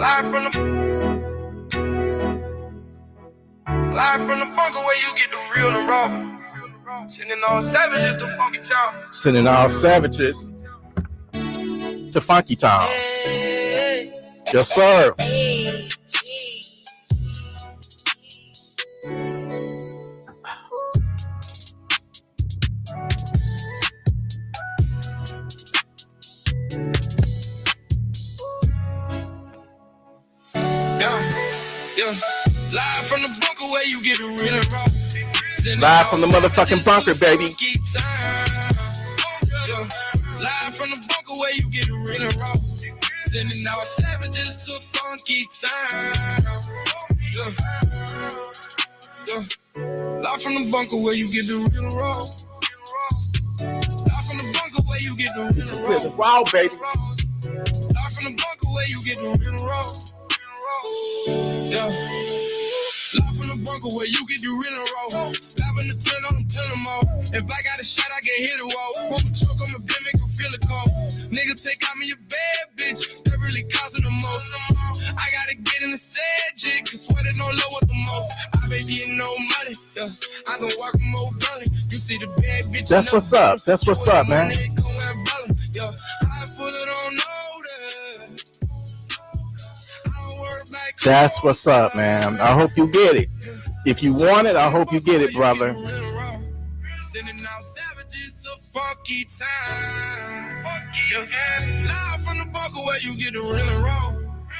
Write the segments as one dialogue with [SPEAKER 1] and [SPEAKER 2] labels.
[SPEAKER 1] Live from the bunker where you get the real and raw. Sending all savages to Funky Town.
[SPEAKER 2] Sending all savages to Funky Town. Yes, sir.
[SPEAKER 1] Live from the bunker where you get the real and raw.
[SPEAKER 2] Live from the motherfucking bunker, baby.
[SPEAKER 1] Live from the bunker where you get the real and raw. Sending our savages to Funky Town. Live from the bunker where you get the real and raw. Live from the bunker where you get the real and raw.
[SPEAKER 2] Wow, baby.
[SPEAKER 1] Live from the bunker where you get the real and raw. Live from the bunker where you get the real and raw. Live in the 10 on them, tell them all. If I got a shot, I can hit a wall. Put a choke on my bed, make her feel it cold. Nigga, take out me a bad bitch. That really causing the most. I gotta get in the sad jig, cause sweat it don't lower the most. I been getting no money, I don't walk more gully. You see the bad bitch.
[SPEAKER 2] That's what's up. That's what's up, man.
[SPEAKER 1] I fully don't know that.
[SPEAKER 2] That's what's up, man. I hope you get it. If you want it, I hope you get it, brother.
[SPEAKER 1] Sending out savages to Funky Town. Live from the bunker where you get the real and raw.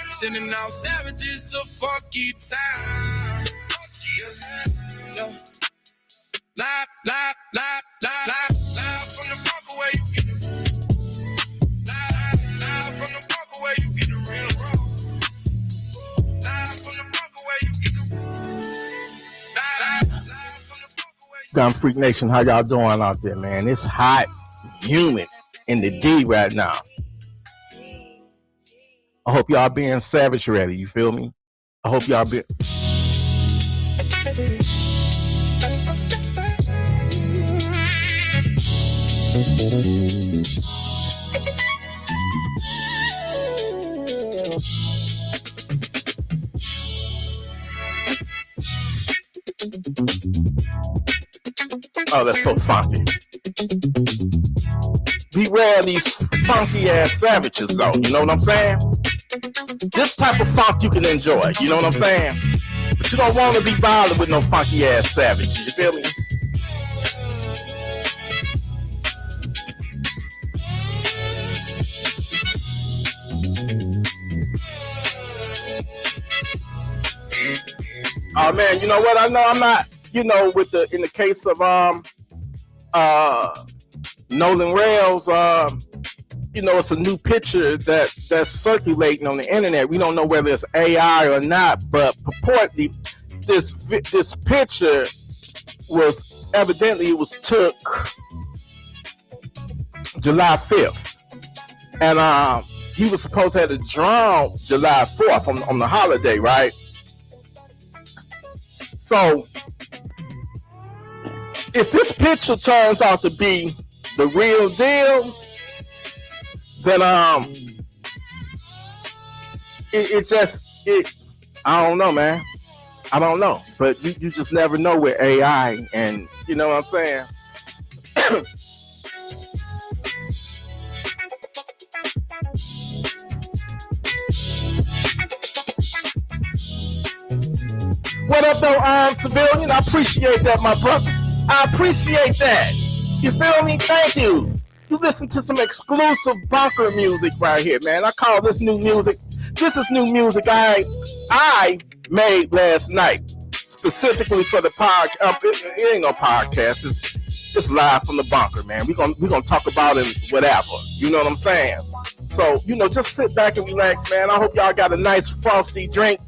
[SPEAKER 1] Sending out savages to Funky Town. Live from the bunker where you get the live from the bunker where you get the real and raw. Live from the bunker where you get the
[SPEAKER 2] Gun Freak Nation, how y'all doing out there, man? It's hot, humid in the D right now. I hope y'all being savage ready, you feel me? I hope y'all be... Oh, that's so funky. Beware of these funky ass savages, though. You know what I'm saying? This type of funk you can enjoy. You know what I'm saying? But you don't want to be bothered with no funky ass savage. You feel me? Oh man, you know what? I know I'm not. You know, with the in the case of Nolan Rails, you know, it's a new picture that's circulating on the internet. We don't know whether it's AI or not, but purportedly this picture was evidently it was took July 5th, and he was supposed to have it drawn July 4th on the holiday, right? So if this picture turns out to be the real deal, then I don't know, man. I don't know. But you just never know with AI, and you know what I'm saying? What up, though, civilian? I appreciate that, my brother. I appreciate that. You feel me? Thank you. You listen to some exclusive bunker music right here, man. I call this new music. This is new music I made last night, specifically for the podcast. It ain't no podcast. It's just live from the bunker, man. We're gonna talk about it, whatever. You know what I'm saying? So, you know, just sit back and relax, man. I hope y'all got a nice frosty drink.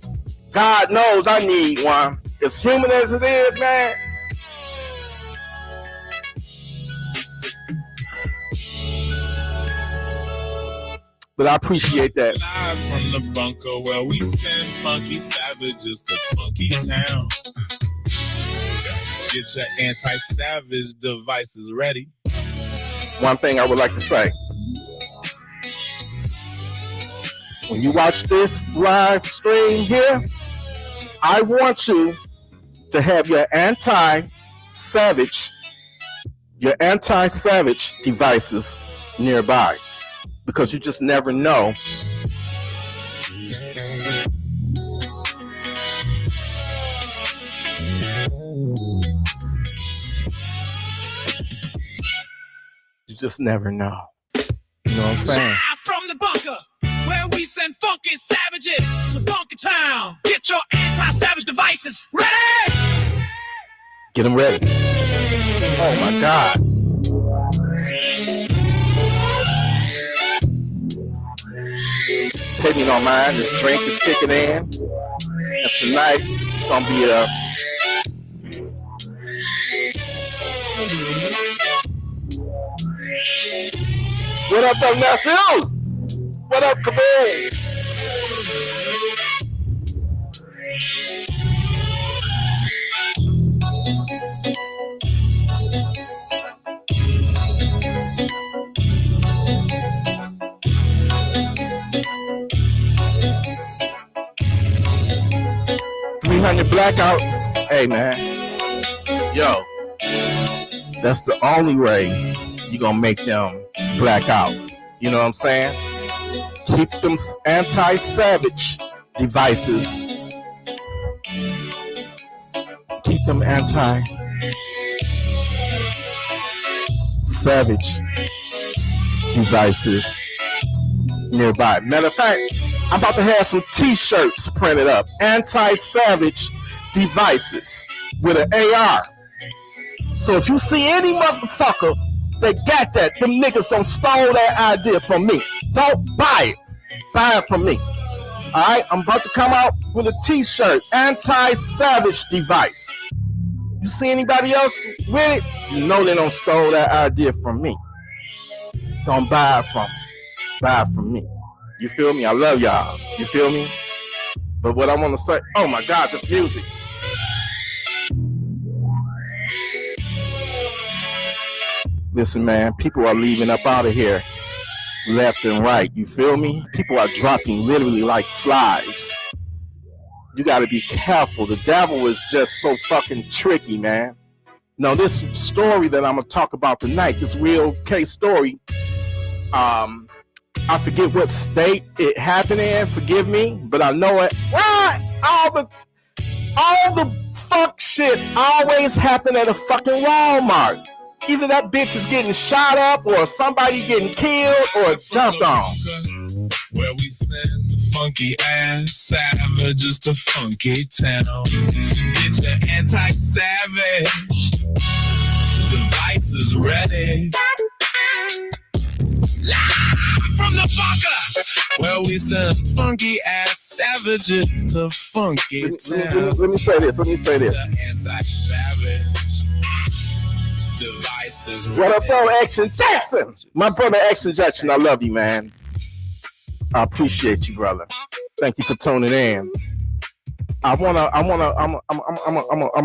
[SPEAKER 2] God knows I need one. As human as it is, man. But I appreciate that.
[SPEAKER 3] Live from the bunker where we send funky savages to Funky Town. Get your anti-savage devices ready.
[SPEAKER 2] One thing I would like to say. when you watch this live stream here, I want you to have your anti-savage devices nearby, because you just never know. You just never know. You know what I'm saying?
[SPEAKER 4] Live from the bunker, where we send funky savages to Funky Town. Get your anti-savage devices ready!
[SPEAKER 2] Get them ready. Oh my God. Hope you don't mind, this drink is kicking in. And tonight, it's gonna be a what up, nephew? What up, Kaboom? 300 blackout. Hey, man. Yo, that's the only way you gonna make them black out. You know what I'm saying? Keep them anti-savage devices. Keep them anti-savage devices nearby. Matter of fact, I'm about to have some t-shirts printed up. Anti-savage devices with an AR. So if you see any motherfucker that got that, them niggas don't stole that idea from me. Don't buy it. Buy it from me. Alright, I'm about to come out with a t-shirt. Anti-savage device. You see anybody else with it? You know they don't stole that idea from me. Don't buy it from me. Buy it from me. You feel me? I love y'all. You feel me? But what I want to say, oh my God, this music. Listen, man, people are leaving up out of here left and right. You feel me? People are dropping literally like flies. You got to be careful. The devil is just so fucking tricky, man. Now, this story that I'm going to talk about tonight, this real case story, I forget what state it happened in. Forgive me, but I know it. Why? All the fuck shit always happen at a fucking Walmart. Either that bitch is getting shot up, or somebody getting killed, or jumped on.
[SPEAKER 3] Where we send the funky ass savages to Funky Town. Get your anti-savage devices ready. Live from the bunker, where we send funky ass savages to Funky Town.
[SPEAKER 2] Let me say this.
[SPEAKER 3] Anti-savage devices.
[SPEAKER 2] What up, though, Action Jackson? My brother, Action Jackson. I love you, man. I appreciate you, brother. Thank you for tuning in. I'm gonna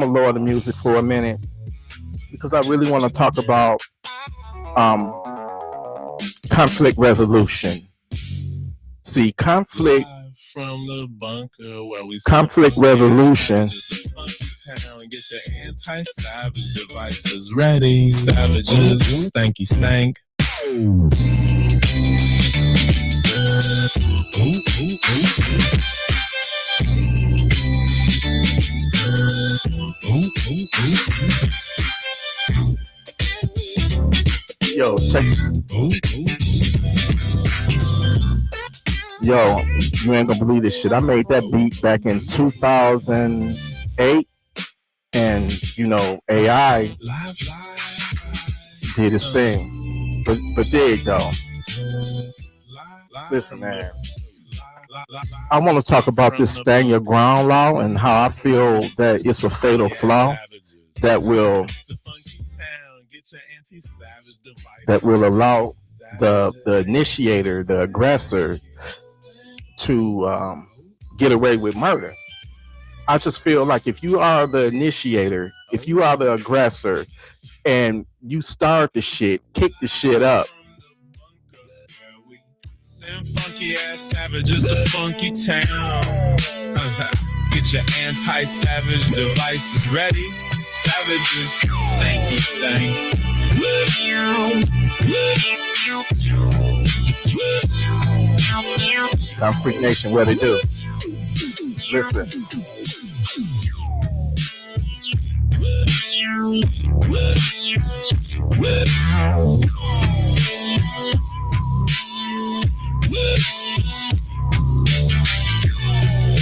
[SPEAKER 2] lower the music for a minute, because I really want to talk about conflict resolution. See, conflict
[SPEAKER 3] from the bunker where we
[SPEAKER 2] conflict resolution.
[SPEAKER 3] Get your anti-savage devices ready. Savages, stanky stank.
[SPEAKER 2] Yo, check. Yo, you ain't gonna believe this shit. I made that beat back in 2008, and you know, AI did its thing. But there you go. Listen, man. I want to talk about this stand your ground law and how I feel that it's a fatal flaw that will allow the initiator, the aggressor, to get away with murder. I just feel like if you are the initiator, if you are the aggressor, and you start the shit, kick the shit up,
[SPEAKER 3] Send funky ass savages to funky town. Get your anti-savage devices ready. Savages, stanky stank.
[SPEAKER 2] I'm Freak Nation, what they do. Listen.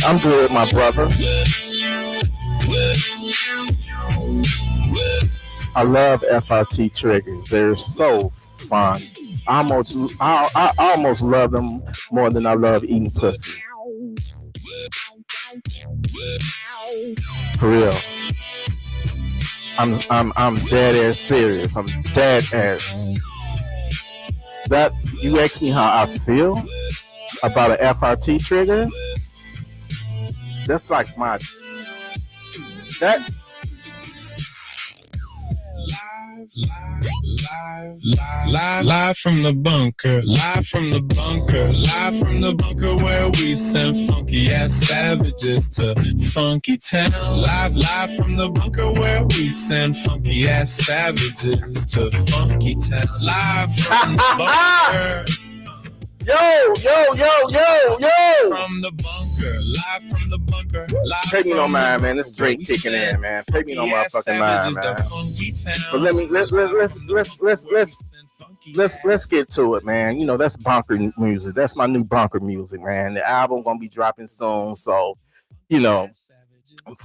[SPEAKER 2] I'm good, my brother. I love FRT triggers. They're so fun. I almost love them more than I love eating pussy. For real. I'm dead ass serious. I'm dead ass. That you ask me how I feel about an FRT trigger. That's like my that.
[SPEAKER 3] Live from the bunker, live from the bunker, live from the bunker where we send funky ass savages to funky town. Live from the bunker where we send funky ass savages to funky town. Live from the bunker.
[SPEAKER 2] Yo!
[SPEAKER 3] From the bunker, live from the bunker.
[SPEAKER 2] Take me no mind, man. This Drake kicking in, man. Take me no motherfucking mind, man. But let's get to it, man. You know, that's bonker music. That's my new bonker music, man. The album gonna be dropping soon, so you know,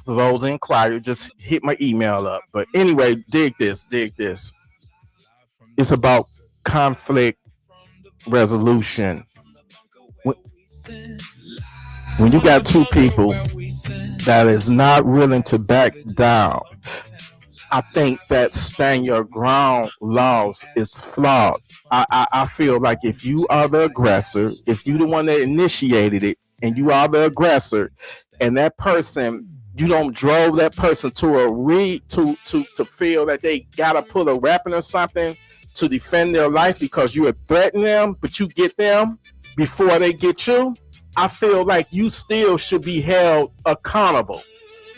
[SPEAKER 2] for those inquiry, just hit my email up. But anyway, dig this. It's about conflict resolution. When you got two people that is not willing to back down, I think that stand your ground laws is flawed. I feel like if you are the aggressor, if you the one that initiated it, and you are the aggressor, and that person, you don't drove that person to to feel that they gotta pull a weapon or something to defend their life because you are threatening them, but you get them before they get you. I feel like you still should be held accountable.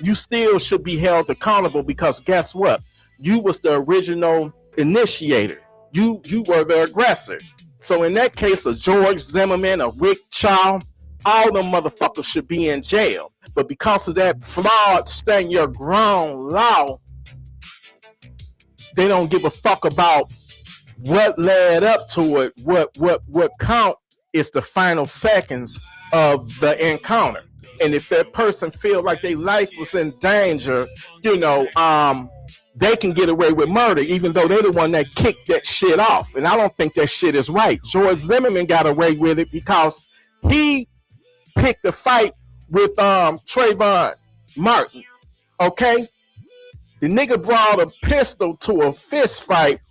[SPEAKER 2] You still should be held accountable because guess what? You was the original initiator. You were the aggressor. So in that case, a George Zimmerman, a Rick Chow, all them motherfuckers should be in jail. But because of that flawed stand your ground law, they don't give a fuck about what led up to it. What count is the final seconds of the encounter. And if that person feels like their life was in danger, you know, they can get away with murder, even though they're the one that kicked that shit off. And I don't think that shit is right. George Zimmerman got away with it because he picked a fight with Trayvon Martin. Okay? The nigga brought a pistol to a fist fight.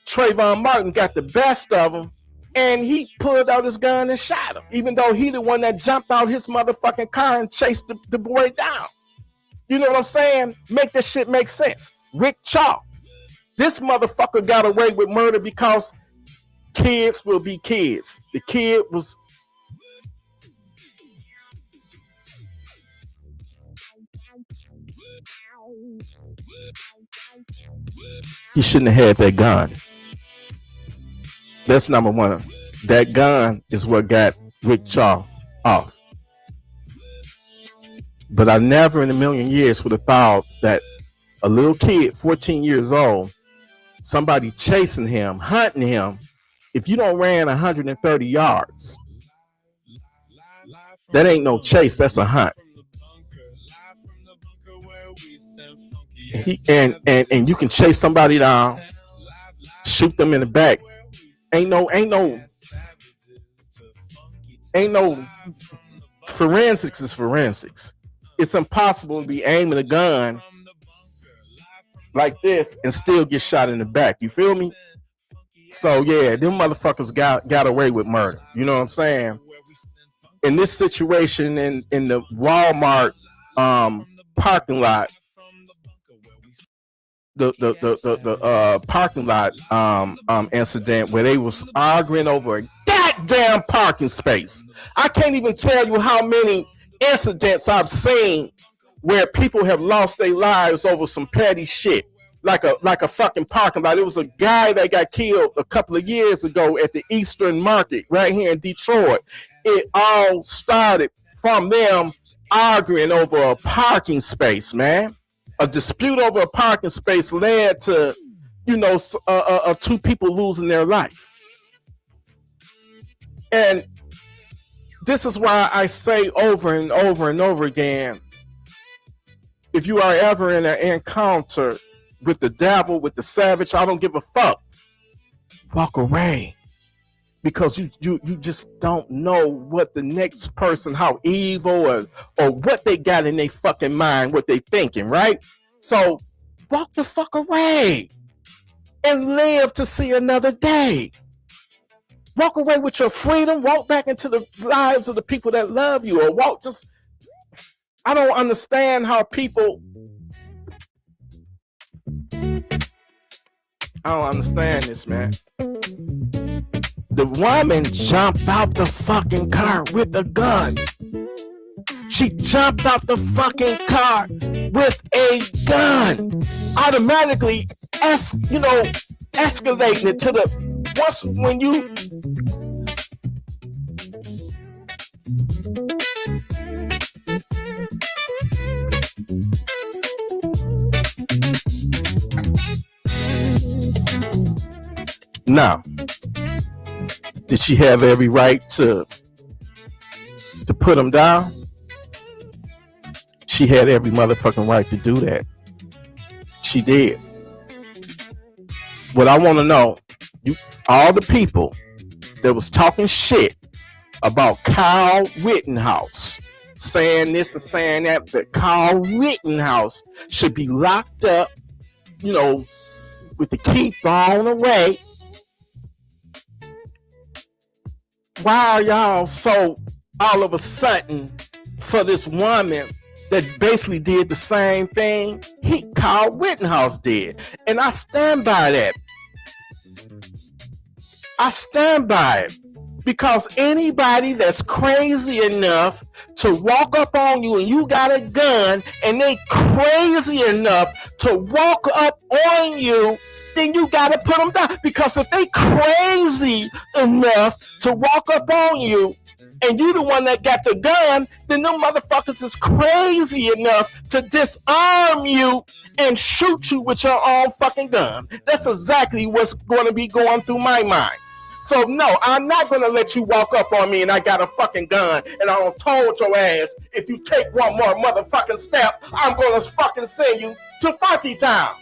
[SPEAKER 2] Trayvon Martin got the best of him, and he pulled out his gun and shot him, even though he the one that jumped out his motherfucking car and chased the boy down. You know what I'm saying? Make this shit make sense. Rick Chalk, this motherfucker got away with murder because kids will be kids. The kid was... He shouldn't have had that gun. That's number one. That gun is what got Rick Chaw off. But I never in a million years would have thought that a little kid, 14 years old, somebody chasing him, hunting him, if you don't ran 130 yards, that ain't no chase, that's a hunt. And you can chase somebody down, shoot them in the back. Ain't no forensics is forensics. It's impossible to be aiming a gun like this and still get shot in the back. You feel me? So yeah, them motherfuckers got away with murder. You know what I'm saying? In this situation in the Walmart parking lot, the parking lot incident where they was arguing over a goddamn parking space. I can't even tell you how many incidents I've seen where people have lost their lives over some petty shit, like a fucking parking lot. There was a guy that got killed a couple of years ago at the Eastern Market right here in Detroit. It all started from them arguing over a parking space, man. A dispute over a parking space led to, two people losing their life. And this is why I say over and over and over again, if you are ever in an encounter with the devil, with the savage, I don't give a fuck. Walk away. Because you just don't know what the next person, how evil or what they got in their fucking mind, what they thinking, right? So walk the fuck away and live to see another day. Walk away with your freedom. Walk back into the lives of the people that love you, or I don't understand how people. I don't understand this, man. The woman jumped out the fucking car with a gun. She jumped out the fucking car with a gun. Automatically, escalating it to the when you. Now, did she have every right to put him down? She had every motherfucking right to do that. She did. What I want to know, all the people that was talking shit about Kyle Rittenhouse, saying this and saying that Kyle Rittenhouse should be locked up, with the key thrown away. Why are y'all so all of a sudden for this woman that basically did the same thing Kyle Rittenhouse did? And I stand by that. I stand by it. Because anybody that's crazy enough to walk up on you and you got a gun, and they crazy enough to walk up on you, then you gotta put them down. Because if they crazy enough to walk up on you and you the one that got the gun, then them motherfuckers is crazy enough to disarm you and shoot you with your own fucking gun. That's exactly what's going to be going through my mind. So no, I'm not gonna let you walk up on me and I got a fucking gun and I don't told your ass, if you take one more motherfucking step, I'm gonna fucking send you to Funky Town.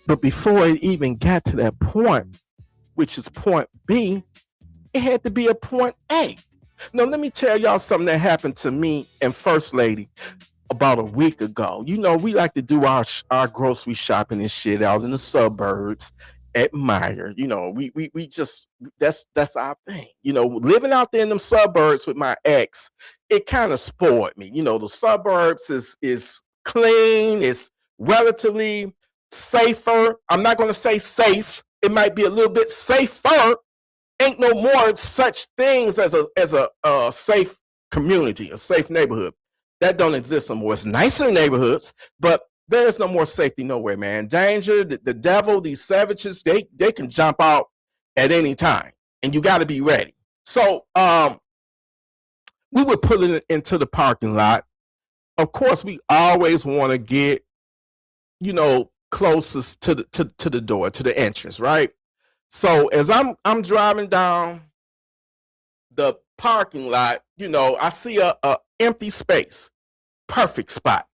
[SPEAKER 2] But before it even got to that point, which is point B, it had to be a point A. Now let me tell y'all something that happened to me and First Lady about a week ago. We like to do our grocery shopping and shit out in the suburbs at Meijer. We just that's our thing. Living out there in them suburbs with my ex, it kind of spoiled me. The suburbs is clean, it's relatively safer. I'm not gonna say safe. It might be a little bit safer. Ain't no more such things as a safe community, a safe neighborhood. That don't exist no more. It's nicer neighborhoods, but there's no more safety nowhere, man. Danger, the devil, these savages, they can jump out at any time, and you got to be ready. So we were pulling it into the parking lot. Of course, we always want to get, closest to the door, to the entrance, right? So as I'm driving down the parking lot, I see a empty space, perfect spot.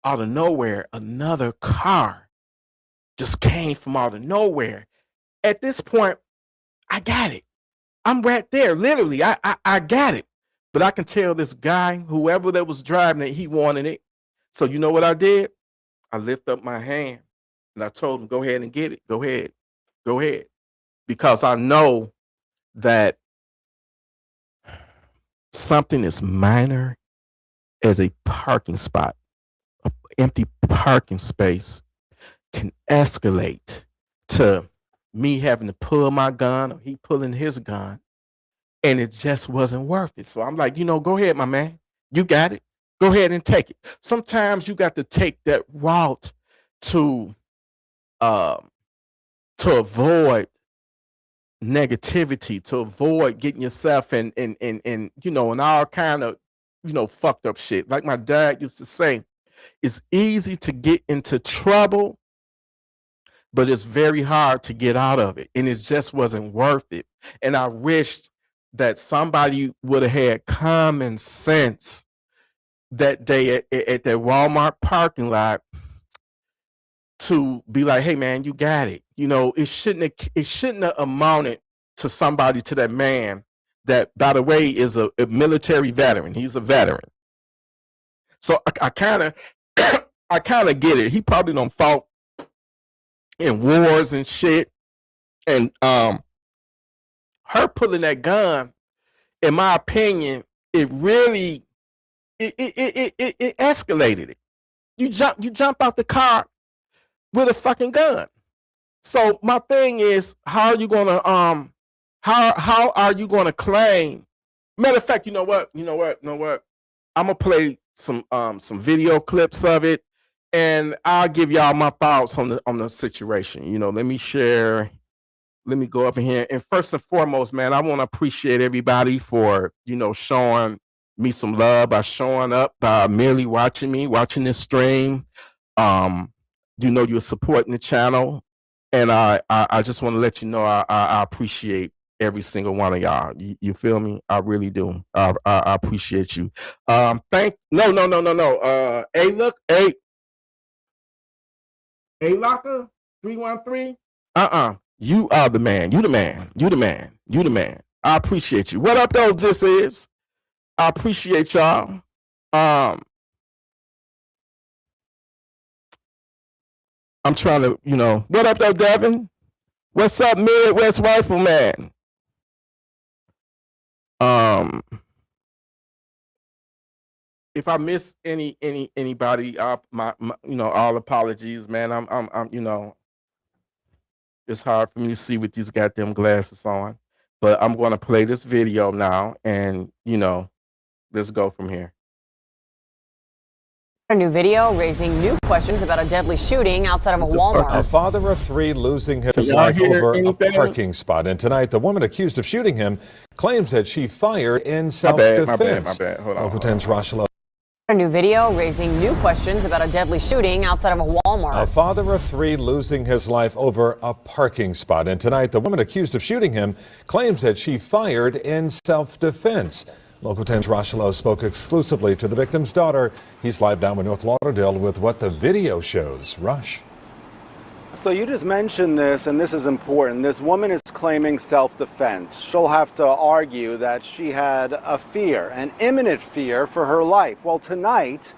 [SPEAKER 2] Out of nowhere, another car just came from out of nowhere. At this point, I got it. I'm right there, literally. I got it. But I can tell this guy, whoever that was driving it, he wanted it. So you know what I did? I lift up my hand and I told him, go ahead and get it. Go ahead. Go ahead. Because I know that something as minor as a parking spot, an empty parking space, can escalate to me having to pull my gun or he pulling his gun, and it just wasn't worth it. So I'm like, go ahead, my man. You got it. Go ahead and take it. Sometimes you got to take that route to avoid negativity, to avoid getting yourself in all kind of fucked up shit. Like my dad used to say, it's easy to get into trouble, but it's very hard to get out of it, and it just wasn't worth it. And I wished that somebody would have had common sense that day at that Walmart parking lot to be like, hey man, you got it. It shouldn't have amounted to that man that, by the way, is a military veteran. He's a veteran. So I kind of get it. He probably done fought in wars and shit. And her pulling that gun, in my opinion, it really it escalated it. You jump out the car with a fucking gun. So my thing is, how are you gonna how are you gonna claim? Matter of fact, you know what? I'm gonna play some video clips of it, and I'll give y'all my thoughts on the situation. Let me share. Let me go up in here. And first and foremost, man, I want to appreciate everybody for showing me some love by showing up, by merely watching this stream. You're supporting the channel, and I just want to let you know I appreciate every single one of y'all. You feel me? I really do. I appreciate you. No. Hey, Locker 313. You are the man. You the man. I appreciate you. What up, though? This is. I appreciate y'all. I'm trying to, what up, though, Devin? What's up, Midwest Rifleman? If I miss anybody, all apologies, man. I'm it's hard for me to see with these goddamn glasses on, but I'm going to play this video now, and let's go from here.
[SPEAKER 5] A new video raising new questions about a deadly shooting outside of a Walmart.
[SPEAKER 6] A father of three losing his life over a parking spot. And tonight, the woman accused of shooting him claims that she fired in self-defense.
[SPEAKER 2] My bad. Hold on.
[SPEAKER 6] Local 10's Rashalo.
[SPEAKER 5] A new video raising new questions about a deadly shooting outside of a Walmart.
[SPEAKER 6] A father of three losing his life over a parking spot. And tonight, the woman accused of shooting him claims that she fired in self-defense. Local 10's Rashalo spoke exclusively to the victim's daughter. He's live down in North Lauderdale with what the video shows. Rush.
[SPEAKER 7] So you just mentioned this, and this is important. This woman is claiming self-defense. She'll have to argue that she had a fear, an imminent fear for her life. Well, tonight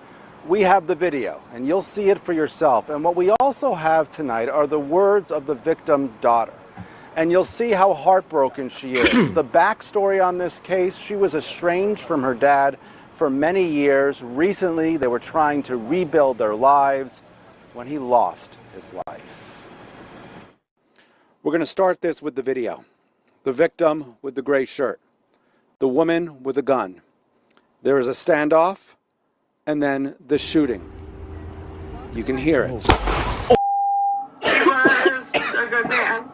[SPEAKER 7] we have the video, and you'll see it for yourself. And what we also have tonight are the words of the victim's daughter. And you'll see how heartbroken she is. The backstory on this case: she was estranged from her dad for many years. Recently, they were trying to rebuild their lives when he lost his life. We're going to start this with the video. The victim with the gray shirt, the woman with the gun. There is a standoff, and then the shooting. You can hear it.
[SPEAKER 8] He was a good man.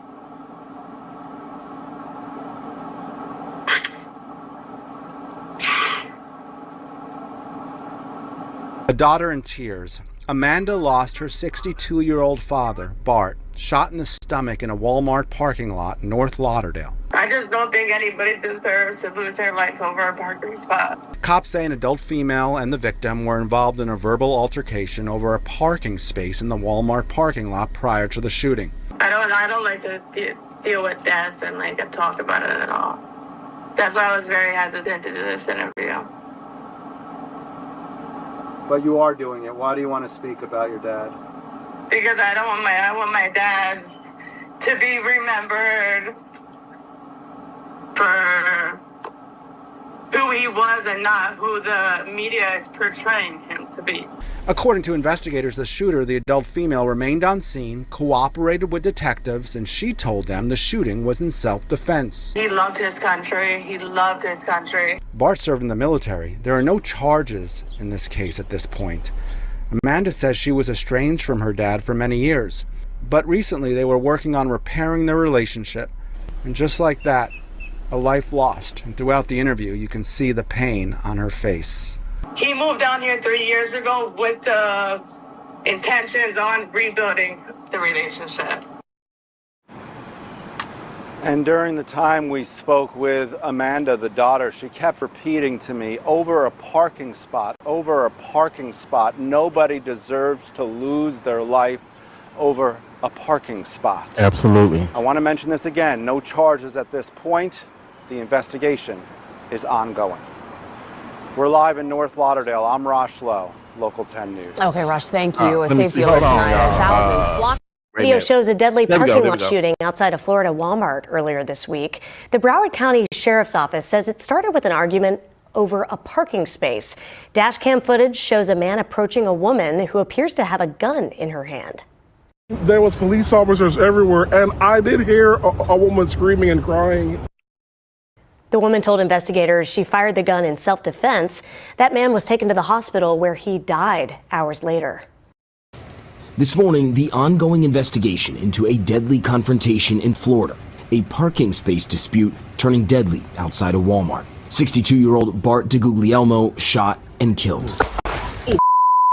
[SPEAKER 7] A daughter in tears. Amanda lost her 62-year-old father, Bart, shot in the stomach in a Walmart parking lot in North Lauderdale.
[SPEAKER 8] I just don't think anybody deserves to lose their life over a parking spot.
[SPEAKER 7] Cops say an adult female and the victim were involved in a verbal altercation over a parking space in the Walmart parking lot prior to the shooting.
[SPEAKER 8] I don't like to deal with death and talk about it at all. That's why I was very hesitant to do this interview.
[SPEAKER 7] But you are doing it. Why do you want to speak about your dad?
[SPEAKER 8] Because I want my dad to be remembered for who he was and not who the media is portraying him to be.
[SPEAKER 7] According to investigators, the shooter, the adult female, remained on scene, cooperated with detectives, and she told them the shooting was in self-defense.
[SPEAKER 8] He loved his country. He loved his country.
[SPEAKER 7] Bart served in the military. There are no charges in this case at this point. Amanda says she was estranged from her dad for many years, but recently they were working on repairing their relationship. And just like that, a life lost. And throughout the interview, you can see the pain on her face.
[SPEAKER 8] He moved down here 3 years ago with intentions on rebuilding the relationship.
[SPEAKER 7] And during the time we spoke with Amanda, the daughter, she kept repeating to me, over a parking spot, nobody deserves to lose their life over a parking spot.
[SPEAKER 2] Absolutely.
[SPEAKER 7] I want to mention this again, no charges at this point. The investigation is ongoing. We're live in North Lauderdale. I'm Rosh Lowe, Local 10 News.
[SPEAKER 5] Okay, Rosh, thank you. A
[SPEAKER 2] let me
[SPEAKER 5] safety
[SPEAKER 2] see.
[SPEAKER 5] alert
[SPEAKER 2] Hold on,
[SPEAKER 5] tonight as thousands flock.
[SPEAKER 9] Video shows a deadly
[SPEAKER 2] There we go,
[SPEAKER 9] parking
[SPEAKER 2] there we
[SPEAKER 9] lot
[SPEAKER 2] go.
[SPEAKER 9] shooting outside a Florida Walmart earlier this week. The Broward County Sheriff's Office says it started with an argument over a parking space. Dashcam footage shows a man approaching a woman who appears to have a gun in her hand.
[SPEAKER 10] There was police officers everywhere, and I did hear a woman screaming and crying.
[SPEAKER 9] The woman told investigators she fired the gun in self-defense. That man was taken to the hospital where he died hours later.
[SPEAKER 11] This morning, the ongoing investigation into a deadly confrontation in Florida, a parking space dispute turning deadly outside a Walmart. 62-year-old Bart DeGuglielmo shot and killed.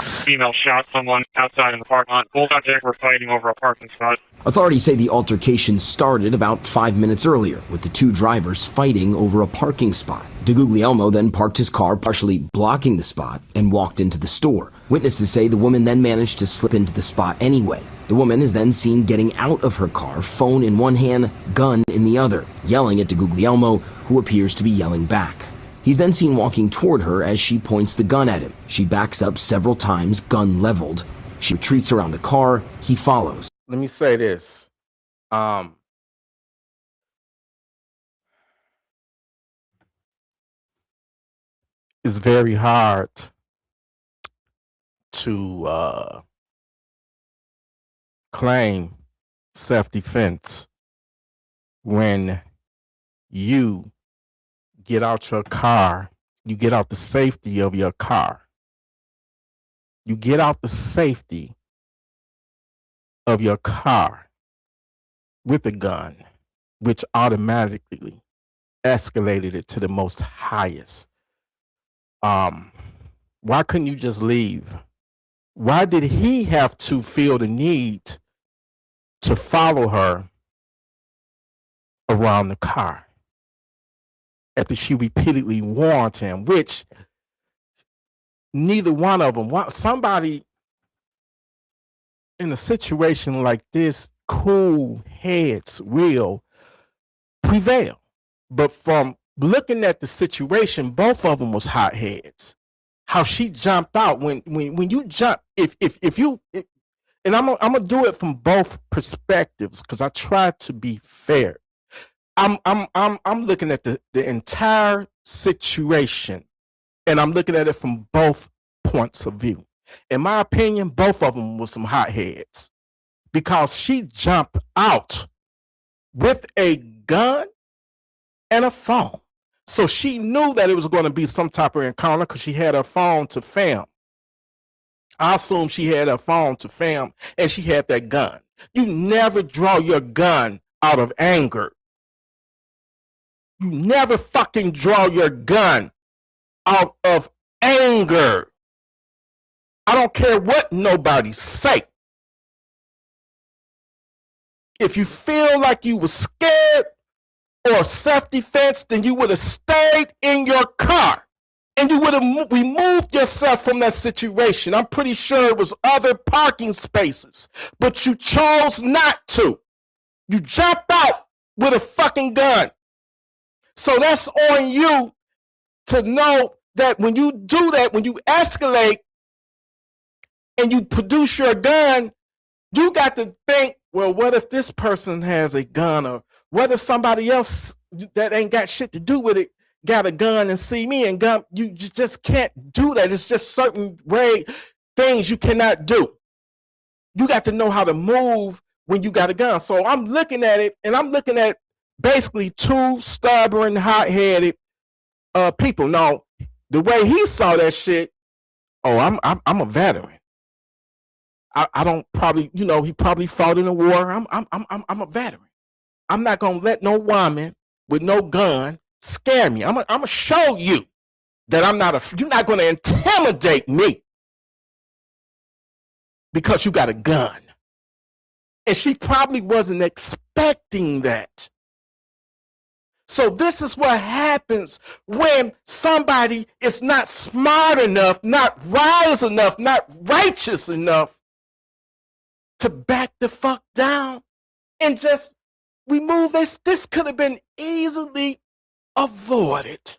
[SPEAKER 12] Female shot someone outside in the parking lot. Both subjects were fighting over a parking spot.
[SPEAKER 11] Authorities say the altercation started about 5 minutes earlier, with the two drivers fighting over a parking spot. DeGuglielmo then parked his car, partially blocking the spot, and walked into the store. Witnesses say the woman then managed to slip into the spot anyway. The woman is then seen getting out of her car, phone in one hand, gun in the other, yelling at DeGuglielmo, who appears to be yelling back. He's then seen walking toward her as she points the gun at him. She backs up several times, gun leveled. She retreats around a car. He follows.
[SPEAKER 2] Let me say this. It's very hard to claim self-defense when you get out your car, you get out the safety of your car. You get out the safety of your car with a gun, which automatically escalated it to the most highest. Why couldn't you just leave? Why did he have to feel the need to follow her around the car after she repeatedly warned him, which neither one of them, somebody in a situation like this, cool heads will prevail. But from looking at the situation, both of them was hot heads. How she jumped out when you jump, if you, and I'm gonna do it from both perspectives because I try to be fair. I'm looking at the entire situation, and I'm looking at it from both points of view. In my opinion, both of them were some hot heads because she jumped out with a gun and a phone. So she knew that it was going to be some type of encounter because she had her phone to film. I assume she had her phone to film and she had that gun. You never draw your gun out of anger. You never fucking draw your gun out of anger. I don't care what nobody say. If you feel like you were scared or self-defense, then you would have stayed in your car and you would have removed yourself from that situation. I'm pretty sure it was other parking spaces, but you chose not to. You jumped out with a fucking gun. So that's on you to know that when you do that, when you escalate and you produce your gun, you got to think, well, what if this person has a gun, or what if somebody else that ain't got shit to do with it got a gun and see me and gun, you just can't do that. It's just certain things you cannot do. You got to know how to move when you got a gun. So I'm looking at it, and I'm looking at basically two stubborn, hot-headed people. Now, the way he saw that shit, I'm a veteran. I don't probably, he probably fought in a war. I'm a veteran. I'm not gonna let no woman with no gun scare me. I'm gonna show you that you're not gonna intimidate me because you got a gun. And she probably wasn't expecting that. So this is what happens when somebody is not smart enough, not wise enough, not righteous enough to back the fuck down and just remove this. This could have been easily avoided.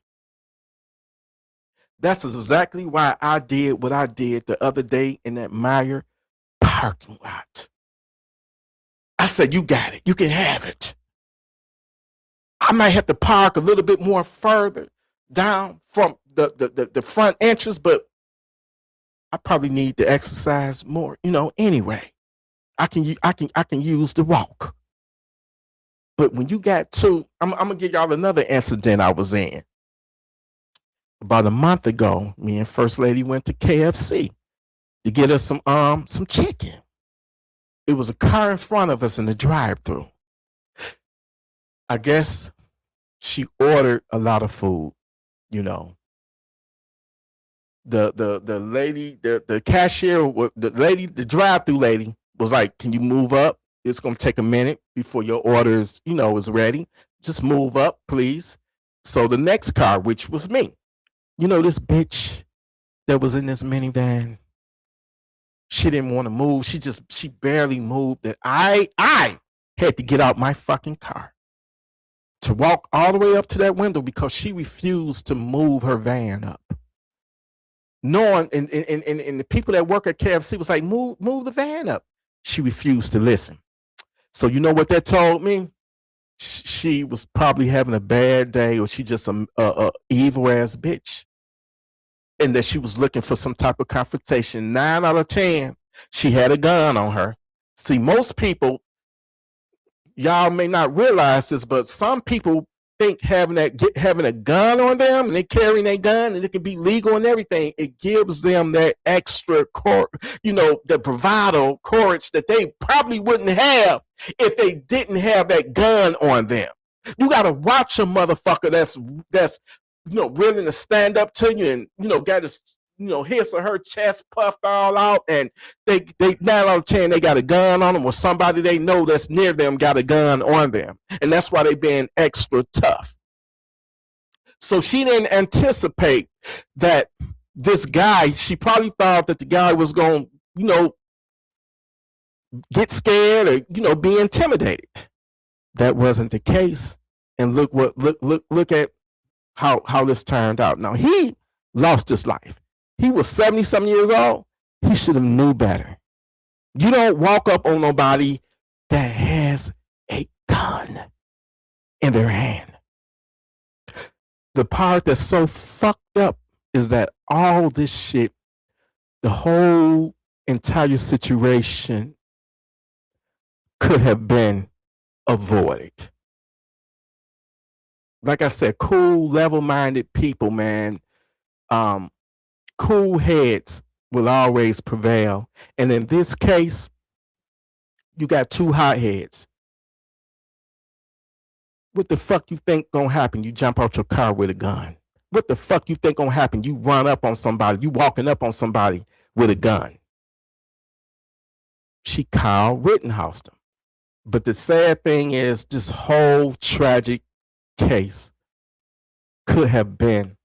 [SPEAKER 2] That's exactly why I did what I did the other day in that Meijer parking lot. I said, you got it. You can have it. I might have to park a little bit more further down from the front entrance, but I probably need to exercise more, anyway. I can use the walk. But when you got to, I'm gonna give y'all another incident I was in. About a month ago, me and First Lady went to KFC to get us some chicken. It was a car in front of us in the drive-thru. I guess she ordered a lot of food, The lady, the cashier, the drive-thru lady was like, "Can you move up? It's gonna take a minute before your order is, is ready. Just move up, please." So the next car, which was me, this bitch that was in this minivan, she didn't want to move. She barely moved. That I had to get out my fucking car to walk all the way up to that window because she refused to move her van up. Knowing and the people that work at KFC was like, move the van up. She refused to listen. So you know what that told me? She was probably having a bad day, or she just a evil ass bitch, and that she was looking for some type of confrontation. 9 out of 10, she had a gun on her. See, most people, y'all may not realize this, but some people think having a gun on them and they carrying a gun and it can be legal and everything, it gives them that extra the bravado, courage that they probably wouldn't have if they didn't have that gun on them. You gotta watch a motherfucker that's willing to stand up to you and got his his or her chest puffed all out, and they 9 out of 10 they got a gun on them, or somebody they know that's near them got a gun on them, and that's why they being extra tough. So she didn't anticipate that this guy. She probably thought that the guy was going get scared or be intimidated. That wasn't the case, and look at how this turned out. Now he lost his life. He was 70-something years old. He should have knew better. You don't walk up on nobody that has a gun in their hand. The part that's so fucked up is that all this shit, the whole entire situation could have been avoided. Like I said, cool, level-minded people, man. Cool heads will always prevail. And in this case, you got two hotheads. What the fuck you think gonna happen? You jump out your car with a gun. What the fuck you think gonna happen? You run up on somebody. You walking up on somebody with a gun. She Kyle Rittenhouse him. But the sad thing is, this whole tragic case could have been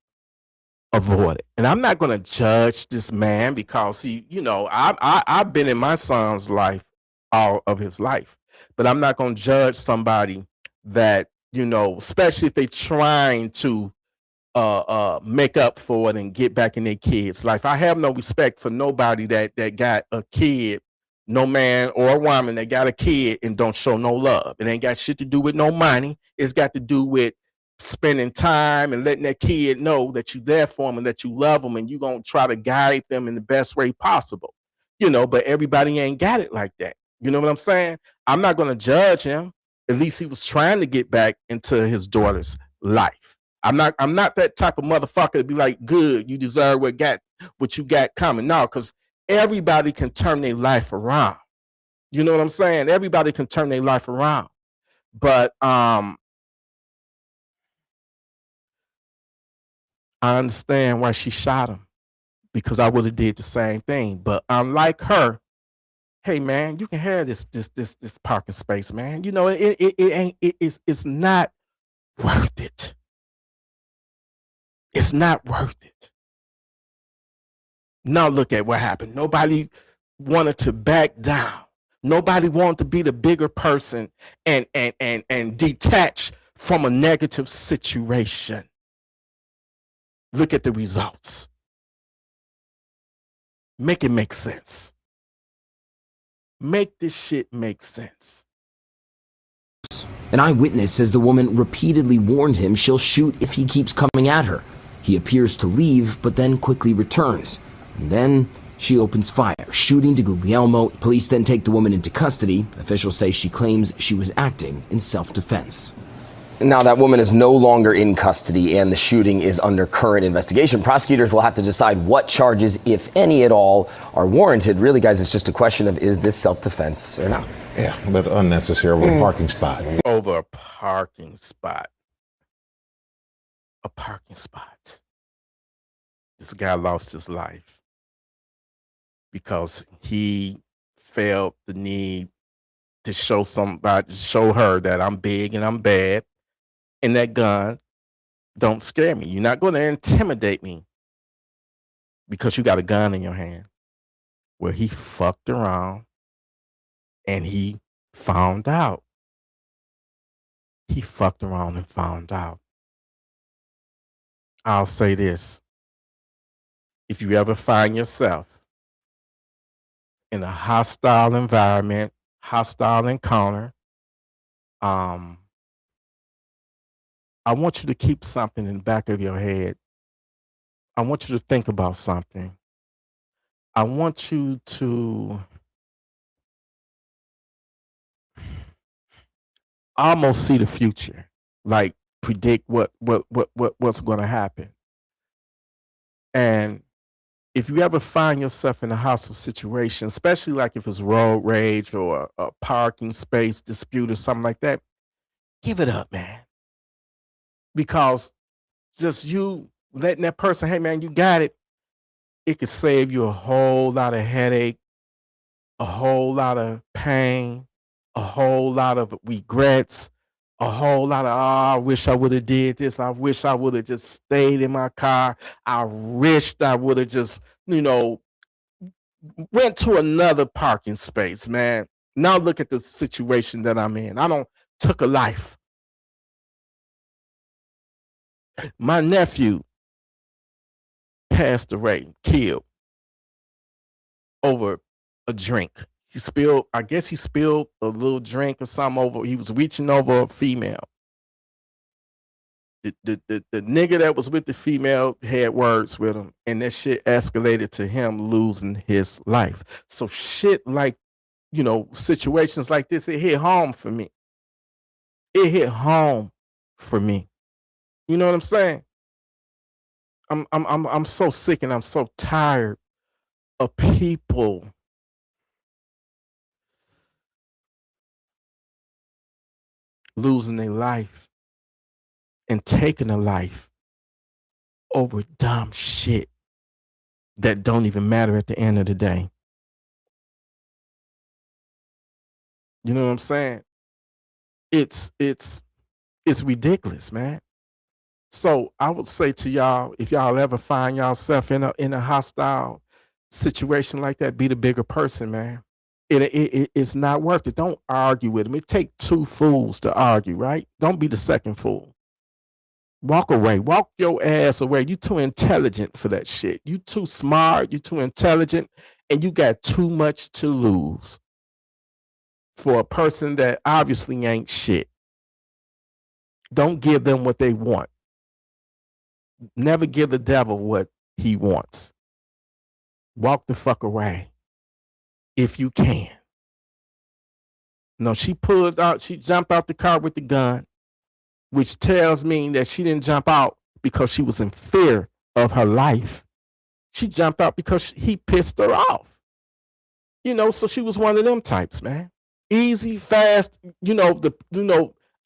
[SPEAKER 2] avoided. And I'm not going to judge this man because I've been in my son's life all of his life, but I'm not going to judge somebody that, especially if they're trying to make up for it and get back in their kids' life. I have no respect for nobody that got a kid, no man or a woman that got a kid and don't show no love. It ain't got shit to do with no money. It's got to do with spending time and letting that kid know that you're there for them and that you love them and you're going to try to guide them in the best way possible. But everybody ain't got it like that. You know what I'm saying? I'm not going to judge him. At least he was trying to get back into his daughter's life. I'm not that type of motherfucker to be like, good, you deserve what you got coming. No, because everybody can turn their life around. You know what I'm saying? Everybody can turn their life around. But I understand why she shot him, because I would have did the same thing. But unlike her, hey man, you can have this parking space, man. It's not worth it. It's not worth it. Now look at what happened. Nobody wanted to back down. Nobody wanted to be the bigger person and detach from a negative situation. Look at the results. Make it make sense. Make this shit make sense.
[SPEAKER 11] An eyewitness says the woman repeatedly warned him she'll shoot if he keeps coming at her. He appears to leave, but then quickly returns. And then she opens fire, shooting DeGuglielmo. Police then take the woman into custody. Officials say she claims she was acting in self-defense. Now that woman is no longer in custody and the shooting is under current investigation. Prosecutors will have to decide what charges, if any at all, are warranted. Really, guys, it's just a question of, is this self-defense or not?
[SPEAKER 13] Yeah, but unnecessary with a parking spot.
[SPEAKER 2] Over a parking spot. A parking spot. This guy lost his life because he felt the need to show her that I'm big and I'm bad. And that gun don't scare me. You're not going to intimidate me because you got a gun in your hand. Well, he fucked around and he found out. He fucked around and found out. I'll say this. If you ever find yourself in a hostile environment, hostile encounter, I want you to keep something in the back of your head. I want you to think about something. I want you to almost see the future, like predict what's going to happen. And if you ever find yourself in a hostile situation, especially like if it's road rage or a parking space dispute or something like that, give it up, man. Because just you letting that person, hey man, you got it, it could save you a whole lot of headache, a whole lot of pain, a whole lot of regrets, a whole lot of, I wish I would have did this. I wish I would have just stayed in my car. I wished I would have just, went to another parking space, man. Now look at the situation that I'm in. I took a life. My nephew passed away, killed over a drink. He spilled a little drink or something over. He was reaching over a female. The nigga that was with the female had words with him, and that shit escalated to him losing his life. So shit like, situations like this, it hit home for me. It hit home for me. You know what I'm saying? I'm so sick and I'm so tired of people losing their life and taking a life over dumb shit that don't even matter at the end of the day. You know what I'm saying? It's ridiculous, man. So I would say to y'all, if y'all ever find yourself in a hostile situation like that, be the bigger person, man. It's not worth it. Don't argue with them. It takes two fools to argue, right? Don't be the second fool. Walk away. Walk your ass away. You too intelligent for that shit. You too smart. You too intelligent, and you got too much to lose for a person that obviously ain't shit. Don't give them what they want. Never give the devil what he wants. Walk the fuck away if you can. No, she jumped out the car with the gun, which tells me that she didn't jump out because she was in fear of her life. She jumped out because he pissed her off. So she was one of them types, man. Easy, fast,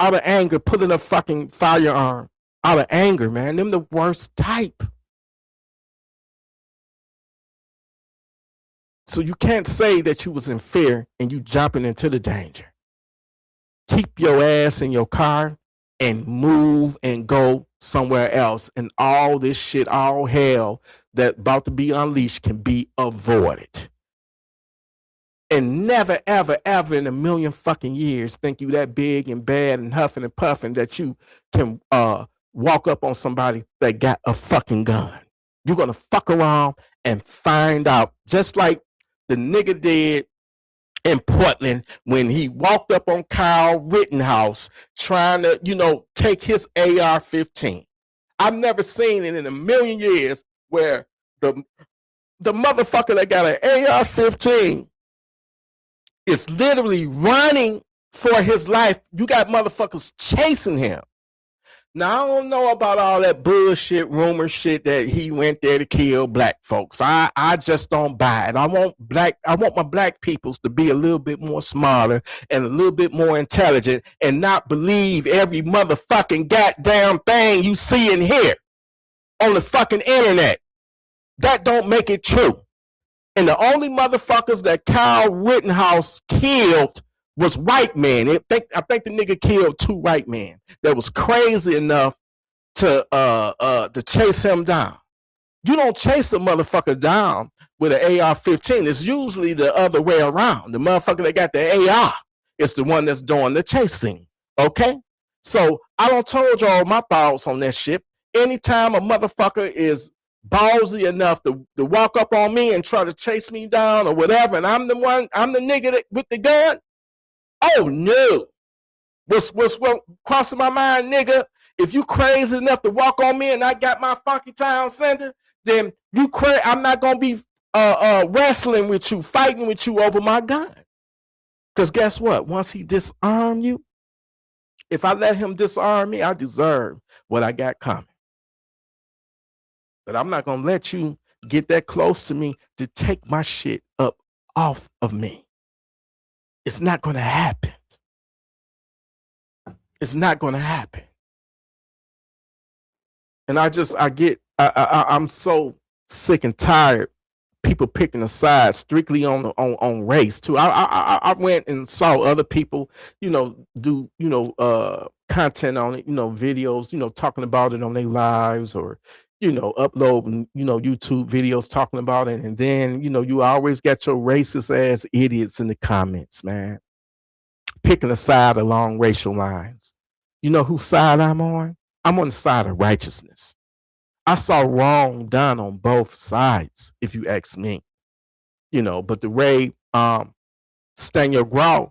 [SPEAKER 2] out of anger, pulling a fucking firearm out of anger, man. Them the worst type. So you can't say that you was in fear and you jumping into the danger. Keep your ass in your car and move and go somewhere else. And all this shit, all hell that about to be unleashed can be avoided. And never, ever, ever in a million fucking years think you that big and bad and huffing and puffing that you can walk up on somebody that got a fucking gun. You're going to fuck around and find out, just like the nigga did in Portland when he walked up on Kyle Rittenhouse trying to, take his AR-15. I've never seen it in a million years where the motherfucker that got an AR-15 is literally running for his life. You got motherfuckers chasing him. Now, I don't know about all that bullshit rumor shit that he went there to kill black folks. I just don't buy it. I want my black peoples to be a little bit more smarter and a little bit more intelligent and not believe every motherfucking goddamn thing you see and hear on the fucking internet. That don't make it true. And the only motherfuckers that Kyle Rittenhouse killed was white men. I think the nigga killed 2 white men that was crazy enough to chase him down. You don't chase a motherfucker down with an AR-15. It's usually the other way around. The motherfucker that got the AR is the one that's doing the chasing. Okay? So I don't told y'all my thoughts on that shit. Anytime a motherfucker is ballsy enough to walk up on me and try to chase me down or whatever, and I'm the nigga with the gun, oh no. What's crossing my mind, nigga? If you crazy enough to walk on me and I got my Funky Town Center, then you crazy. I'm not gonna be wrestling with you, fighting with you over my gun. Because guess what? Once he disarm you, if I let him disarm me, I deserve what I got coming. But I'm not gonna let you get that close to me to take my shit up off of me. It's not gonna happen. It's not gonna happen. And I'm so sick and tired people picking a side strictly on race too. I went and saw other people, do content on it, videos, talking about it on their lives or uploading, YouTube videos talking about it. And then, you always got your racist ass idiots in the comments, man, picking a side along racial lines. You know whose side I'm on? I'm on the side of righteousness. I saw wrong done on both sides, if you ask me. But the way stand your ground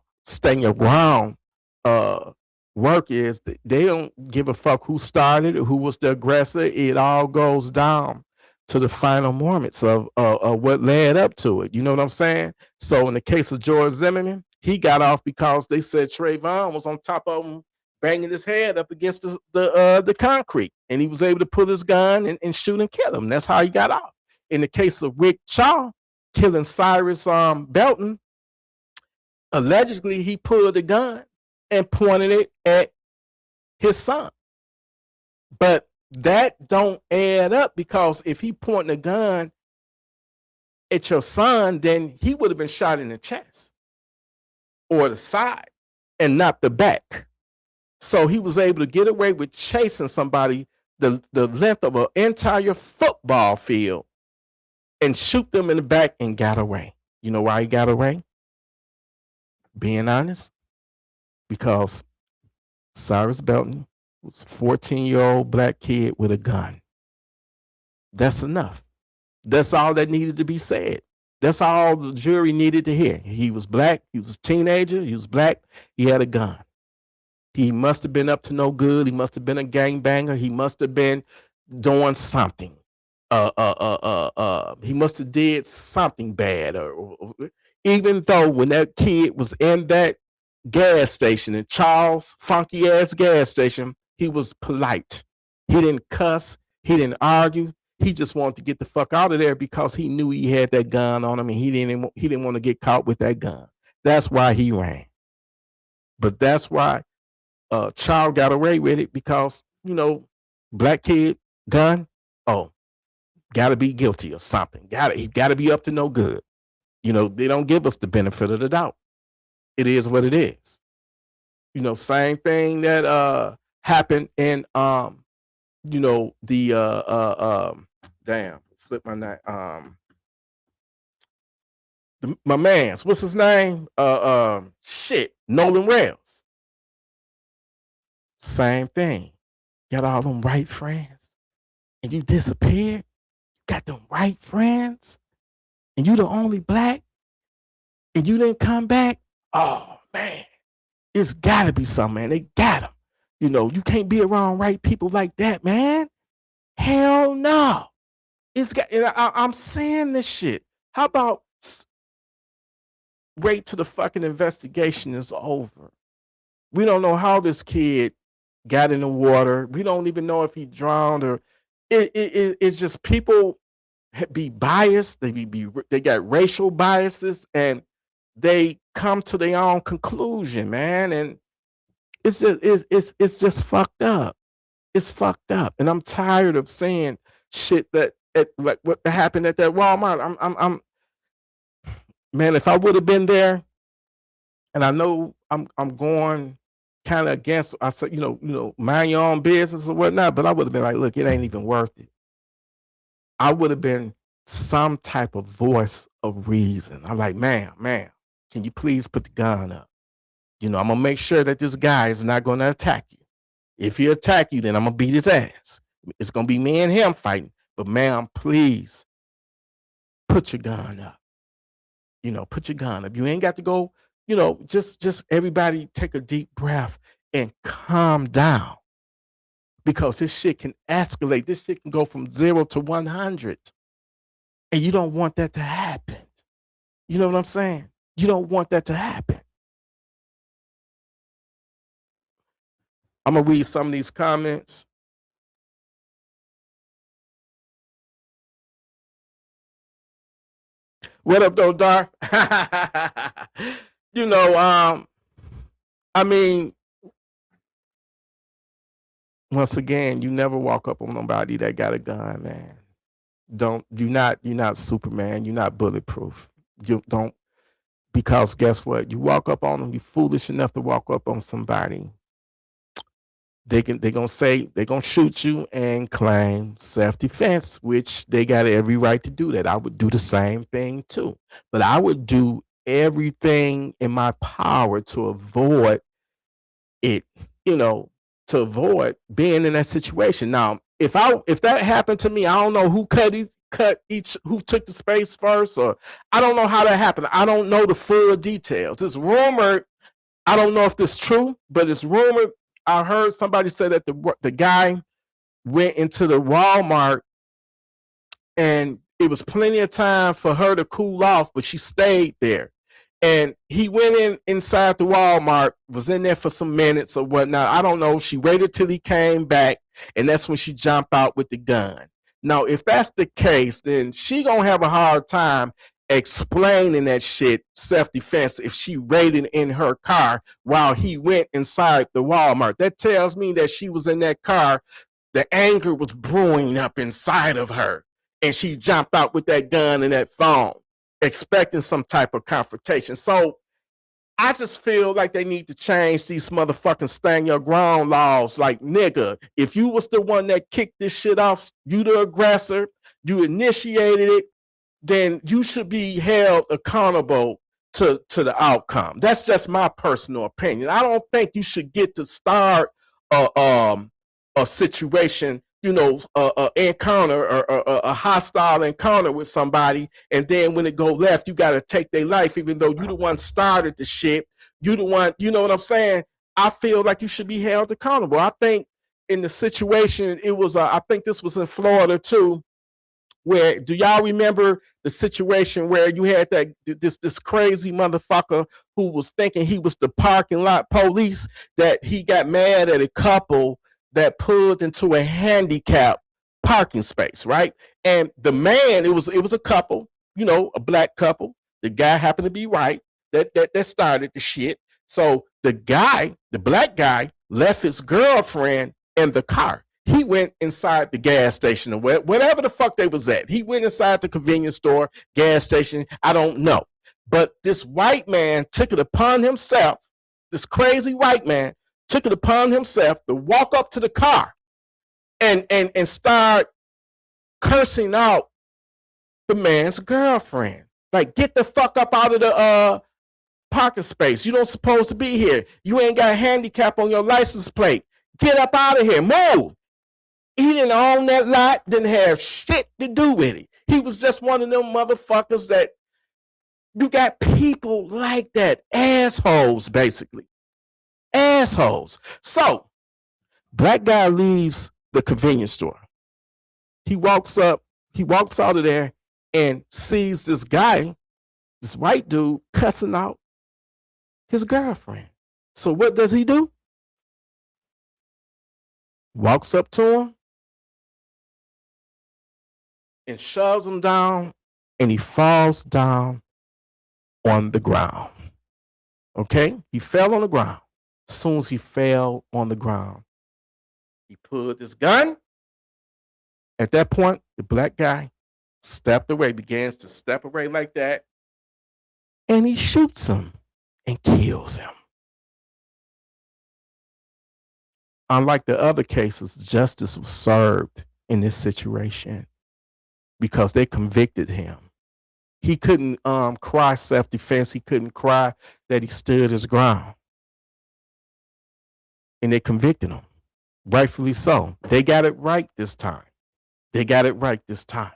[SPEAKER 2] work is they don't give a fuck who started or who was the aggressor. It all goes down to the final moments of what led up to it. You know what I'm saying? So in the case of George Zimmerman, he got off because they said Trayvon was on top of him, banging his head up against the concrete, and he was able to pull his gun and shoot and kill him. That's how he got off. In the case of Rick Shaw killing Cyrus Belton, allegedly he pulled the gun and pointed it at his son. But that don't add up, because if he pointed a gun at your son, then he would have been shot in the chest or the side and not the back. So he was able to get away with chasing somebody the length of an entire football field and shoot them in the back and got away. You know why he got away? Being honest, because Cyrus Belton was a 14-year-old black kid with a gun. That's enough. That's all that needed to be said. That's all the jury needed to hear. He was black. He was a teenager. He was black. He had a gun. He must have been up to no good. He must have been a gangbanger. He must have been doing something. He must have did something bad. Even though when that kid was in that gas station, in Charles funky ass gas station, he was polite. He didn't cuss. He didn't argue. He just wanted to get the fuck out of there because he knew he had that gun on him, and he didn't want to get caught with that gun. That's why he ran. But that's why Charles got away with it, because, you know, black kid, gun, gotta be guilty or something. He gotta be up to no good. You know, they don't give us the benefit of the doubt. It is what it is. You know, same thing that happened in you know, the damn, slipped my name. My man's, what's his name? Nolan Wells. Same thing. Got all them right friends, and you disappeared. Got them right friends, and you the only black, and you didn't come back. Oh man, it's gotta be something, man. They got him. You know, you can't be around right people like that, man. Hell no. It's got. And I'm saying this shit. How about wait till the fucking investigation is over? We don't know how this kid got in the water. We don't even know if he drowned, or it's just people be biased. They got racial biases, and they come to their own conclusion, man. And it's just fucked up. It's fucked up, and I'm tired of seeing shit that like what happened at that Walmart. I'm man. If I would have been there, and I know I'm going kind of against, I said, you know, mind your own business or whatnot, but I would have been like, look, it ain't even worth it. I would have been some type of voice of reason. I'm like, ma'am, can you please put the gun up? You know, I'm gonna make sure that this guy is not gonna attack you. If he attack you, then I'm gonna beat his ass. It's gonna be me and him fighting. But ma'am, please put your gun up. You know, put your gun up. You ain't got to go, you know, just everybody take a deep breath and calm down. Because this shit can escalate. This shit can go from 0 to 100. And you don't want that to happen. You know what I'm saying? You don't want that to happen. I'm going to read some of these comments. What up, though, Darth? You know, I mean, once again, you never walk up on nobody that got a gun, man. You're not Superman. You're not bulletproof. You don't, because guess what? You walk up on them, you're foolish enough to walk up on somebody. They're gonna shoot you and claim self-defense, which they got every right to do that. I would do the same thing too. But I would do everything in my power to avoid it, you know, to avoid being in that situation. Now, if that happened to me, I don't know who who took the space first, or I don't know how that happened. I don't know the full details. It's rumored. I don't know if this is true, but it's rumored. I heard somebody say that the guy went into the Walmart and it was plenty of time for her to cool off, but she stayed there. And he went inside the Walmart, was in there for some minutes or whatnot. I don't know. She waited till he came back, and that's when she jumped out with the gun. Now, if that's the case, then she gonna have a hard time explaining that shit self-defense if she waited in her car while he went inside the Walmart. That tells me that she was in that car, the anger was brewing up inside of her, and she jumped out with that gun and that phone, expecting some type of confrontation. So I just feel like they need to change these motherfucking stand your ground laws. Like, nigga, if you was the one that kicked this shit off, you the aggressor, you initiated it, then you should be held accountable to the outcome. That's just my personal opinion. I don't think you should get to start a situation, you know, encounter or a hostile encounter with somebody, and then when it go left, you got to take their life, even though you the one started the shit. You the one, you know what I'm saying? I feel like you should be held accountable. I think in the situation, it was, I think this was in Florida too, where, do y'all remember the situation where you had that this crazy motherfucker who was thinking he was the parking lot police, that he got mad at a couple that pulled into a handicap parking space, right? And the man, it was a couple, you know, a black couple. The guy happened to be white. That started the shit. So the black guy left his girlfriend in the car. He went inside the gas station or whatever the fuck they was at. He went inside the convenience store, gas station, I don't know. But this white man took it upon himself, this crazy white man took it upon himself to walk up to the car and start cursing out the man's girlfriend. Like, get the fuck up out of the parking space. You don't supposed to be here. You ain't got a handicap on your license plate. Get up out of here. Move. He didn't own that lot, didn't have shit to do with it. He was just one of them motherfuckers that, you got people like that. Assholes, basically. Assholes. So, black guy leaves the convenience store. He walks out of there and sees this guy, this white dude, cussing out his girlfriend. So what does he do? Walks up to him and shoves him down, and he falls down on the ground. Okay? He fell on the ground. As soon as he fell on the ground, he pulled his gun. At that point, the black guy stepped away, begins to step away like that, and he shoots him and kills him. Unlike the other cases, justice was served in this situation because they convicted him. He couldn't cry self-defense. He couldn't cry that he stood his ground. And they convicted him. Rightfully so. They got it right this time. They got it right this time.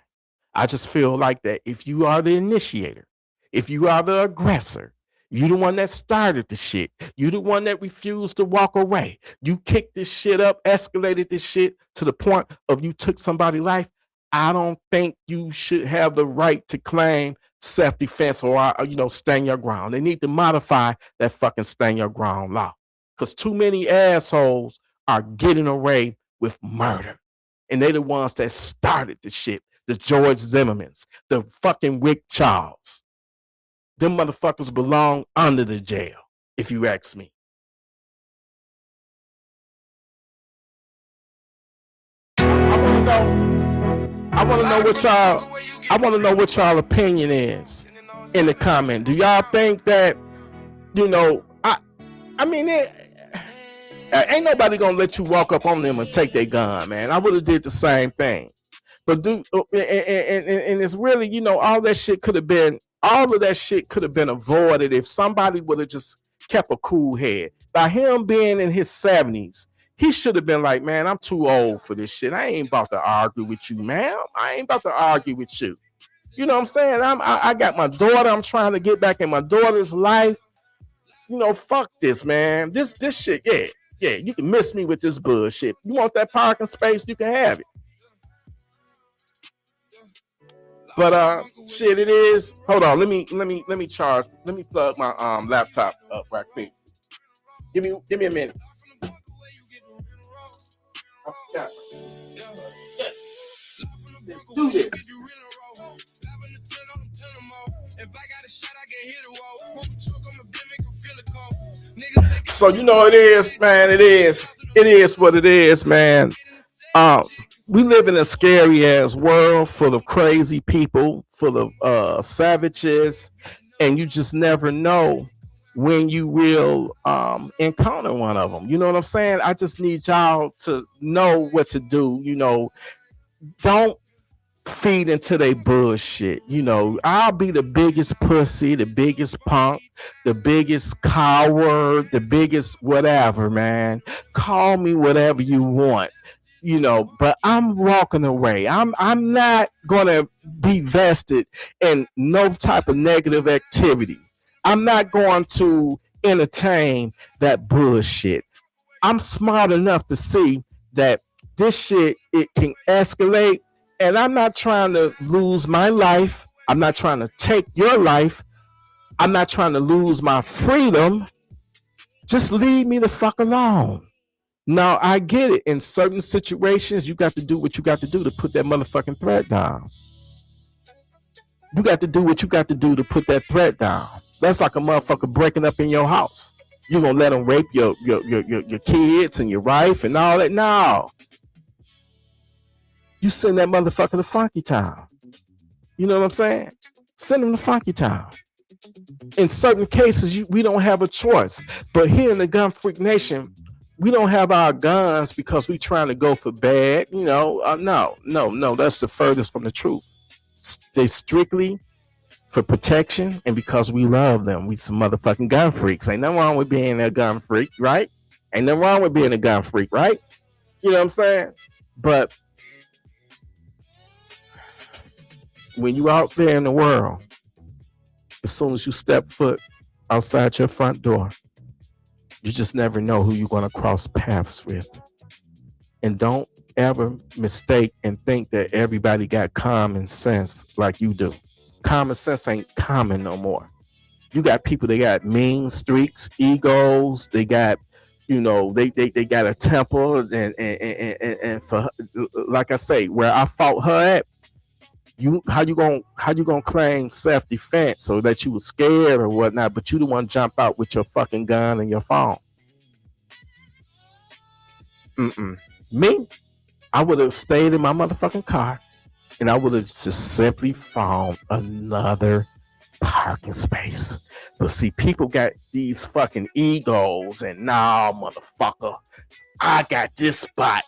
[SPEAKER 2] I just feel like that if you are the initiator, if you are the aggressor, you the one that started the shit, you the one that refused to walk away, you kicked this shit up, escalated this shit to the point of you took somebody's life, I don't think you should have the right to claim self-defense or, stand your ground. They need to modify that fucking stand your ground law, because too many assholes are getting away with murder. And they the ones that started the shit. The George Zimmermans, the fucking Rick Charles. Them motherfuckers belong under the jail, if you ask me. I want to know what y'all opinion is in the comment. Do y'all think that, ain't nobody gonna let you walk up on them and take their gun, man. I would have did the same thing. But and it's really, all of that shit could have been avoided if somebody would have just kept a cool head. By him being in his 70s, he should have been like, man, I'm too old for this shit. I ain't about to argue with you, man. I ain't about to argue with you. You know what I'm saying? I got my daughter. I'm trying to get back in my daughter's life. Fuck this, man. This shit, yeah, you can miss me with this bullshit. You want that parking space, you can have it. But shit, it is. Hold on, let me charge. Let me plug my laptop up right quick. Give me a minute. Do this. So it is, man. It is what it is, man. We live in a scary ass world full of crazy people, full of savages, and you just never know when you will encounter one of them. You know what I'm saying? I just need y'all to know what to do. Don't feed into their bullshit. I'll be the biggest pussy, the biggest punk, the biggest coward, the biggest whatever, man. Call me whatever you want. But I'm walking away. I'm not gonna be vested in no type of negative activity. I'm not going to entertain that bullshit. I'm smart enough to see that this shit, it can escalate, and I'm not trying to lose my life. I'm not trying to take your life. I'm not trying to lose my freedom. Just leave me the fuck alone. Now, I get it. In certain situations, you got to do what you got to do to put that motherfucking threat down. You got to do what you got to do to put that threat down. That's like a motherfucker breaking up in your house. You gonna let them rape your kids and your wife and all that? No. You send that motherfucker to Funky Town. You know what I'm saying? Send him to Funky Town. In certain cases, we don't have a choice. But here in the Gun Freak Nation, we don't have our guns because we trying to go for bad. You know, no. That's the furthest from the truth. They strictly for protection and because we love them. We some motherfucking gun freaks. Ain't nothing wrong with being a gun freak, right? Ain't nothing wrong with being a gun freak, right? You know what I'm saying? But when you out there in the world, as soon as you step foot outside your front door, you just never know who you're going to cross paths with. And don't ever mistake and think that everybody got common sense like you do. Common sense ain't common no more. You got people that got mean streaks, egos. They got, you know, they got a temper, and for, like I say, where I fought her at, how you gonna claim self-defense so that you was scared or whatnot, but you the one jump out with your fucking gun and your phone? Me, I would have stayed in my motherfucking car and I would have just simply found another parking space. But see, people got these fucking egos and nah, motherfucker, I got this spot.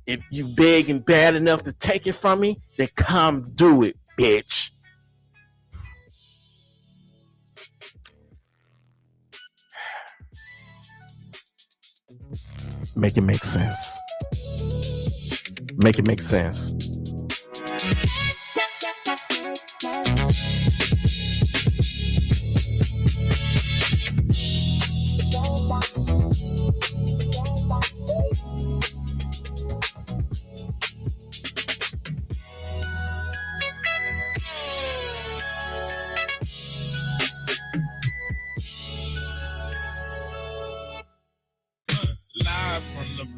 [SPEAKER 2] If you big and bad enough to take it from me, then come do it, bitch. Make it make sense. Make it make sense.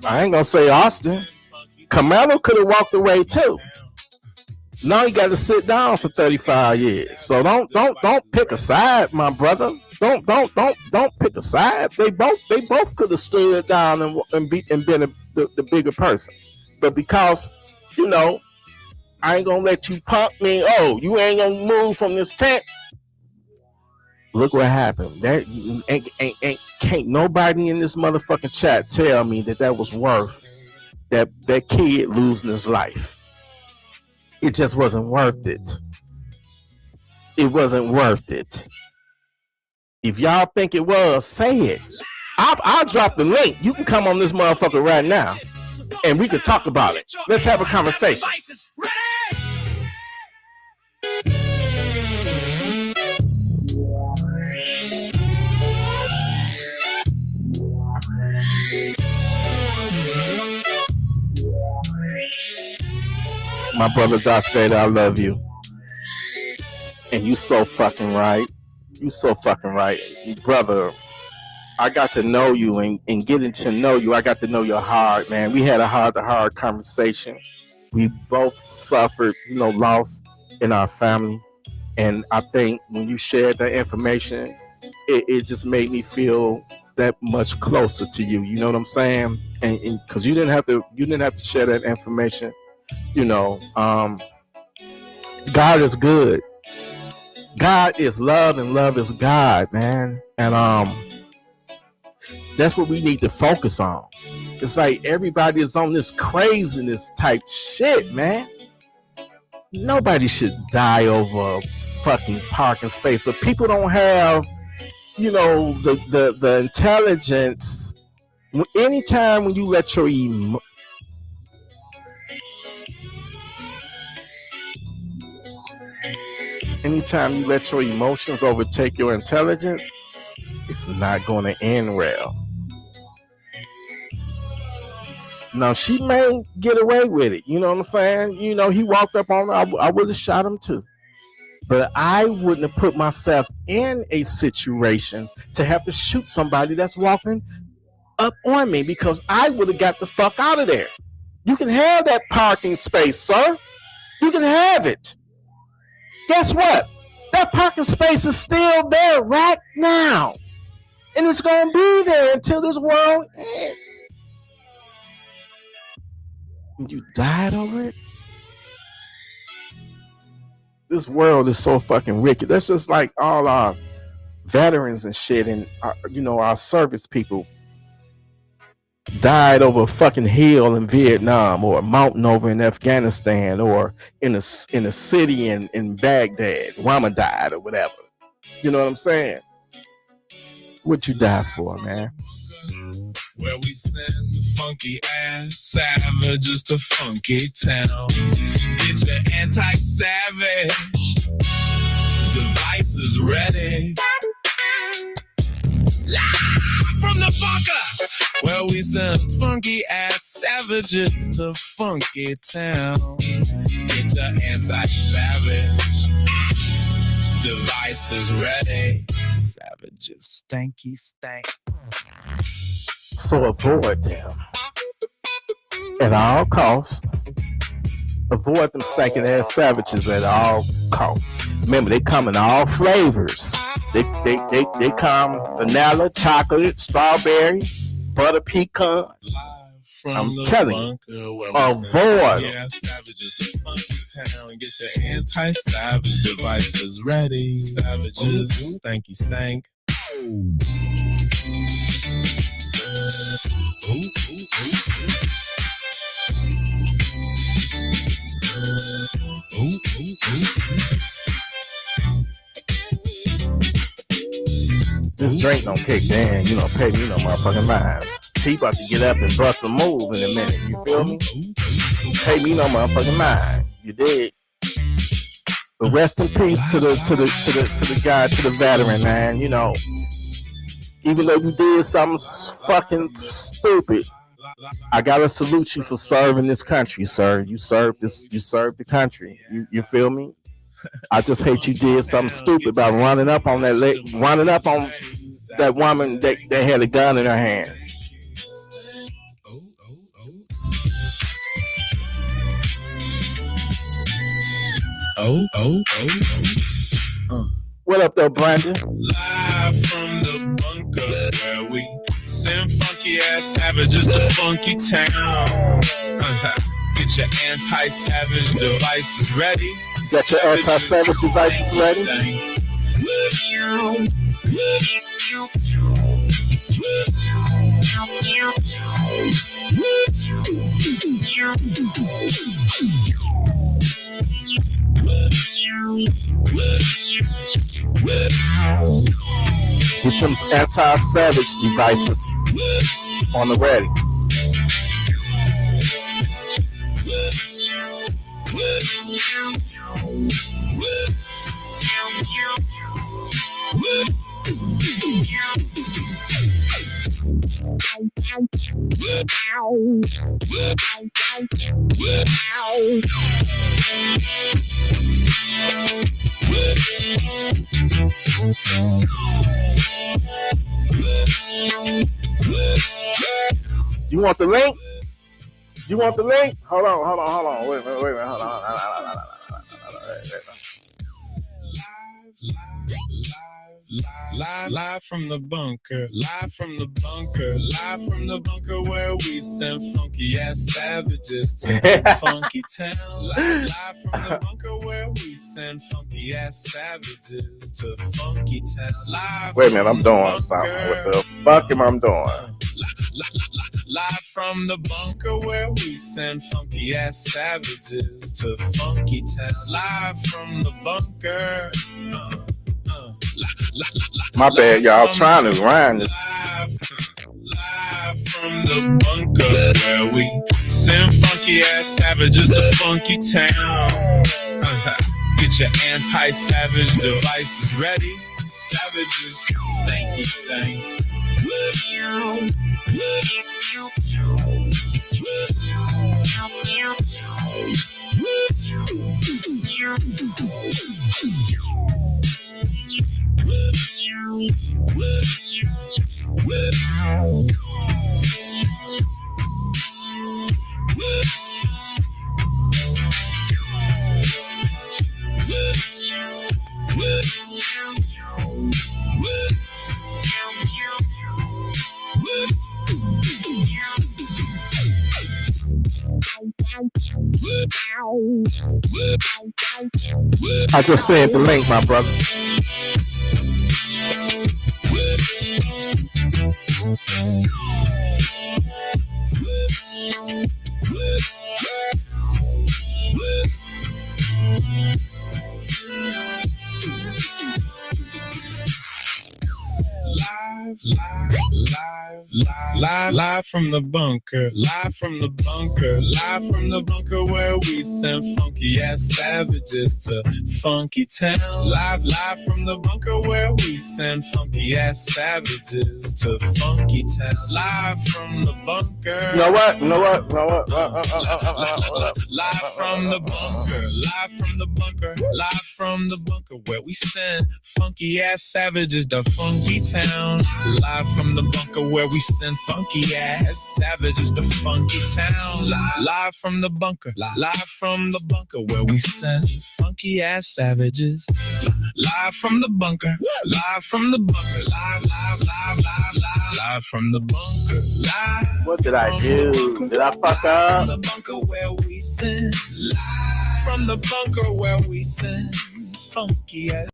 [SPEAKER 2] I ain't gonna say Austin. Camelo could have walked away too. Now you got to sit down for 35 years. So don't pick a side, my brother. Don't pick a side. They both could have stood down and been the bigger person. But because, you know, I ain't gonna let you punk me. Oh, you ain't gonna move from this tent. Look what happened. That can't nobody in this motherfucking chat tell me that was worth that kid losing his life. It just wasn't worth it. It wasn't worth it. If y'all think it was, say it. I'll drop the link. You can come on this motherfucker right now and we can talk about it. Let's have a conversation. My brother Darth Vader, I love you. And you so fucking right. You so fucking right. Brother, I got to know you and getting to know you, I got to know your heart, man. We had a heart-to-heart conversation. We both suffered, you know, loss in our family. And I think when you shared that information, it just made me feel that much closer to you. You know what I'm saying? And because you didn't have to share that information. You know, God is good. God is love and love is God, man. And that's what we need to focus on. It's like everybody is on this craziness type shit, man. Nobody should die over a fucking parking space, but people don't have, you know, the intelligence. Anytime when you let your emotions overtake your intelligence, it's not going to end well. Now, she may get away with it. You know what I'm saying? You know, he walked up on her. I would have shot him too. But I wouldn't have put myself in a situation to have to shoot somebody that's walking up on me, because I would have got the fuck out of there. You can have that parking space, sir. You can have it. Guess what? That parking space is still there right now. And it's going to be there until this world ends. And you died over it? This world is so fucking wicked. That's just like all our veterans and shit, and our service people died over a fucking hill in Vietnam, or a mountain over in Afghanistan, or in a city in Baghdad. Rama died or whatever. You know what I'm saying? What you die for, man?
[SPEAKER 3] Where we send the funky ass savages to funky town. Get your anti-savage devices ready. Live from the bunker, where we send funky ass savages to funky town. Get your anti-savage devices ready. Savages stanky stank.
[SPEAKER 2] So avoid them at all costs. Avoid them stinking ass savages at all costs. Remember, they come in all flavors. They come vanilla, chocolate, strawberry, butter pecan. I'm telling you, avoid them.
[SPEAKER 3] Savages to funky town. Get your anti-savage devices ready. Savages, stanky stank.
[SPEAKER 2] This drink don't kick in, pay me no motherfucking mind. T about to get up and bust a move in a minute, you feel me? Pay me no motherfucking mind. You dig? But rest in peace to the guy, to the veteran, man. Even though you did something fucking stupid, I gotta salute you for serving this country, sir. You served the country. You feel me? I just hate you did something stupid by running up on that woman that had a gun in her hand. What up, though, Brandon?
[SPEAKER 3] Live from the bunker, where we send funky ass savages to funky town. Get your anti-savage devices ready.
[SPEAKER 2] Got your anti-savage devices ready? Get them anti-savage devices on the ready. You want the link? You want the link? Hold on. Wait a minute. Hold on.
[SPEAKER 3] Live from the bunker, live from the bunker, live from the bunker, where we send funky ass savages to funky town. Live from the bunker, where we send funky ass savages to funky town.
[SPEAKER 2] Wait a minute, I'm doing something. What the fuck am I doing?
[SPEAKER 3] Live from the bunker, where we send funky ass savages to funky town. Live from the bunker.
[SPEAKER 2] My bad, y'all. I was trying to grind this.
[SPEAKER 3] Live from the bunker, where we send funky ass savages to funky town. Get your anti-savage devices ready. Savages, stanky stank.
[SPEAKER 2] I just sent the link, my brother.
[SPEAKER 3] Live from the bunker, live from the bunker, live from the bunker where we send funky ass savages to Funky Town. Live from the bunker where we send funky ass savages to Funky Town. Live from the bunker.
[SPEAKER 2] You know what?
[SPEAKER 3] Live from the bunker, live from the bunker, live from the bunker where we send funky ass savages to Funky Town. Live from the bunker where we send funky ass savages to Funky Town. Live from the bunker, live from the bunker where we send funky ass savages. Live from the bunker, live from the bunker, live from the bunker, live.
[SPEAKER 2] What did I do? Did I fuck up?
[SPEAKER 3] From the bunker where we send, live from the bunker where we send funky ass.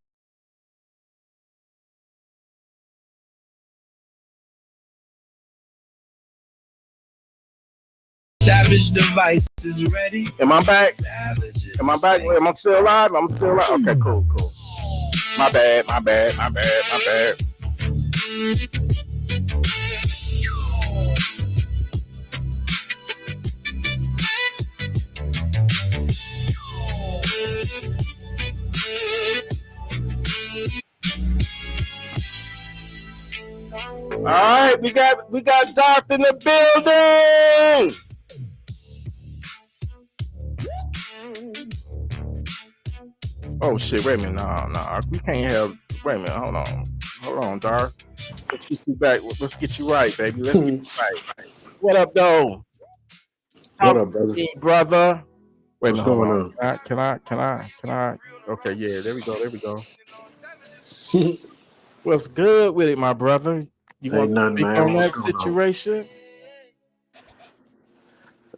[SPEAKER 3] Savage devices ready.
[SPEAKER 2] Am I back? Am I back? Am I still alive? I'm still alive. Okay, cool. My bad. All right, we got Darth in the building. Oh shit! Wait a minute, no, we can't have. Wait a minute, hold on, Darth. Let's get you back. Let's get you right, baby. Let's get you right. What up, though?
[SPEAKER 10] What up, brother?
[SPEAKER 2] Brother. Wait a minute,
[SPEAKER 10] What's going
[SPEAKER 2] on? Can I? Okay, yeah, there we go. What's good with it, my brother? You want to speak on that situation?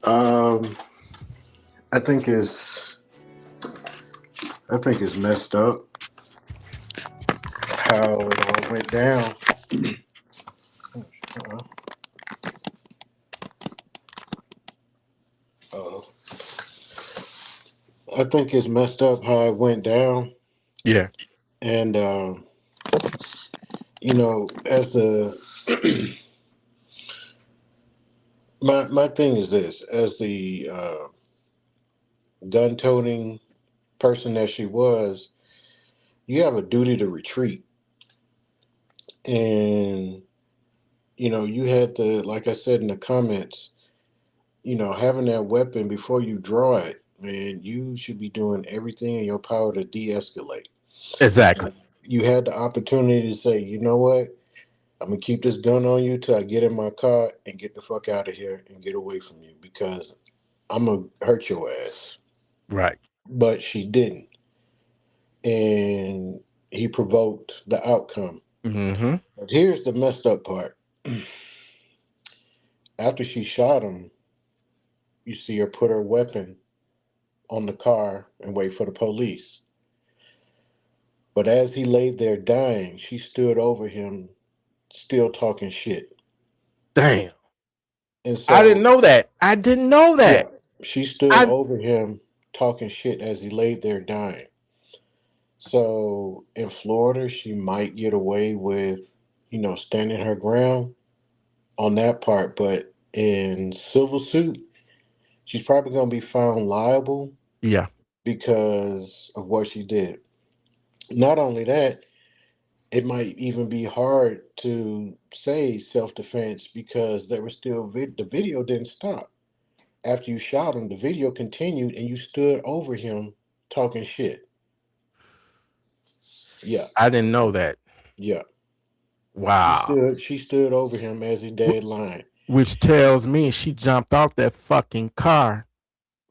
[SPEAKER 10] I think it's messed up how it all went down. I think it's messed up how it went down.
[SPEAKER 2] Yeah.
[SPEAKER 10] And as the my thing is this, as the gun-toting person that she was, you have a duty to retreat. And you had to, like I said in the comments, having that weapon before you draw it, man, you should be doing everything in your power to de-escalate.
[SPEAKER 2] Exactly.
[SPEAKER 10] You had the opportunity to say, you know what, I'm gonna keep this gun on you till I get in my car and get the fuck out of here and get away from you, because I'm gonna hurt your ass.
[SPEAKER 2] Right.
[SPEAKER 10] But she didn't. And he provoked the outcome.
[SPEAKER 2] Mm-hmm.
[SPEAKER 10] But here's the messed up part. After she shot him, you see her put her weapon on the car and wait for the police. But as he laid there dying, she stood over him, still talking shit.
[SPEAKER 2] Damn.
[SPEAKER 10] And so,
[SPEAKER 2] I didn't know that.
[SPEAKER 10] Yeah, she stood over him, talking shit as he laid there dying. So in Florida, she might get away with, standing her ground on that part. But in civil suit, she's probably going to be found liable.
[SPEAKER 2] Yeah.
[SPEAKER 10] Because of what she did. Not only that, it might even be hard to say self-defense because there was still the video didn't stop. After you shot him, the video continued and you stood over him talking shit. Yeah.
[SPEAKER 2] I didn't know that.
[SPEAKER 10] Yeah.
[SPEAKER 2] Wow.
[SPEAKER 10] She stood over him as he dead line.
[SPEAKER 2] Which tells me she jumped out that fucking car.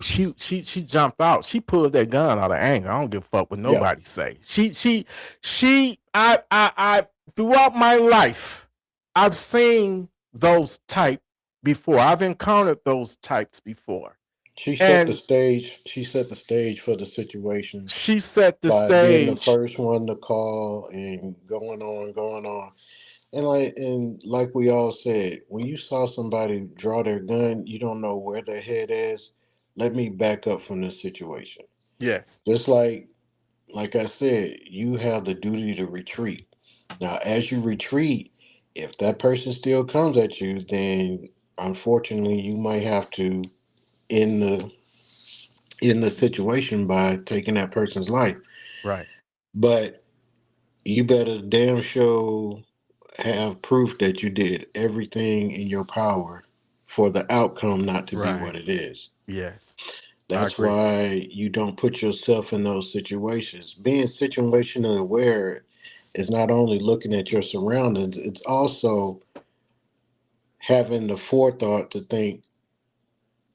[SPEAKER 2] She jumped out. She pulled that gun out of anger. I don't give a fuck what nobody say. I throughout my life, I've seen those type before. I've encountered those types before.
[SPEAKER 10] She set the stage. She set the stage for the situation.
[SPEAKER 2] She set the
[SPEAKER 10] by
[SPEAKER 2] stage.
[SPEAKER 10] being the first one to call and going on. And like we all said, when you saw somebody draw their gun, you don't know where their head is. Let me back up from this situation.
[SPEAKER 2] Yes.
[SPEAKER 10] Just like I said, you have the duty to retreat. Now, as you retreat, if that person still comes at you, then unfortunately you might have to end the situation by taking that person's life.
[SPEAKER 2] Right.
[SPEAKER 10] But you better damn sure have proof that you did everything in your power for the outcome not to be what it is.
[SPEAKER 2] Yes.
[SPEAKER 10] That's why you don't put yourself in those situations. Being situationally aware is not only looking at your surroundings, it's also having the forethought to think,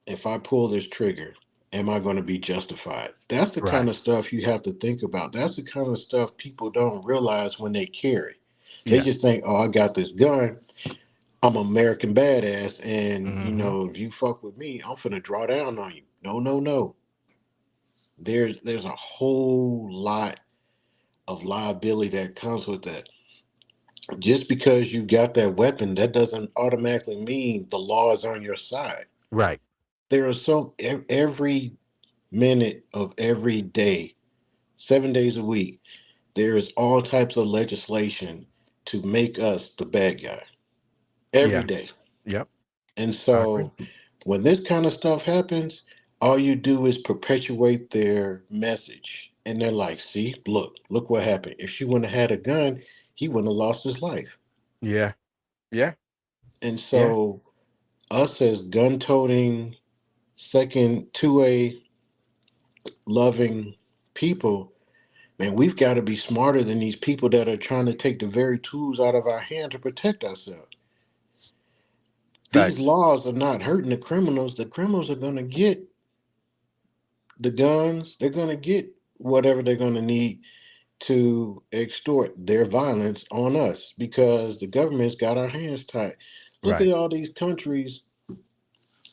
[SPEAKER 10] if I pull this trigger, am I going to be justified? That's the kind of stuff you have to think about. That's the kind of stuff people don't realize when they carry. They just think, oh, I got this gun. I'm American badass. And, you know, if you fuck with me, I'm finna draw down on you. No. There's a whole lot of liability that comes with that. Just because you got that weapon, that doesn't automatically mean the law is on your side.
[SPEAKER 2] Right.
[SPEAKER 10] There are every minute of every day, 7 days a week, there is all types of legislation to make us the bad guy every day.
[SPEAKER 2] Yep.
[SPEAKER 10] And so when this kind of stuff happens, all you do is perpetuate their message. And they're like, see, look what happened. If she wouldn't have had a gun, he wouldn't have lost his life.
[SPEAKER 2] Yeah. Yeah.
[SPEAKER 10] And so us as gun-toting, second 2A loving people, man, we've got to be smarter than these people that are trying to take the very tools out of our hand to protect ourselves. These laws are not hurting the criminals. The criminals are going to get the guns. They're going to get whatever they're going to need to extort their violence on us because the government's got our hands tied. Look at all these countries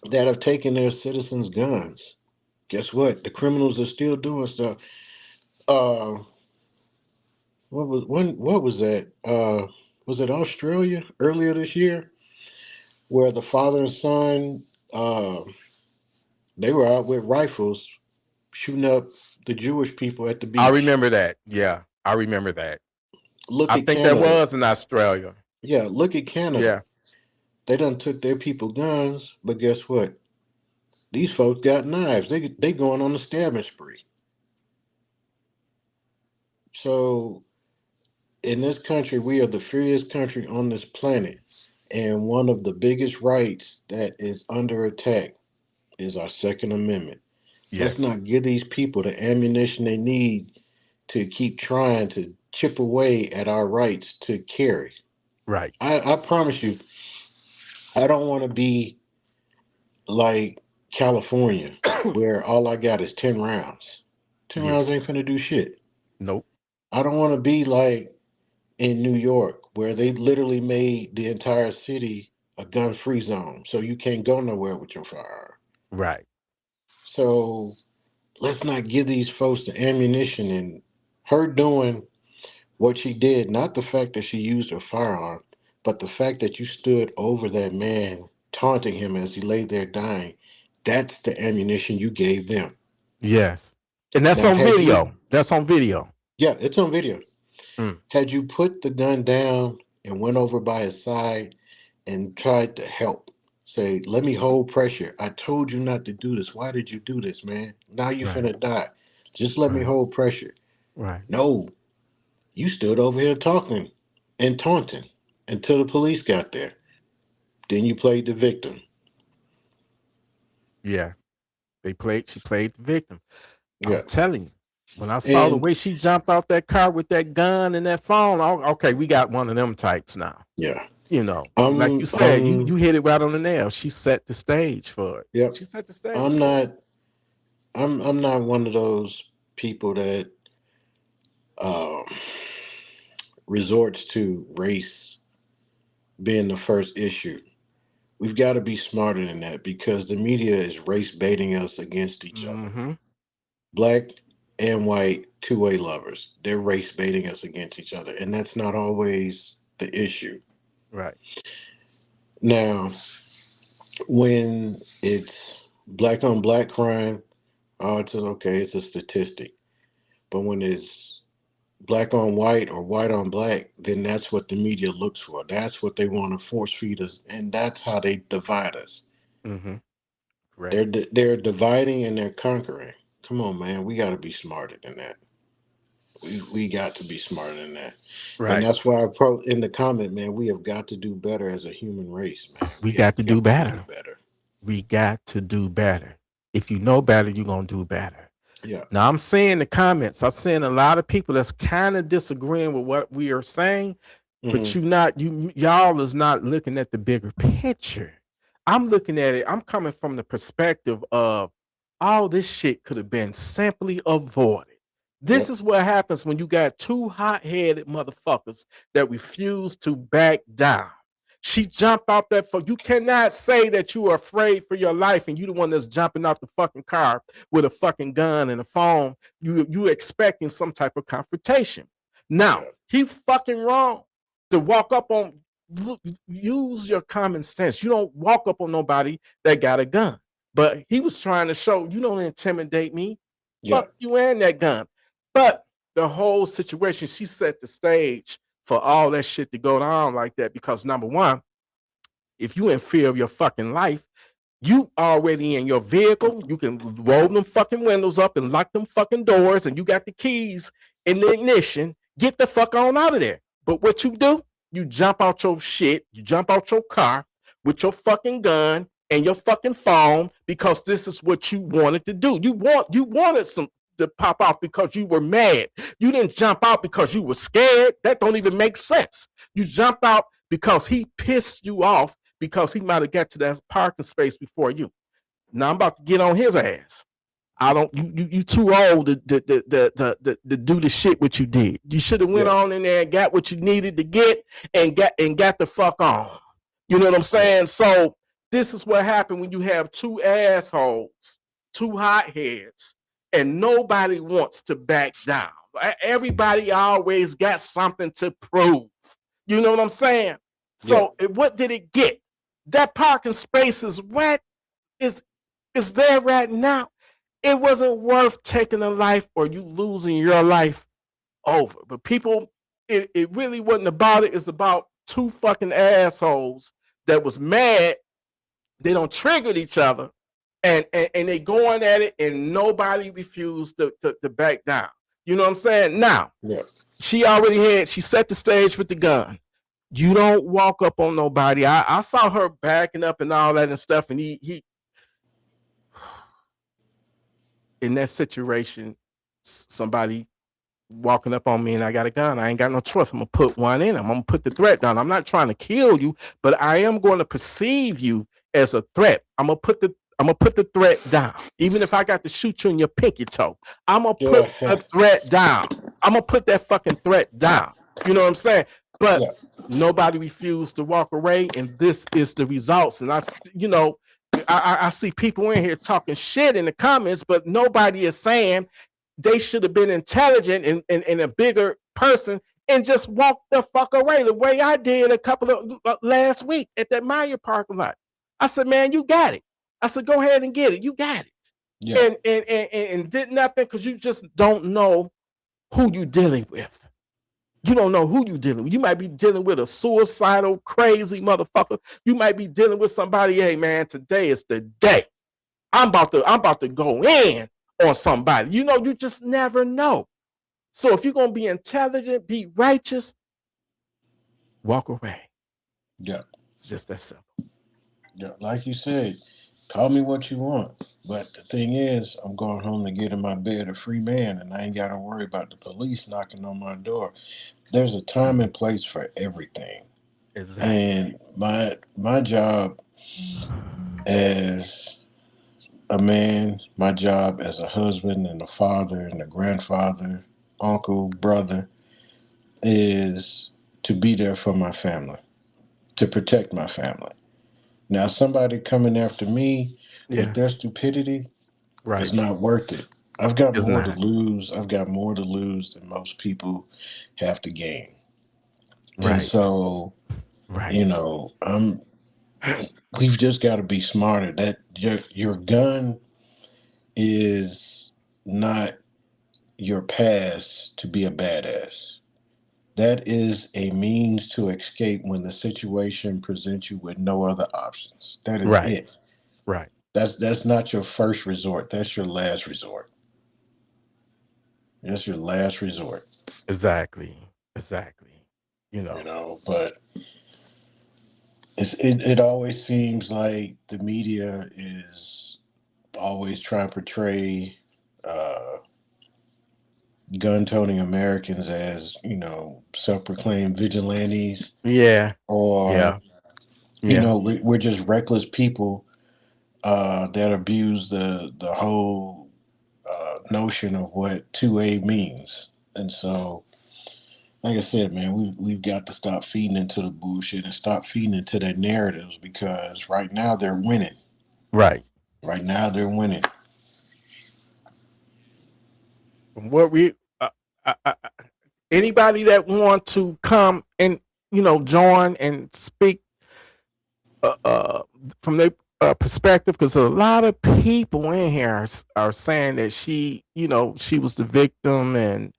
[SPEAKER 10] that have taken their citizens' guns. Guess what? The criminals are still doing stuff. What was that? Was it Australia earlier this year, where the father and son they were out with rifles shooting up the Jewish people at the beach?
[SPEAKER 2] I remember that. Yeah, I remember that.
[SPEAKER 10] I
[SPEAKER 2] think that was in Australia.
[SPEAKER 10] Yeah, look at Canada.
[SPEAKER 2] Yeah.
[SPEAKER 10] They done took their people guns, but guess what? These folks got knives. They going on a stabbing spree. So in this country, we are the freest country on this planet. And one of the biggest rights that is under attack is our Second Amendment. Let's not give these people the ammunition they need to keep trying to chip away at our rights to carry.
[SPEAKER 2] Right.
[SPEAKER 10] I promise you, I don't want to be like California, where all I got is 10 rounds. 10 rounds ain't finna do shit.
[SPEAKER 2] Nope.
[SPEAKER 10] I don't want to be like in New York, where they literally made the entire city a gun-free zone, so you can't go nowhere with your firearm.
[SPEAKER 2] Right.
[SPEAKER 10] So let's not give these folks the ammunition. And her doing what she did, not the fact that she used her firearm, but the fact that you stood over that man, taunting him as he lay there dying, that's the ammunition you gave them.
[SPEAKER 2] Yes. And that's
[SPEAKER 10] Now,
[SPEAKER 2] on
[SPEAKER 10] had
[SPEAKER 2] video.
[SPEAKER 10] you-
[SPEAKER 2] That's on video.
[SPEAKER 10] Yeah, it's on video.
[SPEAKER 2] Mm.
[SPEAKER 10] Had you put the gun down and went over by his side and tried to help, say, let me hold pressure. I told you not to do this. Why did you do this, man? Now you're
[SPEAKER 2] Right.
[SPEAKER 10] finna die. Just let me hold pressure.
[SPEAKER 2] Right.
[SPEAKER 10] No. You stood over here talking and taunting until the police got there. Then you played the victim.
[SPEAKER 2] Yeah. She played the victim.
[SPEAKER 10] Yeah.
[SPEAKER 2] I'm telling you. When I saw the way she jumped out that car with that gun and that phone, okay, we got one of them types now.
[SPEAKER 10] Yeah.
[SPEAKER 2] You know, like you said, you hit it right on the nail. She set the stage for it.
[SPEAKER 10] Yep.
[SPEAKER 2] She set the stage.
[SPEAKER 10] I'm not one of those people that resorts to race being the first issue. We've got to be smarter than that because the media is race baiting us against each other. Black and white two-way lovers. They're race baiting us against each other. And that's not always the issue.
[SPEAKER 2] Right.
[SPEAKER 10] Now, when it's black on black crime, it's okay, it's a statistic. But when it's black on white or white on black, then that's what the media looks for. That's what they want to force feed us. And that's how they divide us.
[SPEAKER 2] Right.
[SPEAKER 10] They're dividing and they're conquering. Come on, man. We got to be smarter than that. We got to be smarter than that.
[SPEAKER 2] Right.
[SPEAKER 10] And that's why in the comment, man, we have got to do better as a human race, man.
[SPEAKER 2] We got to do better. We got to do better. If you know better, you're going to do better.
[SPEAKER 10] Yeah.
[SPEAKER 2] Now I'm seeing the comments. I'm seeing a lot of people that's kind of disagreeing with what we are saying, but y'all is not looking at the bigger picture. I'm looking at it. I'm coming from the perspective of all this shit could have been simply avoided. This is what happens when you got two hot-headed motherfuckers that refuse to back down. She jumped out that you cannot say that you are afraid for your life and you the one that's jumping off the fucking car with a fucking gun and a phone. You expecting some type of confrontation. Now, he fucking wrong to walk up on, use your common sense. You don't walk up on nobody that got a gun. But he was trying to show, you don't intimidate me. Fuck you and that gun. But the whole situation, she set the stage for all that shit to go down like that. Because number one, if you in fear of your fucking life, you already in your vehicle. You can roll them fucking windows up and lock them fucking doors, and you got the keys in the ignition. Get the fuck on out of there. But what you do, you jump out your shit, you jump out your car with your fucking gun and your fucking phone because this is what you wanted to do. You wanted some to pop off because you were mad. You didn't jump out because you were scared. That don't even make sense. You jumped out because he pissed you off because he might have got to that parking space before you. Now I'm about to get on his ass. You too old to do the shit what you did. You should have went on in there and got what you needed to get and got the fuck on. You know what I'm saying? So this is what happened when you have two assholes, two hotheads, and nobody wants to back down. Everybody always got something to prove. You know what I'm saying? So what did it get? That parking space is wet. Is there right now. It wasn't worth taking a life or you losing your life over. But people, it really wasn't about it. It's about two fucking assholes that was mad. They don't triggered each other, and they going at it, and nobody refused to back down. You know what I'm saying? Now, she set the stage with the gun. You don't walk up on nobody. I saw her backing up and all that and stuff, and he in that situation, somebody walking up on me and I got a gun. I ain't got no choice. I'm gonna put one in. I'm gonna put the threat down. I'm not trying to kill you, but I am going to perceive you as a threat. I'm gonna put the threat down. Even if I got to shoot you in your pinky toe, I'm gonna put a threat down. I'm gonna put that fucking threat down. You know what I'm saying? But nobody refused to walk away, and this is the results. And I see people in here talking shit in the comments, but nobody is saying they should have been intelligent and a bigger person and just walk the fuck away the way I did a couple of last week at that Maya parking lot. I said, man, you got it. I said, go ahead and get it. You got it. And did nothing because you just don't know who you're dealing with. You don't know who you're dealing with. You might be dealing with a suicidal, crazy motherfucker. You might be dealing with somebody, hey man, today is the day. I'm about to go in on somebody. You know, you just never know. So if you're gonna be intelligent, be righteous, walk away.
[SPEAKER 10] Yeah.
[SPEAKER 2] It's just that simple.
[SPEAKER 10] Yeah. Like you said, call me what you want. But the thing is, I'm going home to get in my bed a free man, and I ain't got to worry about the police knocking on my door. There's a time and place for everything.
[SPEAKER 2] Exactly.
[SPEAKER 10] And my job as a man, my job as a husband and a father and a grandfather, uncle, brother, is to be there for my family, to protect my family. Now, somebody coming after me with their stupidity is not worth it. I've got
[SPEAKER 2] It's
[SPEAKER 10] more
[SPEAKER 2] not.
[SPEAKER 10] to lose. I've got more to lose than most people have to gain. And
[SPEAKER 2] Right.
[SPEAKER 10] so,
[SPEAKER 2] Right.
[SPEAKER 10] you know, we've just got to be smarter. That your gun is not your pass to be a badass. That is a means to escape when the situation presents you with no other options. That is
[SPEAKER 2] Right.
[SPEAKER 10] it.
[SPEAKER 2] Right.
[SPEAKER 10] That's not your first resort. That's your last resort. That's your last resort.
[SPEAKER 2] Exactly. You know.
[SPEAKER 10] You know, but it always seems like the media is always trying to portray gun-toting Americans as, you know, self-proclaimed vigilantes.
[SPEAKER 2] Yeah.
[SPEAKER 10] Or, you
[SPEAKER 2] Yeah.
[SPEAKER 10] know, we're just reckless people that abuse the whole notion of what 2A means. And so, like I said, man, we've got to stop feeding into the bullshit and stop feeding into their narratives, because right now they're winning.
[SPEAKER 2] Right.
[SPEAKER 10] Right now they're winning.
[SPEAKER 2] What we anybody that want to come and, you know, join and speak from their perspective, because a lot of people in here are saying that she, you know, she was the victim, and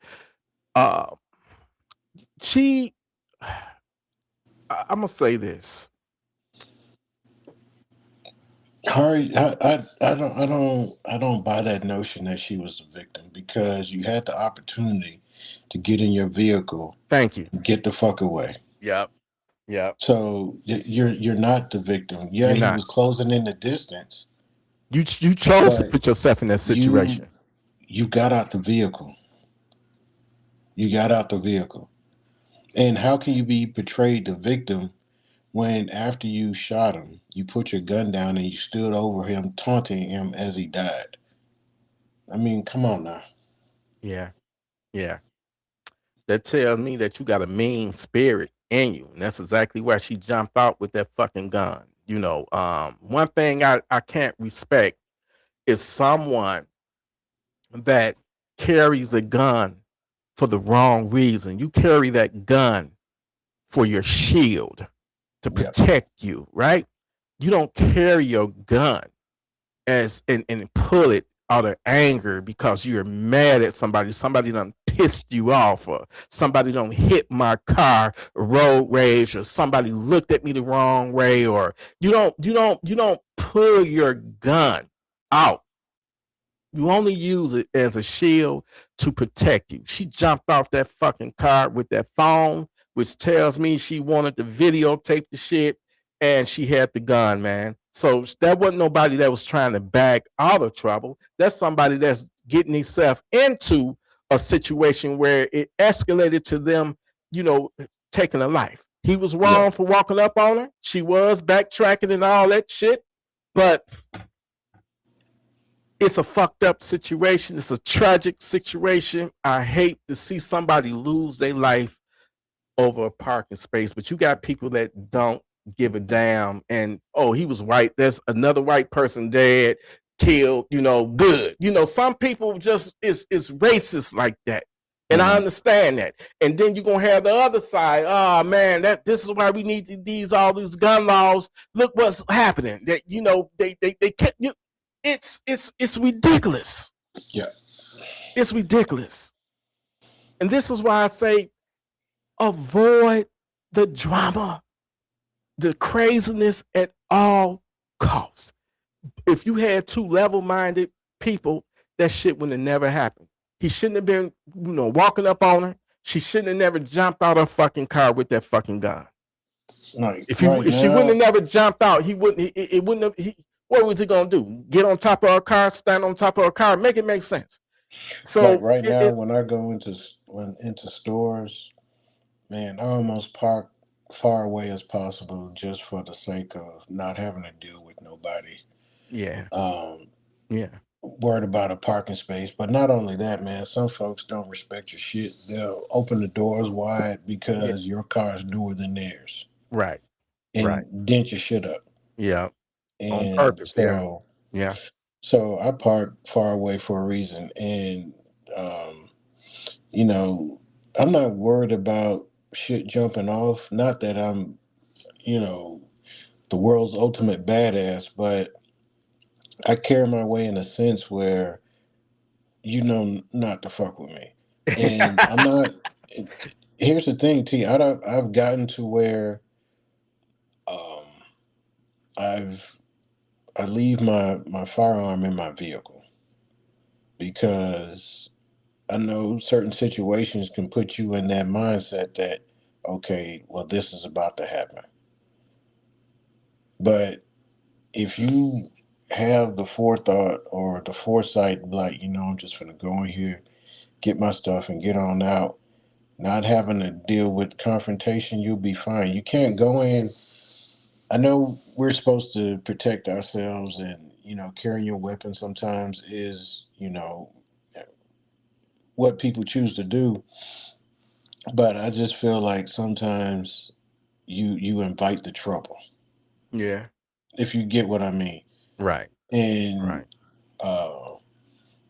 [SPEAKER 2] she I'm gonna say this.
[SPEAKER 10] Hari, I don't buy that notion that she was the victim, because you had the opportunity to get in your vehicle.
[SPEAKER 2] Thank you.
[SPEAKER 10] Get the fuck away.
[SPEAKER 2] Yep.
[SPEAKER 10] So you're not the victim. Yeah,
[SPEAKER 2] You're
[SPEAKER 10] he
[SPEAKER 2] not.
[SPEAKER 10] was closing in the distance.
[SPEAKER 2] You chose to
[SPEAKER 10] But
[SPEAKER 2] put yourself in that situation.
[SPEAKER 10] You got out the vehicle. You got out the vehicle. And how can you be portrayed the victim when after you shot him, you put your gun down and you stood over him, taunting him as he died? I mean, come on now.
[SPEAKER 2] Yeah. That tells me that you got a mean spirit in you. And that's exactly why she jumped out with that fucking gun. You know, one thing I can't respect is someone that carries a gun for the wrong reason. You carry that gun for your shield to protect you, right? You don't carry your gun and pull it out of anger because you're mad at somebody done pissed you off, or somebody done hit my car, road rage, or somebody looked at me the wrong way, or you don't pull your gun out. You only use it as a shield to protect you. She jumped off that fucking car with that phone, which tells me she wanted to videotape the shit, and she had the gun, man. So that wasn't nobody that was trying to back out of trouble. That's somebody that's getting themselves into a situation where it escalated to them, you know, taking a life. He was wrong for walking up on her. She was backtracking and all that shit, but it's a fucked up situation. It's a tragic situation. I hate to see somebody lose their life over a parking space, but you got people that don't give a damn. And he was white. There's another white person dead, killed. You know, good. You know, some people just is racist like that, and I understand that. And then you're gonna have the other side. Oh man, this is why we need all these gun laws. Look what's happening. That you know they can't. It's ridiculous.
[SPEAKER 10] Yeah,
[SPEAKER 2] it's ridiculous. And this is why I say avoid the drama, the craziness at all costs. If you had two level-minded people, that shit would have never happened. He shouldn't have been, walking up on her. She shouldn't have never jumped out her fucking car with that fucking gun.
[SPEAKER 10] Like
[SPEAKER 2] If she wouldn't have never jumped out, he wouldn't. It wouldn't have. What was he gonna do? Get on top of her car, stand on top of her car, make it make sense. So
[SPEAKER 10] like right now, when I go into stores, man, I almost park far away as possible just for the sake of not having to deal with nobody.
[SPEAKER 2] Yeah.
[SPEAKER 10] Yeah. Worried about a parking space. But not only that, man, some folks don't respect your shit. They'll open the doors wide because your car is newer than theirs.
[SPEAKER 2] Right.
[SPEAKER 10] And dent your shit up.
[SPEAKER 2] Yeah.
[SPEAKER 10] And
[SPEAKER 2] on purpose.
[SPEAKER 10] so,
[SPEAKER 2] Yeah.
[SPEAKER 10] So I park far away for a reason. And I'm not worried about shit jumping off. Not that I'm, the world's ultimate badass, but I carry my way in a sense where not to fuck with me. And I'm not. Here's the thing, T. I've gotten to where I leave my firearm in my vehicle because I know certain situations can put you in that mindset that, okay, well, this is about to happen. But if you have the forethought or the foresight, like, I'm just going to go in here, get my stuff and get on out, not having to deal with confrontation, you'll be fine. You can't go in. I know we're supposed to protect ourselves and, carrying your weapon sometimes is, what people choose to do. But I just feel like sometimes you invite the trouble.
[SPEAKER 2] Yeah.
[SPEAKER 10] If you get what I mean.
[SPEAKER 2] Right.
[SPEAKER 10] And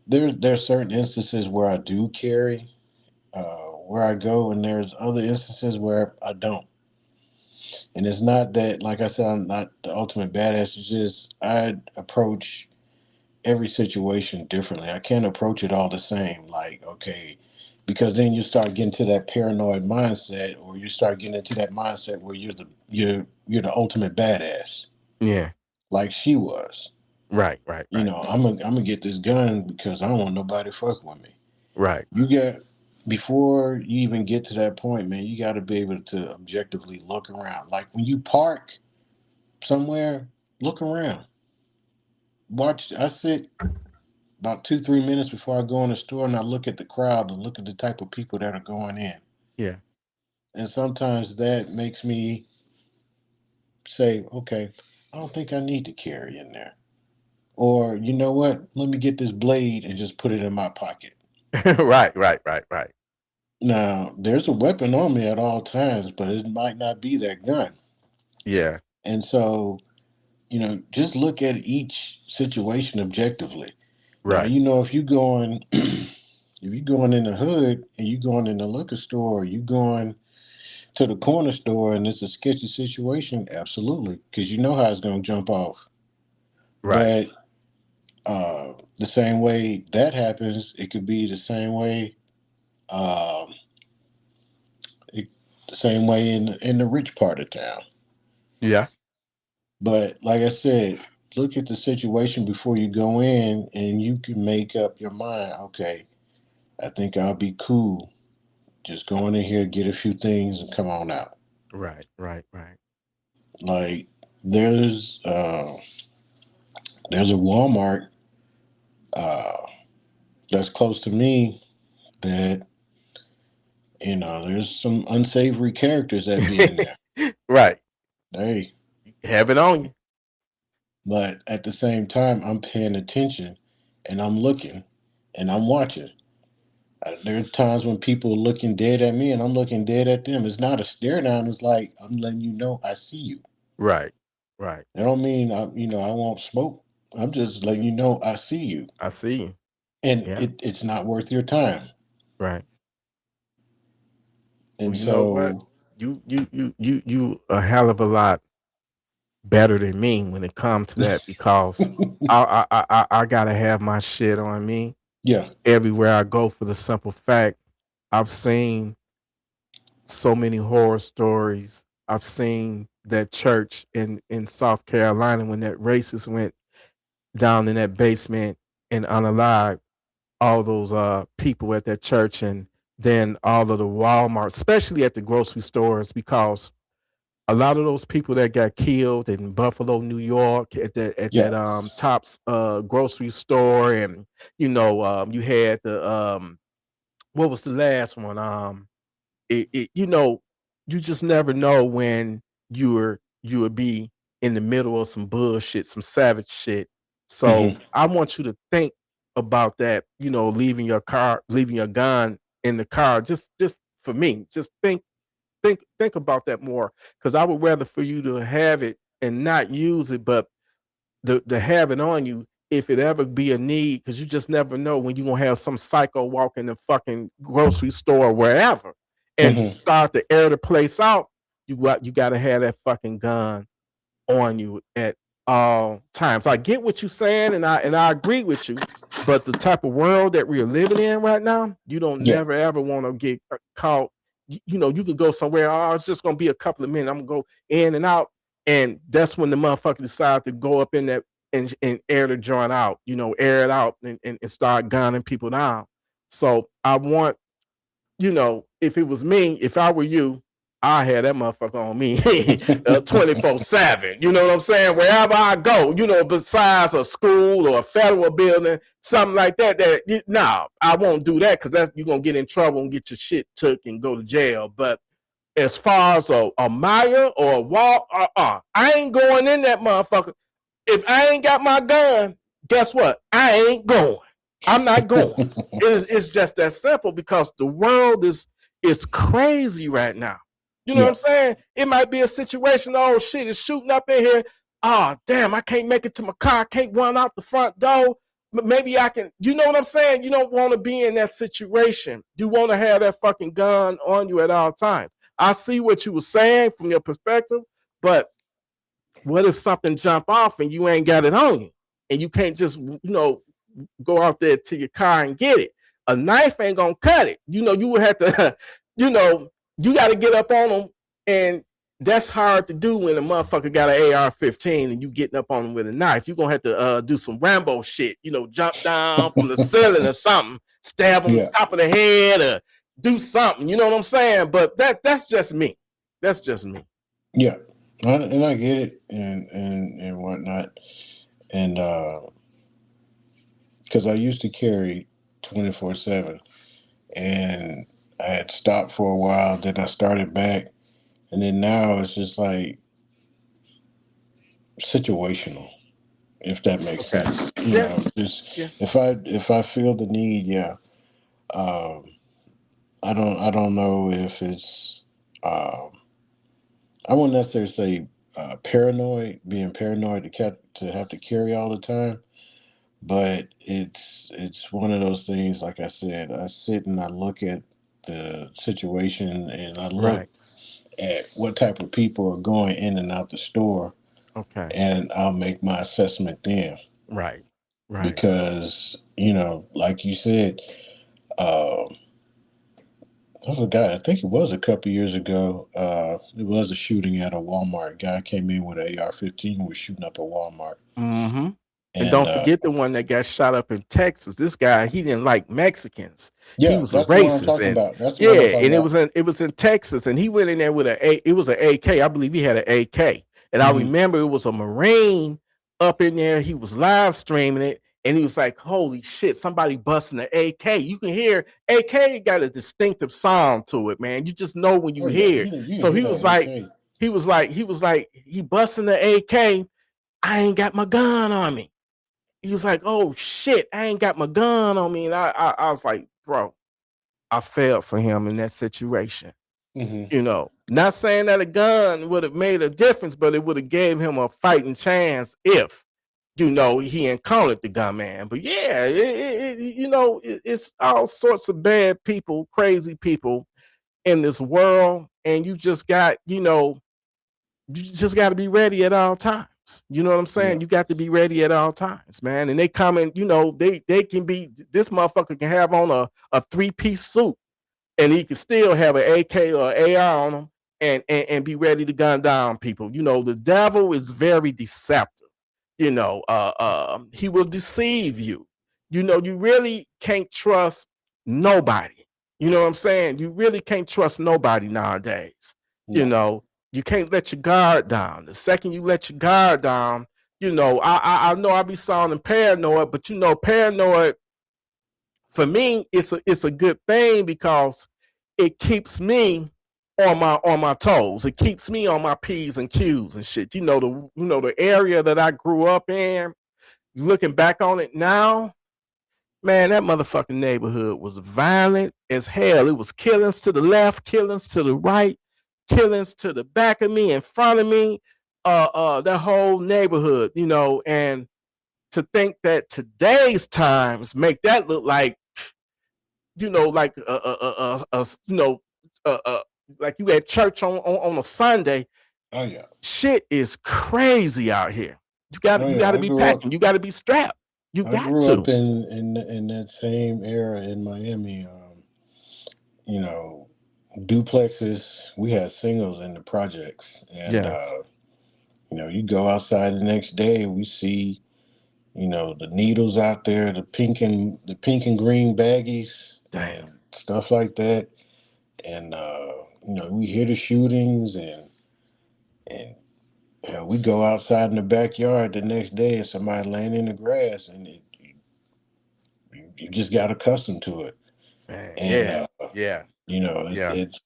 [SPEAKER 10] there's certain instances where I do carry where I go, and there's other instances where I don't. And it's not that, like I said, I'm not the ultimate badass. It's just I approach every situation differently. I can't approach it all the same. Like, okay, because then you start getting to that paranoid mindset, or you start getting into that mindset where you're the ultimate badass.
[SPEAKER 2] Yeah.
[SPEAKER 10] Like she was.
[SPEAKER 2] Right.
[SPEAKER 10] I'm gonna get this gun because I don't want nobody fucking with me.
[SPEAKER 2] Right.
[SPEAKER 10] Before you even get to that point, man, you got to be able to objectively look around. Like when you park somewhere, look around. I sit about 2-3 minutes before I go in the store and I look at the crowd and look at the type of people that are going in.
[SPEAKER 2] Yeah.
[SPEAKER 10] And sometimes that makes me say, okay, I don't think I need to carry in there. Or, you know what? Let me get this blade and just put it in my pocket.
[SPEAKER 2] Right.
[SPEAKER 10] Now, there's a weapon on me at all times, but it might not be that gun.
[SPEAKER 2] Yeah.
[SPEAKER 10] And so, just look at each situation objectively.
[SPEAKER 2] Right.
[SPEAKER 10] Now, if you're going in the hood and you're going in the liquor store, or you going to the corner store and it's a sketchy situation, absolutely, because you know how it's going to jump off.
[SPEAKER 2] Right.
[SPEAKER 10] But the same way that happens, it could be the same way. The same way in the rich part of town.
[SPEAKER 2] Yeah.
[SPEAKER 10] But like I said, look at the situation before you go in, and you can make up your mind. Okay, I think I'll be cool. Just going in here, get a few things, and come on out.
[SPEAKER 2] Right.
[SPEAKER 10] Like there's a Walmart that's close to me that there's some unsavory characters that be in there.
[SPEAKER 2] Right.
[SPEAKER 10] Hey,
[SPEAKER 2] have it on you.
[SPEAKER 10] But at the same time, I'm paying attention and I'm looking and I'm watching. There are times when people are looking dead at me and I'm looking dead at them. It's not a stare down. It's like, I'm letting you know I see you.
[SPEAKER 2] Right.
[SPEAKER 10] I don't mean, I won't smoke. I'm just letting you know I see you.
[SPEAKER 2] I see you.
[SPEAKER 10] And it's not worth your time.
[SPEAKER 2] Right.
[SPEAKER 10] And
[SPEAKER 2] you know what? You a hell of a lot better than me when it comes to that, because I gotta have my shit on me.
[SPEAKER 10] Yeah.
[SPEAKER 2] Everywhere I go, for the simple fact I've seen so many horror stories. I've seen that church in South Carolina when that racist went down in that basement and unalived all those people at that church, and then all of the Walmart, especially at the grocery stores, because a lot of those people that got killed in Buffalo, New York, at that
[SPEAKER 10] Yes.
[SPEAKER 2] Tops grocery store, and you had the what was the last one? You just never know when you would be in the middle of some bullshit, some savage shit. So
[SPEAKER 10] Hmm.
[SPEAKER 2] I want you to think about that, leaving your gun in the car. Just for me, just think about that more. Because I would rather for you to have it and not use it, but the have it on you if it ever be a need, because you just never know when you're gonna have some psycho walk in the fucking grocery store or wherever and
[SPEAKER 10] Hmm.
[SPEAKER 2] start to air the place out. You gotta have that fucking gun on you at all times. I get what you're saying, and I agree with you, but the type of world that we're living in right now, you don't
[SPEAKER 10] Yeah.
[SPEAKER 2] never ever want to get caught. You could go somewhere. Oh, it's just gonna be a couple of minutes. I'm gonna go in and out, and that's when the motherfucker decide to go up in that and air the joint out. Air it out and start gunning people down. So I want, if it was me, if I were you, I had that motherfucker on me 24/7. You know what I'm saying? Wherever I go, besides a school or a federal building, something like that. Nah, I won't do that, because you're gonna get in trouble and get your shit took and go to jail. But as far as a mile or a walk, I ain't going in that motherfucker. If I ain't got my gun, guess what? I ain't going. I'm not going. It's just that simple, because the world is crazy right now. You know what
[SPEAKER 10] Yeah.
[SPEAKER 2] I'm saying? It might be a situation. Oh shit, it's shooting up in here. Oh damn, I can't make it to my car. I can't run out the front door. Maybe I can. You know what I'm saying? You don't want to be in that situation. You want to have that fucking gun on you at all times. I see what you were saying from your perspective, but what if something jump off and you ain't got it on you, and you can't just go out there to your car and get it? A knife ain't gonna cut it. You would have to, you got to get up on them, and that's hard to do when a motherfucker got an AR-15 and you getting up on them with a knife. You're gonna have to do some Rambo shit, jump down from the ceiling or something, stab them
[SPEAKER 10] Yeah.
[SPEAKER 2] top of the head, or do something. You know what I'm saying? But that's just me. That's just me.
[SPEAKER 10] Yeah. And I get it and whatnot. And because I used to carry 24/7, and I had stopped for a while, then I started back, and then now it's just like situational, if that makes
[SPEAKER 2] Okay.
[SPEAKER 10] sense.
[SPEAKER 2] Yeah.
[SPEAKER 10] Just
[SPEAKER 2] Yeah.
[SPEAKER 10] if I feel the need, yeah. Um, I don't know if it's I wouldn't necessarily say being paranoid to have to carry all the time, but it's one of those things. Like I said, I sit and I look at the situation, and I look
[SPEAKER 2] Right.
[SPEAKER 10] at what type of people are going in and out the store,
[SPEAKER 2] Okay.
[SPEAKER 10] and I'll make my assessment then.
[SPEAKER 2] Right. Right.
[SPEAKER 10] Because like you said, um, I forgot. I think it was a couple years ago. It was a shooting at a Walmart. Guy came in with an AR-15 and was shooting up a Walmart.
[SPEAKER 2] Mm-hmm. And
[SPEAKER 10] And
[SPEAKER 2] don't forget the one that got shot up in Texas. This guy, he didn't like Mexicans. He
[SPEAKER 10] yeah,
[SPEAKER 2] was a
[SPEAKER 10] that's the one I'm
[SPEAKER 2] racist,
[SPEAKER 10] talking
[SPEAKER 2] and
[SPEAKER 10] about. That's the
[SPEAKER 2] yeah,
[SPEAKER 10] one I'm talking
[SPEAKER 2] and
[SPEAKER 10] about.
[SPEAKER 2] it was in Texas, and he went in there with it was an AK. I believe he had an AK, and I
[SPEAKER 10] Mhm.
[SPEAKER 2] remember it was a Marine up in there. He was live streaming it, and he was like, "Holy shit! Somebody busting the AK." You can hear AK got a distinctive sound to it, man. You just know when you
[SPEAKER 10] Oh yeah,
[SPEAKER 2] hear it.
[SPEAKER 10] you
[SPEAKER 2] So
[SPEAKER 10] hear
[SPEAKER 2] he
[SPEAKER 10] that
[SPEAKER 2] was like,
[SPEAKER 10] AK.
[SPEAKER 2] he busting the AK. I ain't got my gun on me. He was like, "Oh shit, I ain't got my gun on me," and I was like, "Bro, I felt for him in that situation."
[SPEAKER 10] Hmm.
[SPEAKER 2] Not saying that a gun would have made a difference, but it would have gave him a fighting chance if he encountered the gunman. But yeah, it's all sorts of bad people, crazy people in this world, and you just got to be ready at all times. You know what I'm
[SPEAKER 10] Yeah.
[SPEAKER 2] saying? You got to be ready at all times, man. And they come in, they can be, this motherfucker can have on a three-piece suit, and he can still have an AK or AR on him and be ready to gun down people. The devil is very deceptive. He will deceive you. You know, you really can't trust nobody. You know what I'm saying? You really can't trust nobody nowadays. You know, you can't let your guard down. The second you let your guard down, you know, I know I be sounding paranoid, but you know, paranoid for me, it's a good thing because it keeps me on my toes. It keeps me on my P's and Q's and shit. You know, the area that I grew up in, looking back on it now, man, that motherfucking neighborhood was violent as hell. It was killings to the left, killings to the right, killings to the back of me, in front of me, that whole neighborhood, you know, and to think that today's times make that look like, you know, like like you at church on a Sunday.
[SPEAKER 10] Oh yeah,
[SPEAKER 2] shit is crazy out here. You gotta be packing. You gotta be strapped. You
[SPEAKER 10] I
[SPEAKER 2] got
[SPEAKER 10] grew
[SPEAKER 2] to.
[SPEAKER 10] up in that same era in Miami. You know, duplexes. We had singles in the projects, and you know, you go outside the next day, we see, you know, the needles out there, the pink and green baggies, and stuff like that. And you know, we hear the shootings, and you know, we go outside in the backyard the next day, and somebody laying in the grass, and you just got accustomed to it.
[SPEAKER 2] Man,
[SPEAKER 10] And you know, it's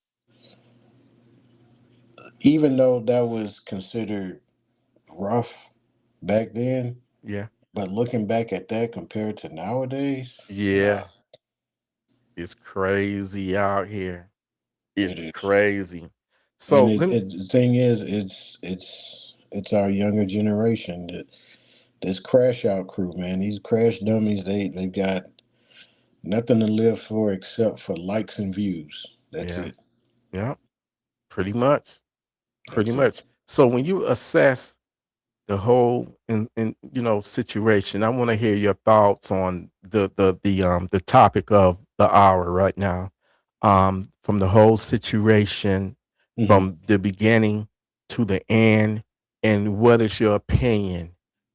[SPEAKER 10] even though that was considered rough back then.
[SPEAKER 2] Yeah.
[SPEAKER 10] But looking back at that compared to nowadays,
[SPEAKER 2] Yeah. It's crazy out here. It's crazy. So
[SPEAKER 10] and the thing is, it's our younger generation that this crash out crew, man. These crash dummies, they've got nothing to live for except for likes and views. That's it.
[SPEAKER 2] Yeah. Pretty much. Pretty much. So when you assess the whole in you know situation, I want to hear your thoughts on the topic of the hour right now. From the whole situation, from the beginning to the end, and what is your opinion?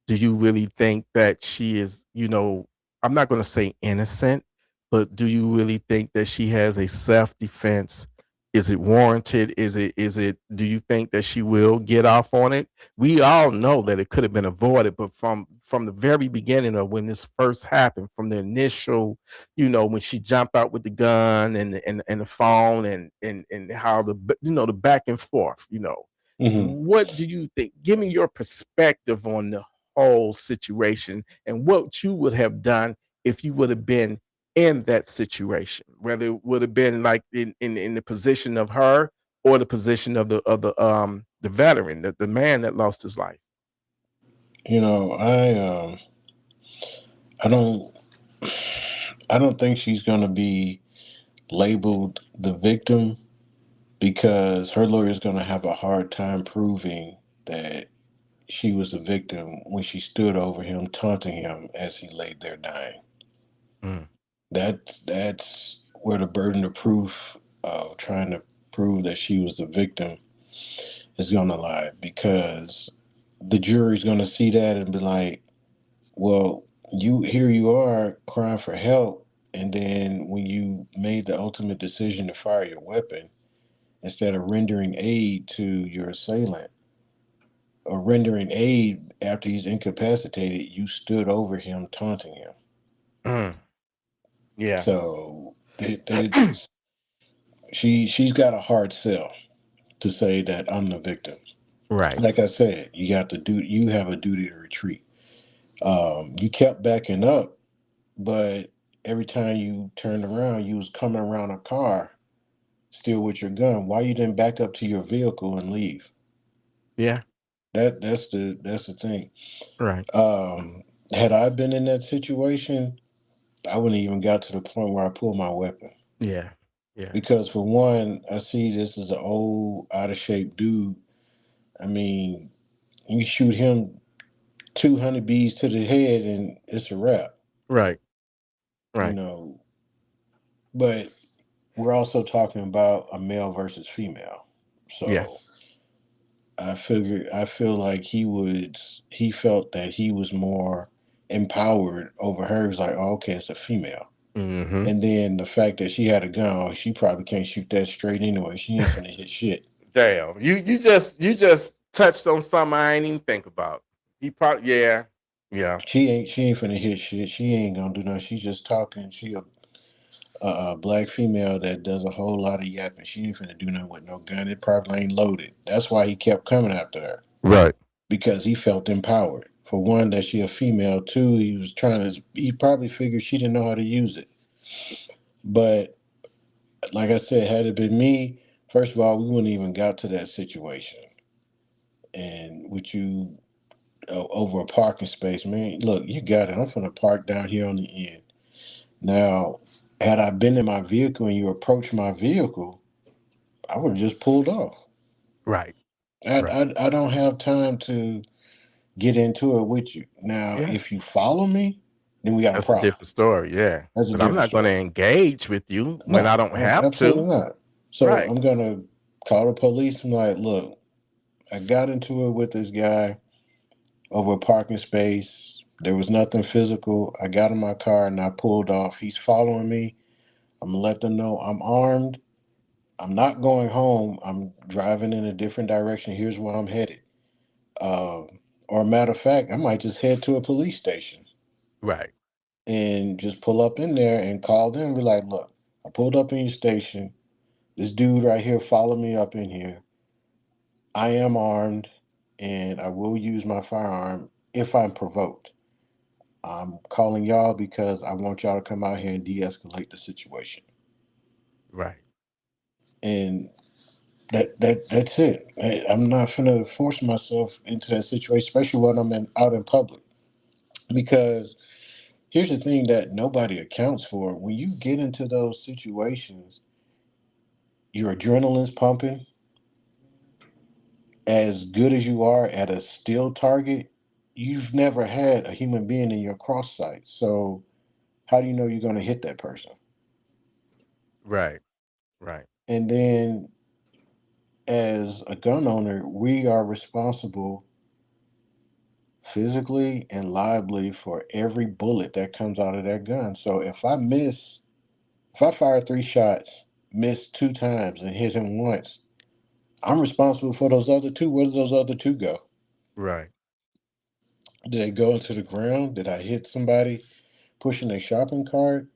[SPEAKER 2] Do you really think that she is, you know, I'm not going to say innocent, but do you really think that she has a self-defense? Is it warranted? Is it do you think that she will get off on it? We all know that it could have been avoided, but from the very beginning of when this first happened, from the initial, you know, when she jumped out with the gun and the phone and how the back and forth, you know. What do you think? Give me your perspective on the whole situation and what you would have done if you would have been in that situation, whether it would have been like in the position of her or the position of the veteran, the man that lost his life.
[SPEAKER 10] You know, I don't think she's going to be labeled the victim, because her lawyer is going to have a hard time proving that she was the victim when she stood over him, taunting him as he laid there dying. That's where the burden of proof of trying to prove that she was the victim is going to lie, because the jury's going to see that and be like, well, here you are crying for help, and then when you made the ultimate decision to fire your weapon, instead of rendering aid to your assailant or rendering aid after he's incapacitated, you stood over him, taunting him.
[SPEAKER 2] Yeah.
[SPEAKER 10] So she's got a hard sell to say that I'm the victim.
[SPEAKER 2] Right.
[SPEAKER 10] Like I said, you have a duty to retreat. You kept backing up, but every time you turned around, you was coming around a car still with your gun. Why you didn't back up to your vehicle and leave?
[SPEAKER 2] Yeah.
[SPEAKER 10] That's the thing.
[SPEAKER 2] Right.
[SPEAKER 10] Had I been in that situation, I wouldn't even got to the point where I pulled my weapon.
[SPEAKER 2] Yeah. Yeah.
[SPEAKER 10] Because for one, I see this as an old, out of shape dude. I mean, you shoot him 200 bees to the head and it's a wrap.
[SPEAKER 2] Right. Right.
[SPEAKER 10] You know, but we're also talking about a male versus female. So I feel like he felt that he was more empowered over her. He's like, oh, okay, it's a female.
[SPEAKER 2] Mm-hmm.
[SPEAKER 10] And then the fact that she had a gun, oh, she probably can't shoot that straight anyway. She ain't gonna hit shit.
[SPEAKER 2] Damn, you just touched on something I ain't even think about. He probably yeah.
[SPEAKER 10] She ain't finna hit shit. She ain't gonna do nothing. She just talking. She a black female that does a whole lot of yapping. She ain't finna do nothing with no gun. It probably ain't loaded. That's why he kept coming after her.
[SPEAKER 2] Right.
[SPEAKER 10] Because he felt empowered. For one, that she a female. Two, he probably figured she didn't know how to use it. But like I said, had it been me, first of all, we wouldn't even got to that situation. And with you over a parking space, man, look, you got it. I'm finna park down here on the end. Now, had I been in my vehicle and you approached my vehicle, I would have just pulled off.
[SPEAKER 2] Right.
[SPEAKER 10] I don't have time to get into it with you. Now, if you follow me, then we got
[SPEAKER 2] That's
[SPEAKER 10] a problem.
[SPEAKER 2] a different story, yeah.
[SPEAKER 10] That's a
[SPEAKER 2] But I'm
[SPEAKER 10] different
[SPEAKER 2] not going to engage with you when I don't have
[SPEAKER 10] absolutely
[SPEAKER 2] to.
[SPEAKER 10] not. So
[SPEAKER 2] Right.
[SPEAKER 10] I'm gonna call the police. I'm like, look, I got into it with this guy over a parking space. There was nothing physical. I got in my car and I pulled off. He's following me. I'm gonna let them know I'm armed. I'm not going home. I'm driving in a different direction. Here's where I'm headed. Or a matter of fact, I might just head to a police station.
[SPEAKER 2] Right.
[SPEAKER 10] And just pull up in there and call them and be like, look, I pulled up in your station. This dude right here followed me up in here. I am armed and I will use my firearm if I'm provoked. I'm calling y'all because I want y'all to come out here and de-escalate the situation.
[SPEAKER 2] Right.
[SPEAKER 10] And that's it. I'm not gonna force myself into that situation, especially when I'm out in public. Because here's the thing that nobody accounts for. When you get into those situations, your adrenaline's pumping. As good as you are at a still target, you've never had a human being in your cross sight. So how do you know you're going to hit that person?
[SPEAKER 2] Right. Right.
[SPEAKER 10] And then as a gun owner, we are responsible physically and liably for every bullet that comes out of that gun. So if I fire 3 shots, miss 2 times and hit him once, I'm responsible for those other 2. Where did those other 2 go?
[SPEAKER 2] Right.
[SPEAKER 10] Did they go into the ground? Did I hit somebody pushing a shopping cart?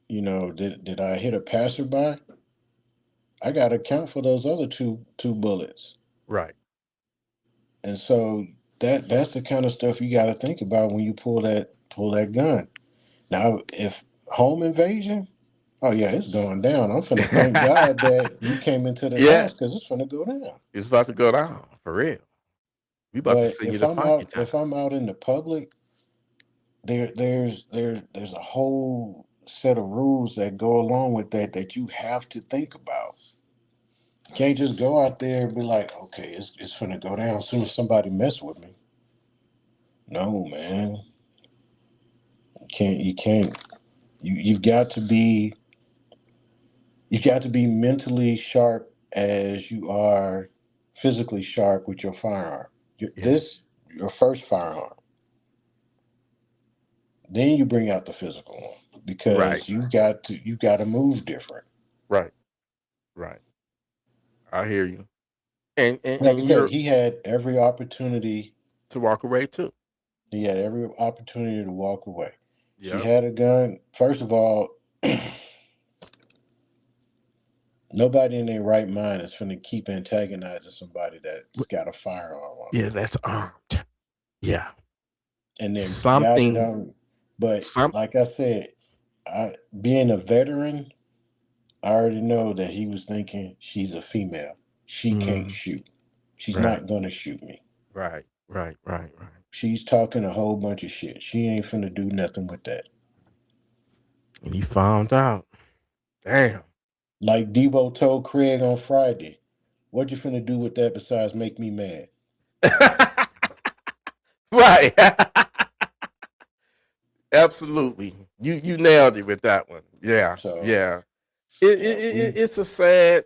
[SPEAKER 10] You know, did I hit a passerby? I got to count for those other two bullets.
[SPEAKER 2] Right.
[SPEAKER 10] And so that's the kind of stuff you got to think about when you pull that gun. Now, if home invasion, oh yeah, it's going down. I'm finna thank God that you came into the house because it's finna go down.
[SPEAKER 2] It's about to go down for real. We about to
[SPEAKER 10] But
[SPEAKER 2] see you the funky time.
[SPEAKER 10] if I'm out in the public, there's a whole set of rules that go along with that you have to think about. You can't just go out there and be like, okay, it's finna go down as soon as somebody mess with me. No, man. You can't. You've got to be mentally sharp as you are physically sharp with your firearm. Your first firearm. Then you bring out the physical one because you've got to move different.
[SPEAKER 2] Right. Right. I hear you. And
[SPEAKER 10] like I said, he had every opportunity
[SPEAKER 2] to walk away too.
[SPEAKER 10] He had every opportunity to walk away.
[SPEAKER 2] Yep.
[SPEAKER 10] She had a gun. First of all, nobody in their right mind is finna keep antagonizing somebody that's got a firearm on.
[SPEAKER 2] Yeah, that's armed. Yeah.
[SPEAKER 10] And then
[SPEAKER 2] something.
[SPEAKER 10] Like I said, being a veteran, I already know that he was thinking she's a female. She can't shoot. She's not gonna shoot me.
[SPEAKER 2] Right.
[SPEAKER 10] She's talking a whole bunch of shit. She ain't finna do nothing with that.
[SPEAKER 2] And he found out. Damn.
[SPEAKER 10] Like Debo told Craig on Friday, what you finna do with that besides make me mad?
[SPEAKER 2] Right. Absolutely. You nailed it with that one. Yeah.
[SPEAKER 10] So,
[SPEAKER 2] yeah. It's a sad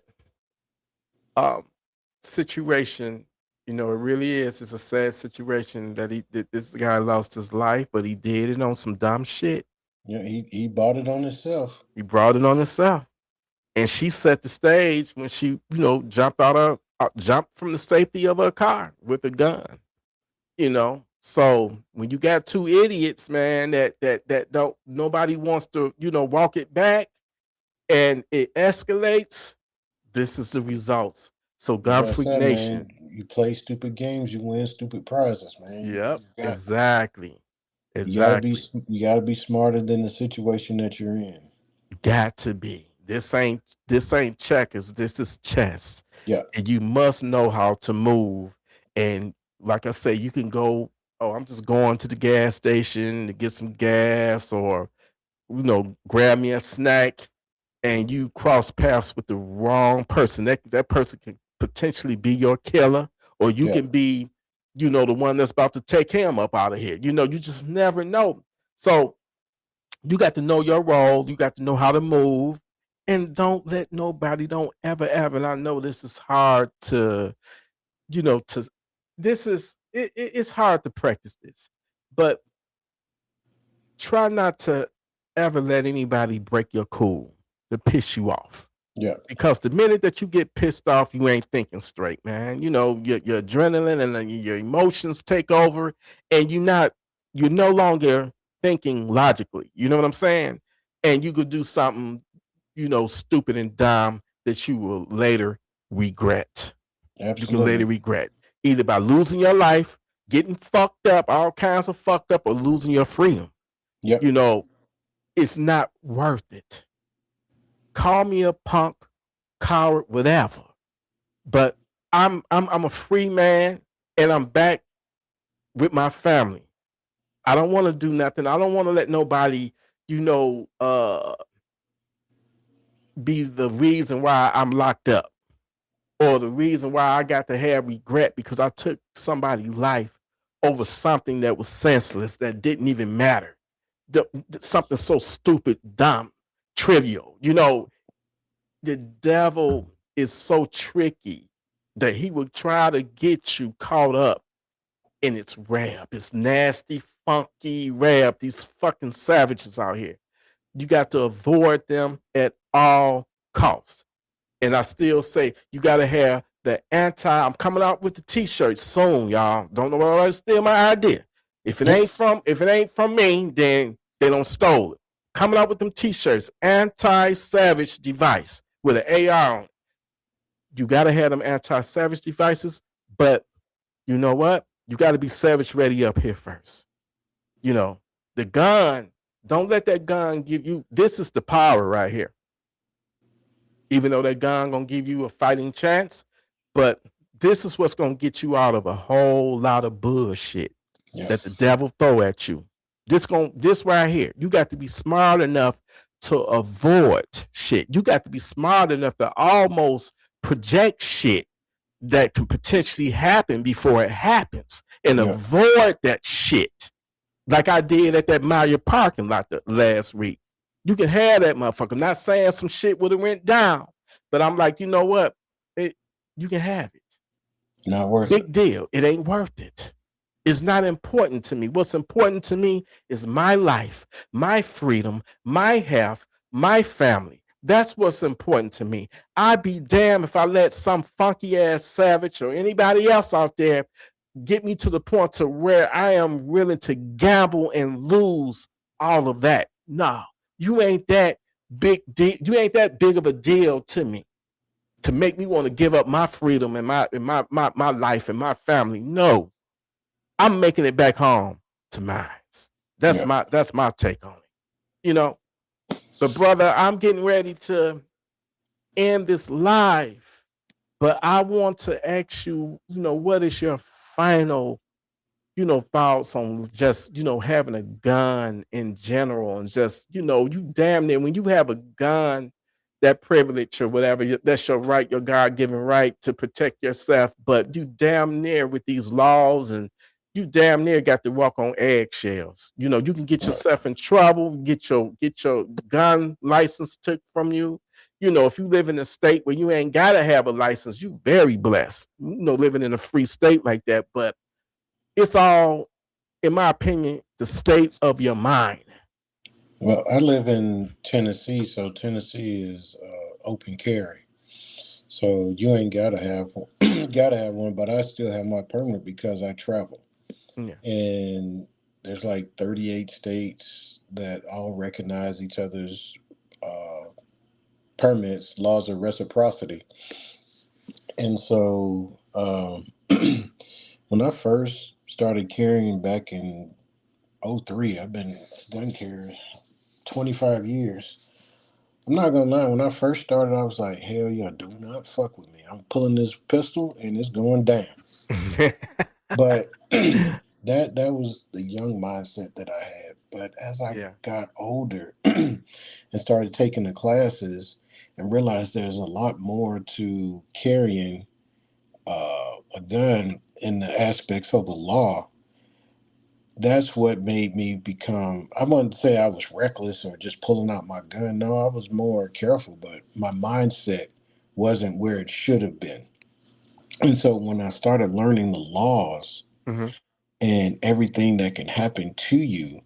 [SPEAKER 2] situation, You know, it really is. It's a sad situation that this guy lost his life, but he did it on some dumb shit.
[SPEAKER 10] Yeah, he bought it on himself.
[SPEAKER 2] He brought it on himself. And she set the stage when she, jumped jumped from the safety of her car with a gun. So when you got two idiots, man, that don't nobody wants to, walk it back, and it escalates, this is the results. So Godfrey Nation,
[SPEAKER 10] man, you play stupid games, you win stupid prizes, man.
[SPEAKER 2] Yep, exactly.
[SPEAKER 10] You gotta be smarter than the situation that you're in.
[SPEAKER 2] Got to be. This ain't checkers. This is chess.
[SPEAKER 10] Yeah.
[SPEAKER 2] And you must know how to move. And like I say, you can go, I'm just going to the gas station to get some gas, or grab me a snack, and you cross paths with the wrong person. That person can potentially be your killer, or you can be, the one that's about to take him up out of here. You just never know. So you got to know your role. You got to know how to move, and don't let nobody, don't ever, and I know this is hard to, it's hard to practice this, but try not to ever let anybody break your cool to piss you off.
[SPEAKER 10] Yeah.
[SPEAKER 2] Because the minute that you get pissed off, you ain't thinking straight, man. Your adrenaline and your emotions take over, and you're no longer thinking logically. You know what I'm saying? And you could do something, stupid and dumb that you will later regret.
[SPEAKER 10] Absolutely.
[SPEAKER 2] You can later regret, either by losing your life, getting fucked up, all kinds of fucked up, or losing your freedom.
[SPEAKER 10] Yep.
[SPEAKER 2] It's not worth it. Call me a punk, coward, whatever. But I'm a free man, and I'm back with my family. I don't want to do nothing. I don't want to let nobody, be the reason why I'm locked up, or the reason why I got to have regret because I took somebody's life over something that was senseless, that didn't even matter. Something so stupid, dumb, trivial. The devil is so tricky that he will try to get you caught up in its rap. It's nasty, funky rap. These fucking savages out here. You got to avoid them at all costs. And I still say you got to have the I'm coming out with the t-shirts soon, y'all. Don't know why I steal my idea. If it ain't from me, then they don't stole it. Coming out with them t-shirts, anti-savage device with an AR on it. You got to have them anti-savage devices, but you know what? You got to be savage ready up here first. The gun, don't let that gun give you, this is the power right here. Even though that gun going to give you a fighting chance, but this is what's going to get you out of a whole lot of bullshit that the devil throw at you. This right here, you got to be smart enough to avoid shit. You got to be smart enough to almost project shit that can potentially happen before it happens, and avoid that shit. Like I did at that Mario parking lot last week. You can have that motherfucker. I'm not saying some shit would have went down, but I'm like, you know what? You can have it.
[SPEAKER 10] Not worth
[SPEAKER 2] it. Big deal. It ain't worth it. It's not important to me. What's important to me is my life, my freedom, my health, my family. That's what's important to me. I'd be damned if I let some funky ass savage or anybody else out there get me to the point to where I am willing to gamble and lose all of that. No, you ain't that big deal. You ain't that big of a deal to me to make me want to give up my freedom and my life and my family. No, I'm making it back home to mine. That's my take on it. But brother, I'm getting ready to end this live, but I want to ask you, what is your final, thoughts on just, having a gun in general, and just, you damn near, when you have a gun, that privilege or whatever, that's your right, your God-given right to protect yourself, but you damn near with these laws, and you damn near got to walk on eggshells. You can get yourself in trouble, get your gun license took from you, if you live in a state where you ain't gotta have a license, you very blessed. Living in a free state like that. But it's all, in my opinion, the state of your mind.
[SPEAKER 10] Well, I live in Tennessee, so Tennessee is open carry. So you ain't gotta have one, but I still have my permit because I travel.
[SPEAKER 2] Yeah.
[SPEAKER 10] And there's like 38 states that all recognize each other's permits, laws of reciprocity. And so when I first started carrying back in 03, I've been gun carrier 25 years. I'm not gonna lie, when I first started, I was like, hell yeah, do not fuck with me. I'm pulling this pistol and it's going down. But that was the young mindset that I had. But as I got older and started taking the classes and realized there's a lot more to carrying a gun in the aspects of the law, that's what made me become, I wouldn't say I was reckless or just pulling out my gun. No, I was more careful, but my mindset wasn't where it should have been. And so when I started learning the laws and everything that can happen to you,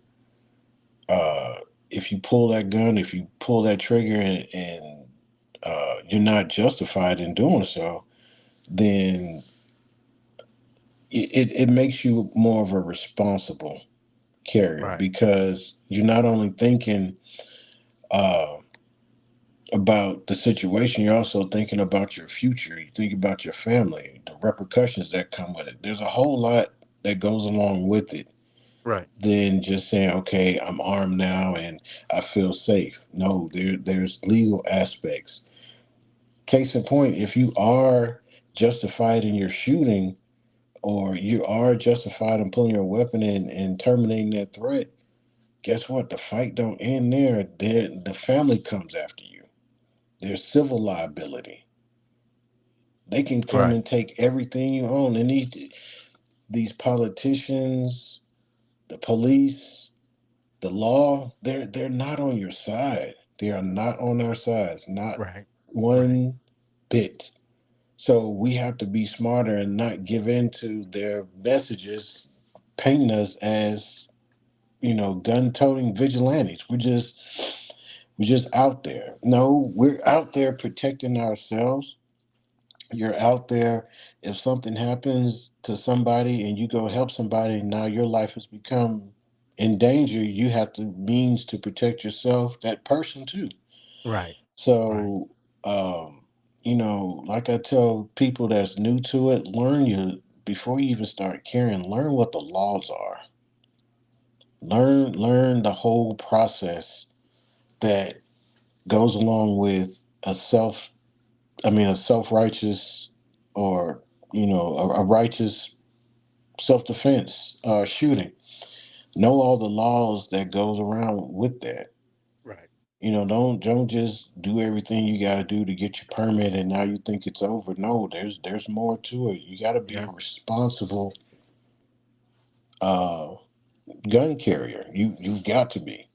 [SPEAKER 10] if you pull that gun, if you pull that trigger and you're not justified in doing so, then it makes you more of a responsible carrier, because you're not only thinking about the situation, you're also thinking about your future. You think about your family, the repercussions that come with it. There's a whole lot that goes along with it.
[SPEAKER 2] Right.
[SPEAKER 10] Than just saying, okay, I'm armed now and I feel safe. No, there's legal aspects. Case in point, if you are justified in your shooting, or you are justified in pulling your weapon and terminating that threat, guess what? The fight don't end there. The family comes after you. There's civil liability. They can come and take everything you own. And these politicians, the police, the law, they're not on your side. They are not on our sides, not one bit. So we have to be smarter and not give in to their messages, painting us as, gun-toting vigilantes. We're just out there. No, we're out there protecting ourselves. You're out there. If something happens to somebody and you go help somebody, now your life has become in danger. You have the means to protect yourself, that person too.
[SPEAKER 2] Right.
[SPEAKER 10] So, like I tell people that's new to it, before you even start carrying, learn what the laws are. Learn the whole process that goes along with a self-righteous, or a righteous self-defense shooting. Know all the laws that goes around with that.
[SPEAKER 2] Right.
[SPEAKER 10] Don't just do everything you got to do to get your permit and now you think it's over. No, there's more to it. You got to be a responsible gun carrier. You've got to be.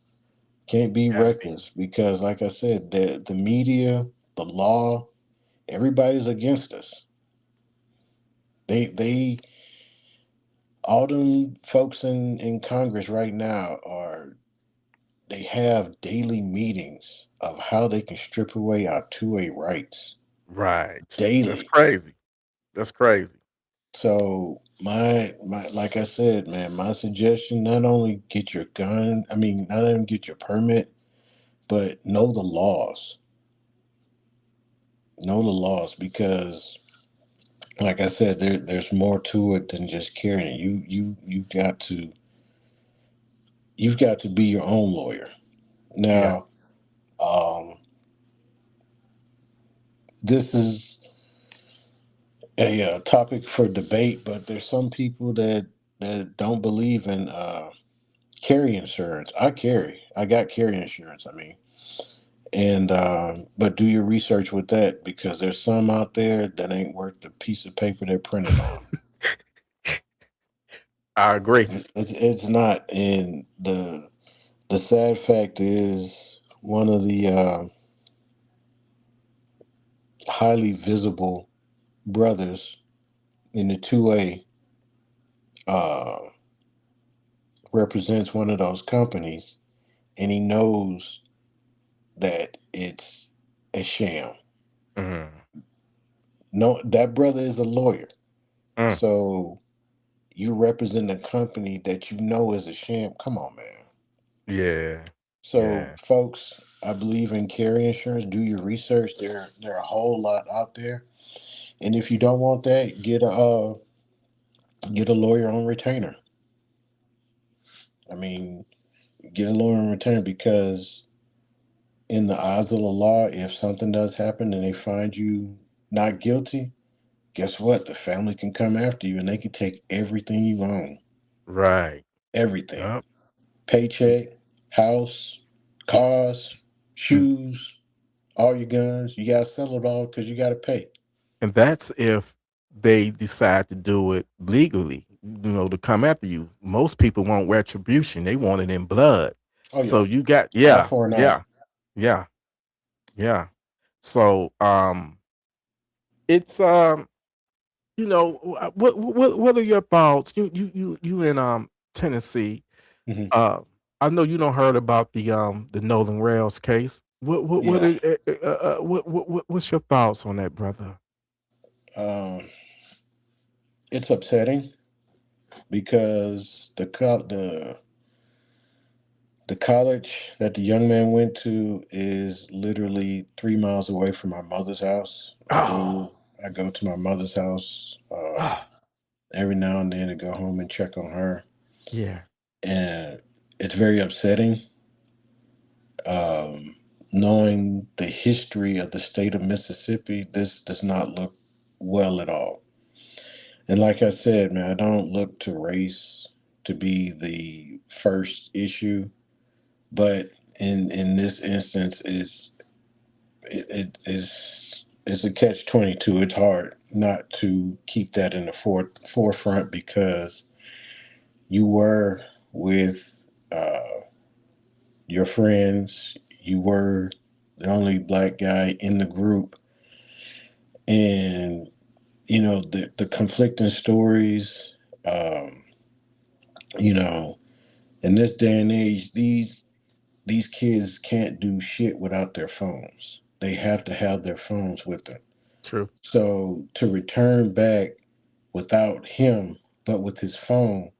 [SPEAKER 10] Can't be reckless, because like I said, the media, the law, everybody's against us. They all them folks in Congress right now they have daily meetings of how they can strip away our 2A rights.
[SPEAKER 2] Right.
[SPEAKER 10] Daily.
[SPEAKER 2] That's crazy.
[SPEAKER 10] So my like I said, man, my suggestion, not only get your gun, not only get your permit, but know the laws. Know the laws, because like I said, there's more to it than just carrying. You've got to be your own lawyer. Now, this is a topic for debate, but there's some people that don't believe in carry insurance. I got carry insurance. And but do your research with that, because there's some out there that ain't worth the piece of paper they're printed on.
[SPEAKER 2] I agree.
[SPEAKER 10] It's not. And the sad fact is, one of the highly visible brothers in the 2A represents one of those companies, and he knows that it's a sham. No, that brother is a lawyer. So you represent a company that you know is a sham. Come on, man.
[SPEAKER 2] Yeah.
[SPEAKER 10] So, folks, I believe in carry insurance. Do your research. There are a whole lot out there. And if you don't want that, get a lawyer on retainer. I mean, get a lawyer on retainer, because in the eyes of the law, if something does happen and they find you not guilty, guess what? The family can come after you and they can take everything you own.
[SPEAKER 2] Right.
[SPEAKER 10] Everything.
[SPEAKER 2] Yep.
[SPEAKER 10] Paycheck, house, cars, shoes, all your guns. You gotta sell it all because you gotta pay.
[SPEAKER 2] And that's if they decide to do it legally, to come after you. Most people want retribution. They want it in blood.
[SPEAKER 10] Oh,
[SPEAKER 2] So
[SPEAKER 10] yeah.
[SPEAKER 2] you got,
[SPEAKER 10] All for an
[SPEAKER 2] yeah. So, it's, what are your thoughts? You in Tennessee.
[SPEAKER 10] Mhm.
[SPEAKER 2] I know you don't heard about the Nolan Rails case. What's your thoughts on that, brother?
[SPEAKER 10] It's upsetting because the college that the young man went to is literally 3 miles away from my mother's house. I go to my mother's house every now and then to go home and check on her.
[SPEAKER 2] Yeah.
[SPEAKER 10] And it's very upsetting, knowing the history of the state of Mississippi. This does not look well at all. And like I said, man, I don't look to race to be the first issue, but in this instance, it's a catch-22. It's hard not to keep that in the forefront, because you were with your friends. You were the only black guy in the group, and the conflicting stories. In this day and age, these kids can't do shit without their phones. They have to have their phones with them.
[SPEAKER 2] True.
[SPEAKER 10] So to return back without him, but with his phone,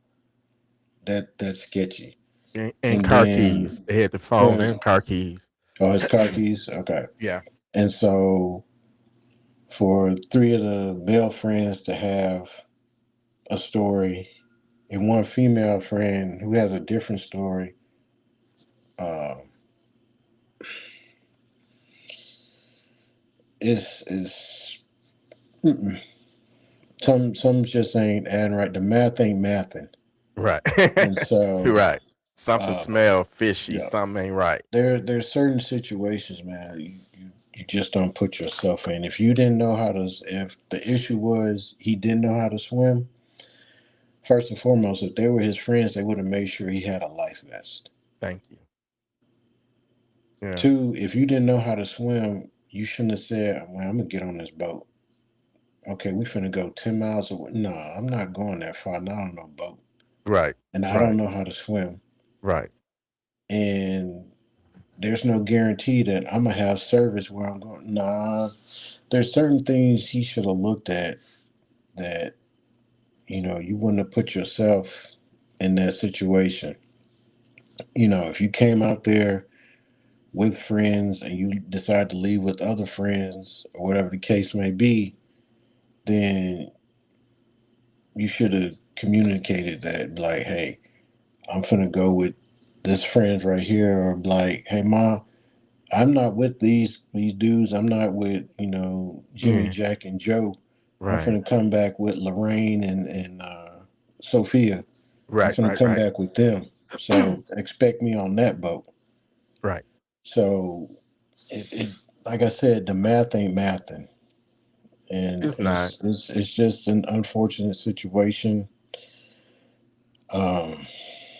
[SPEAKER 10] that's sketchy.
[SPEAKER 2] And car keys. They had the phone and car keys.
[SPEAKER 10] Oh, his car keys? Okay.
[SPEAKER 2] Yeah.
[SPEAKER 10] And so for 3 of the male friends to have a story and one female friend who has a different story, is some just ain't adding right. The math ain't mathing.
[SPEAKER 2] Right.
[SPEAKER 10] And so
[SPEAKER 2] right. Something smell fishy.
[SPEAKER 10] yeah.
[SPEAKER 2] Something ain't right.
[SPEAKER 10] There's certain situations, man, you just don't put yourself in. If you didn't know if the issue was he didn't know how to swim, first and foremost, if they were his friends, they would have made sure he had a life vest.
[SPEAKER 2] Thank you. Yeah.
[SPEAKER 10] 2, if you didn't know how to swim, you shouldn't have said, well, I'm gonna get on this boat. Okay, we finna go 10 miles away. No, I'm not going that far, not on no boat.
[SPEAKER 2] Right.
[SPEAKER 10] And I don't know how to swim.
[SPEAKER 2] Right.
[SPEAKER 10] And there's no guarantee that I'm gonna have service where I'm going. Nah, there's certain things he should have looked at that, you wouldn't have put yourself in that situation. If you came out there with friends and you decide to leave with other friends or whatever the case may be, then you should have communicated that, like, hey, I'm finna go with this friend right here, or like, hey, Mom, I'm not with these dudes. I'm not with, Jimmy, Jack, and Joe.
[SPEAKER 2] Right.
[SPEAKER 10] I'm finna come back with Lorraine and Sophia.
[SPEAKER 2] Right.
[SPEAKER 10] I'm finna come back with them. So expect me on that boat.
[SPEAKER 2] Right.
[SPEAKER 10] So it like I said, the math ain't mathing. And
[SPEAKER 2] It's not.
[SPEAKER 10] It's just an unfortunate situation.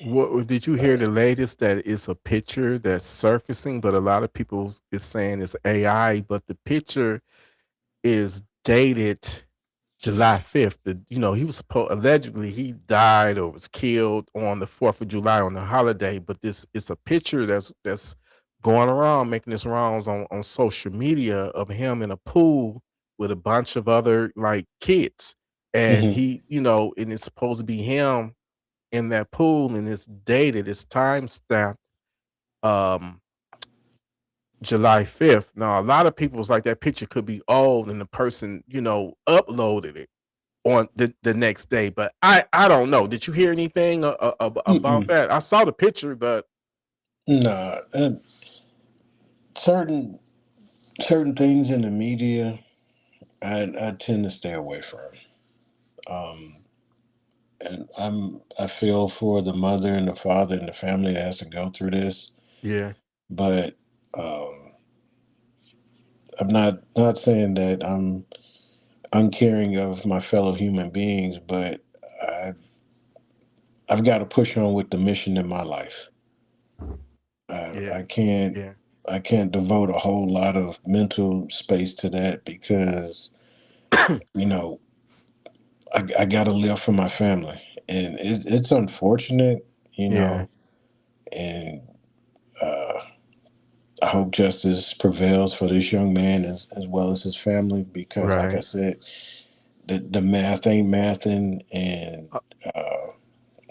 [SPEAKER 2] What did you hear the latest that it's a picture that's surfacing, but a lot of people is saying it's AI, but the picture is dated July 5th. He was allegedly he died or was killed on the 4th of July on the holiday, but it's a picture that's going around, making its rounds on social media of him in a pool with a bunch of other like kids. And he, and it's supposed to be him in that pool, and it's dated, it's time stamped July 5th. Now, a lot of people was like, that picture could be old, and the person, uploaded it on the next day. But I don't know. Did you hear anything about that? I saw the picture, but
[SPEAKER 10] Nah, certain things in the media, I tend to stay away from. And I feel for the mother and the father and the family that has to go through this.
[SPEAKER 2] yeah,
[SPEAKER 10] But I'm not saying that I'm uncaring of my fellow human beings, but I've got to push on with the mission in my life. I can't devote a whole lot of mental space to that because I got to live for my family, and it's unfortunate, and I hope justice prevails for this young man as well as his family, because like I said, the math ain't mathing, and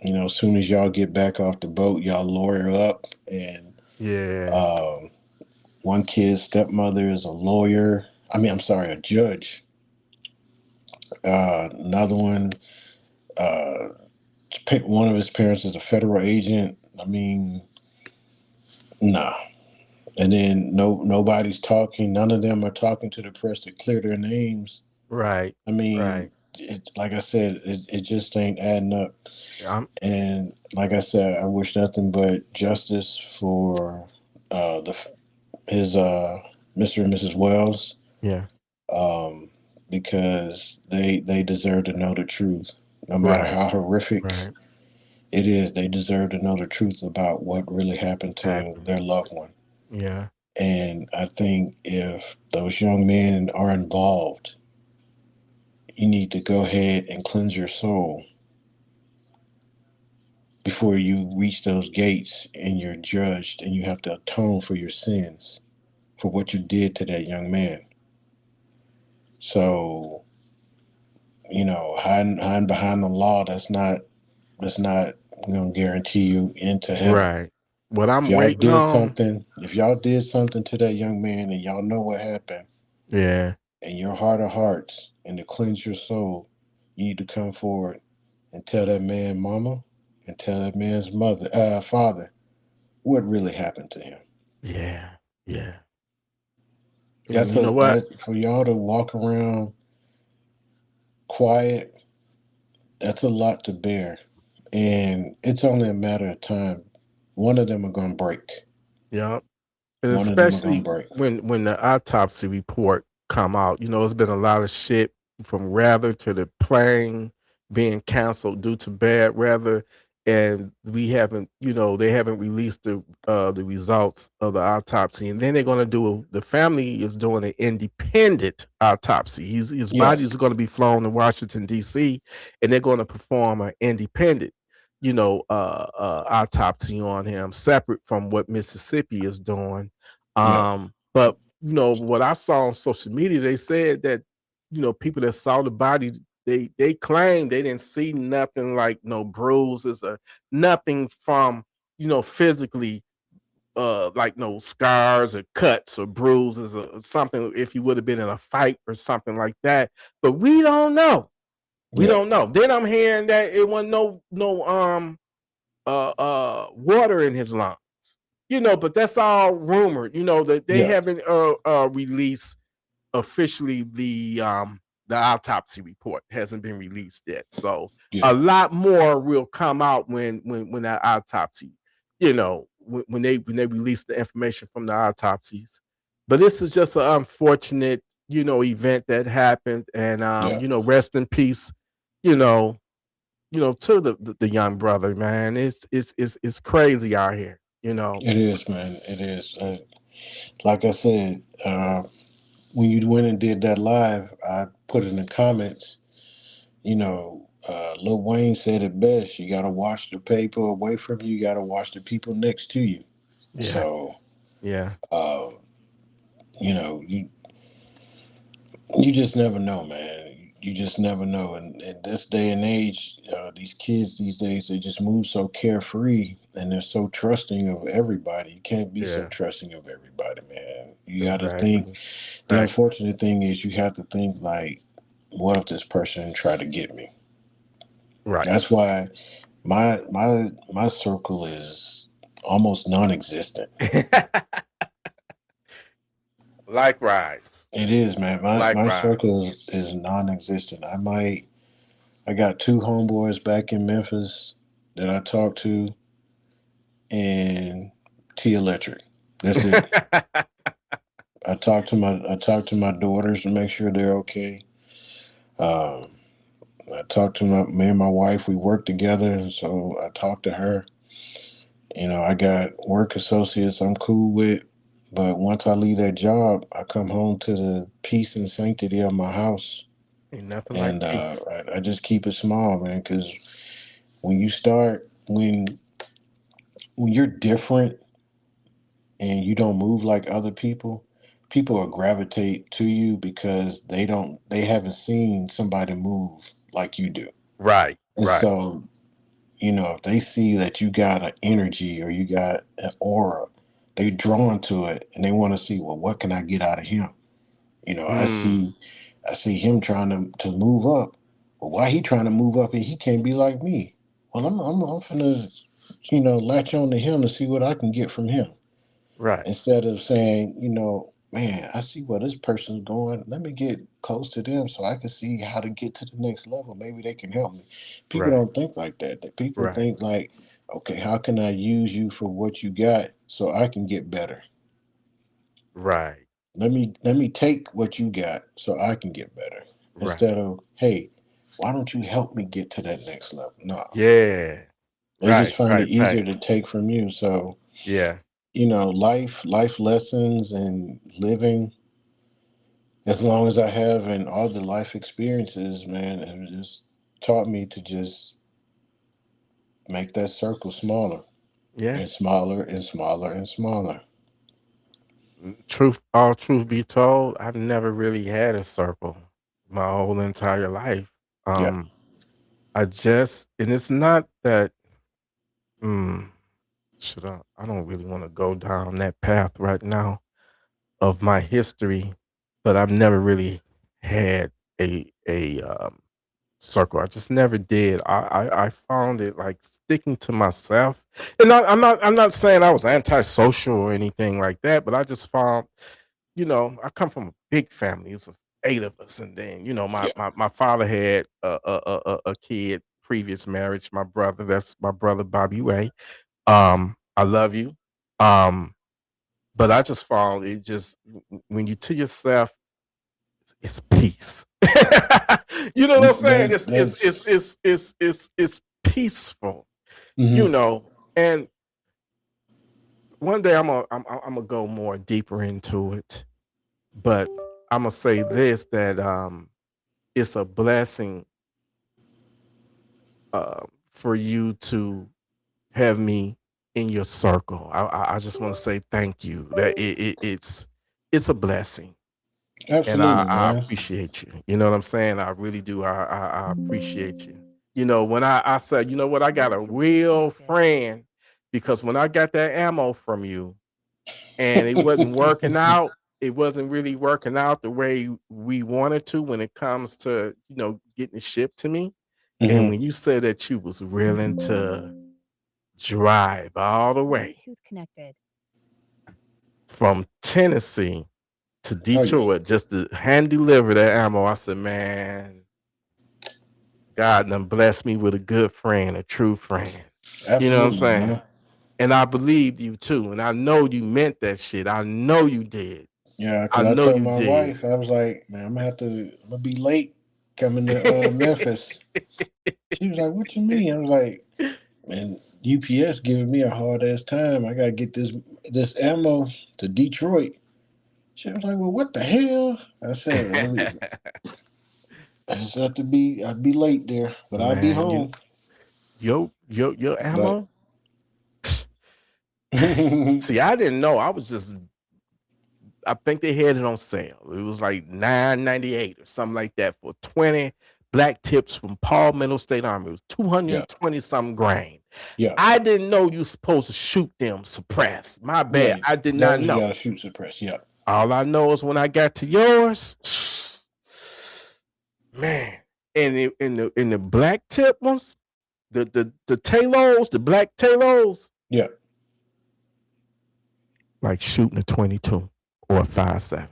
[SPEAKER 10] as soon as y'all get back off the boat, y'all lawyer up, and one kid's stepmother is a lawyer. A judge. Another one, one of his parents is a federal agent. Nah. And then nobody's talking. None of them are talking to the press to clear their names.
[SPEAKER 2] Right.
[SPEAKER 10] Like I said, it just ain't adding up. And like I said, I wish nothing but justice for his Mr. and Mrs. Wells.
[SPEAKER 2] Yeah.
[SPEAKER 10] Because they deserve to know the truth, no matter how horrific it is. They deserve to know the truth about what really happened to their loved one.
[SPEAKER 2] Yeah.
[SPEAKER 10] And I think if those young men are involved, you need to go ahead and cleanse your soul before you reach those gates and you're judged and you have to atone for your sins for what you did to that young man. So, hiding behind the law, that's not going to guarantee you into heaven.
[SPEAKER 2] Right. What I'm
[SPEAKER 10] If y'all
[SPEAKER 2] waiting
[SPEAKER 10] did
[SPEAKER 2] on.
[SPEAKER 10] something, if y'all did something to that young man and y'all know what happened,
[SPEAKER 2] Yeah.
[SPEAKER 10] in your heart of hearts, and to cleanse your soul, you need to come forward and tell that man mama and tell that man's father what really happened to him.
[SPEAKER 2] Yeah. Yeah.
[SPEAKER 10] That's
[SPEAKER 2] You know what?
[SPEAKER 10] for y'all to walk around quiet, that's a lot to bear. And it's only a matter of time. One of them are going to break.
[SPEAKER 2] Yeah. And
[SPEAKER 10] One of them are
[SPEAKER 2] especially
[SPEAKER 10] gonna break.
[SPEAKER 2] when the autopsy report come out, it's been a lot of shit from Rather to the plane being canceled due to bad weather, and we haven't, they haven't released the results of the autopsy, and then they're going to the family is doing an independent autopsy. His body is going to be flown to Washington D.C., and they're going to perform an independent autopsy on him, separate from what Mississippi is doing. But what I saw on social media, they said that people that saw the body, they claimed they didn't see nothing like no bruises or nothing from physically like no scars or cuts or bruises or something if you would have been in a fight or something like that. But we don't know. We don't know. Then I'm hearing that it wasn't no water in his lungs. But that's all rumored. That they haven't released officially the autopsy report hasn't been released yet. So a lot more will come out when that autopsy, when they release the information from the autopsies. But this is just an unfortunate, event that happened, and rest in peace, to the young brother, man. It's crazy out here,
[SPEAKER 10] It is, man. It is. Like I said, when you went and did that live, I put in the comments, you know, Lil Wayne said it best. You got to watch the paper away from you. You got to watch the people next to you.
[SPEAKER 2] Yeah.
[SPEAKER 10] So,
[SPEAKER 2] Yeah.
[SPEAKER 10] you know, you just never know, man. You just never know. And in this day and age, these kids these days, they just move so carefree and they're so trusting of everybody. You can't be so
[SPEAKER 2] Yeah.
[SPEAKER 10] trusting of everybody, man. You got to think.
[SPEAKER 2] Exactly.
[SPEAKER 10] The
[SPEAKER 2] Right.
[SPEAKER 10] unfortunate thing is you have to think like, what if this person tried to get me?
[SPEAKER 2] Right.
[SPEAKER 10] That's why my circle is almost non-existent.
[SPEAKER 2] Likewise.
[SPEAKER 10] It is, man. My
[SPEAKER 2] Likewise.
[SPEAKER 10] circle is non-existent. I got 2 homeboys back in Memphis that I talk to, and T Electric. That's it. I talk to my daughters to make sure they're okay. I talk to me and my wife. We work together, so I talk to her. You know, I got work associates I'm cool with, but once I leave that job, I come home to the peace and sanctity of my house.
[SPEAKER 2] Ain't nothing
[SPEAKER 10] And
[SPEAKER 2] like peace.
[SPEAKER 10] I just keep it small, man, because when you're different and you don't move like other people, people will gravitate to you because they haven't seen somebody move like you do.
[SPEAKER 2] Right.
[SPEAKER 10] And
[SPEAKER 2] Right.
[SPEAKER 10] so, you know, if they see that you got an energy or you got an aura, they drawn to it and they want to see, well, what can I get out of him? You know, I see him trying to move up. Well, why he trying to move up and he can't be like me? Well, I'm finna, you know, latch on to him to see what I can get from him.
[SPEAKER 2] Right.
[SPEAKER 10] Instead of saying, you know, man, I see where this person's going. Let me get close to them so I can see how to get to the next level. Maybe they can help me. People
[SPEAKER 2] Right.
[SPEAKER 10] don't think like that. That people
[SPEAKER 2] Right.
[SPEAKER 10] think like, okay, how can I use you for what you got so I can get better?
[SPEAKER 2] Right.
[SPEAKER 10] Let me take what you got so I can get better.
[SPEAKER 2] Right.
[SPEAKER 10] Instead of, hey, why don't you help me get to that next level? No.
[SPEAKER 2] Yeah.
[SPEAKER 10] They just find
[SPEAKER 2] Right.
[SPEAKER 10] it easier to take from you. So,
[SPEAKER 2] Yeah.
[SPEAKER 10] you know, life lessons and living, as long as I have, and all the life experiences, man, have just taught me to just make that circle smaller
[SPEAKER 2] Yeah.
[SPEAKER 10] and smaller and smaller and smaller.
[SPEAKER 2] All truth be told, I've never really had a circle my whole entire life.
[SPEAKER 10] Yeah.
[SPEAKER 2] And it's not that, I don't really want to go down that path right now of my history, but I've never really had a circle. I just never did. I found it like sticking to myself. And I'm not saying I was antisocial or anything like that, but I just found, you know, I come from a big family. It's 8 of us, and then, you know,
[SPEAKER 10] Yeah.
[SPEAKER 2] my father had a kid, previous marriage. My brother, that's my brother Bobby Ray. I love you. But I just found it just when you to yourself, it's peace. You know what I'm saying? It's peaceful. You
[SPEAKER 10] Mhm.
[SPEAKER 2] know, and one day I'm gonna go more deeper into it, but I'm gonna say this, that it's a blessing for you to have me in your circle. I just want to say thank you. That it's a blessing. And
[SPEAKER 10] Absolutely,
[SPEAKER 2] I
[SPEAKER 10] man.
[SPEAKER 2] appreciate you. You know what I'm saying? I really do. I appreciate you. You know, when I said, you know what, I got a real friend, because when I got that ammo from you and it wasn't working out, it wasn't really working out the way we wanted to when it comes to, you know, getting it shipped to me. And
[SPEAKER 10] Mhm.
[SPEAKER 2] when you said that you was willing to drive all the way from Tennessee to
[SPEAKER 10] Oh, yeah.
[SPEAKER 2] Detroit just to hand deliver that ammo, I said, man, God done blessed me with a good friend, a true friend. You know what I'm
[SPEAKER 10] Absolutely,
[SPEAKER 2] saying?
[SPEAKER 10] man.
[SPEAKER 2] And I believed you too. And I know you meant that shit. I know you did.
[SPEAKER 10] Yeah,
[SPEAKER 2] I
[SPEAKER 10] because I
[SPEAKER 2] know
[SPEAKER 10] told
[SPEAKER 2] you
[SPEAKER 10] my
[SPEAKER 2] did.
[SPEAKER 10] wife, I was like, man, I'm gonna be late coming to Memphis. She was like, what you mean? I was like, man, UPS giving me a hard ass time. I gotta get this ammo to Detroit. She was like, "Well, what the hell?" I said, "I just have to be. I'd be late there, but I'll be
[SPEAKER 2] Man,
[SPEAKER 10] home."
[SPEAKER 2] your ammo.
[SPEAKER 10] But
[SPEAKER 2] See, I didn't know. I think they had it on sale. It was like $9.98 or something like that for 20 black tips from Paul Middle State Army. It was 220 something grain.
[SPEAKER 10] yeah,
[SPEAKER 2] I didn't know you was supposed to shoot them suppressed. My bad.
[SPEAKER 10] yeah,
[SPEAKER 2] I did not
[SPEAKER 10] you
[SPEAKER 2] know.
[SPEAKER 10] gotta shoot suppress. Yeah,
[SPEAKER 2] All I know is when I got to yours, man, and in the black tip ones, the Talos, the black Talos,
[SPEAKER 10] yeah.
[SPEAKER 2] like shooting a 22 or a 5.7.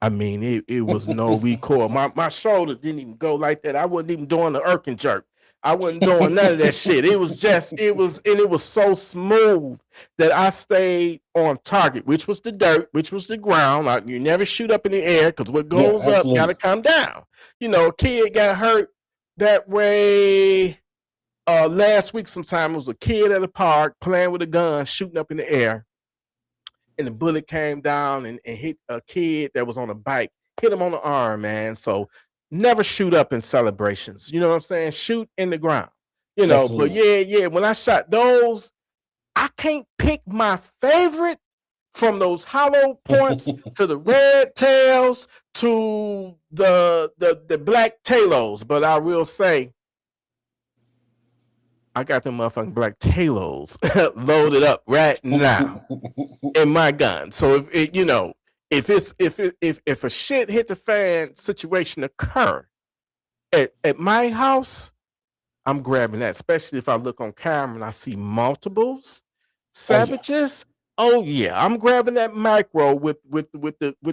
[SPEAKER 2] I mean, it was no recoil. My shoulder didn't even go like that. I wasn't even doing the irk and jerk. I wasn't doing none of that shit. It was so smooth that I stayed on target, which was the dirt, which was the ground. You never shoot up in the air because what goes up gotta come down. A kid got hurt that way last week sometime. It was a kid at a park playing with a gun, shooting up in the air. And the bullet came down and hit a kid that was on a bike, hit him on the arm, man. So never shoot up in celebrations. You know what I'm saying? Shoot in the ground. But yeah, when I shot those, I can't pick my favorite from those hollow points to the red tails to the black talos. But I will say, I got them motherfucking black talos loaded up right now in my gun. So if a shit hit the fan situation occur at my house, I'm grabbing that. Especially if I look on camera and I see multiples savages. Oh yeah, I'm grabbing that micro with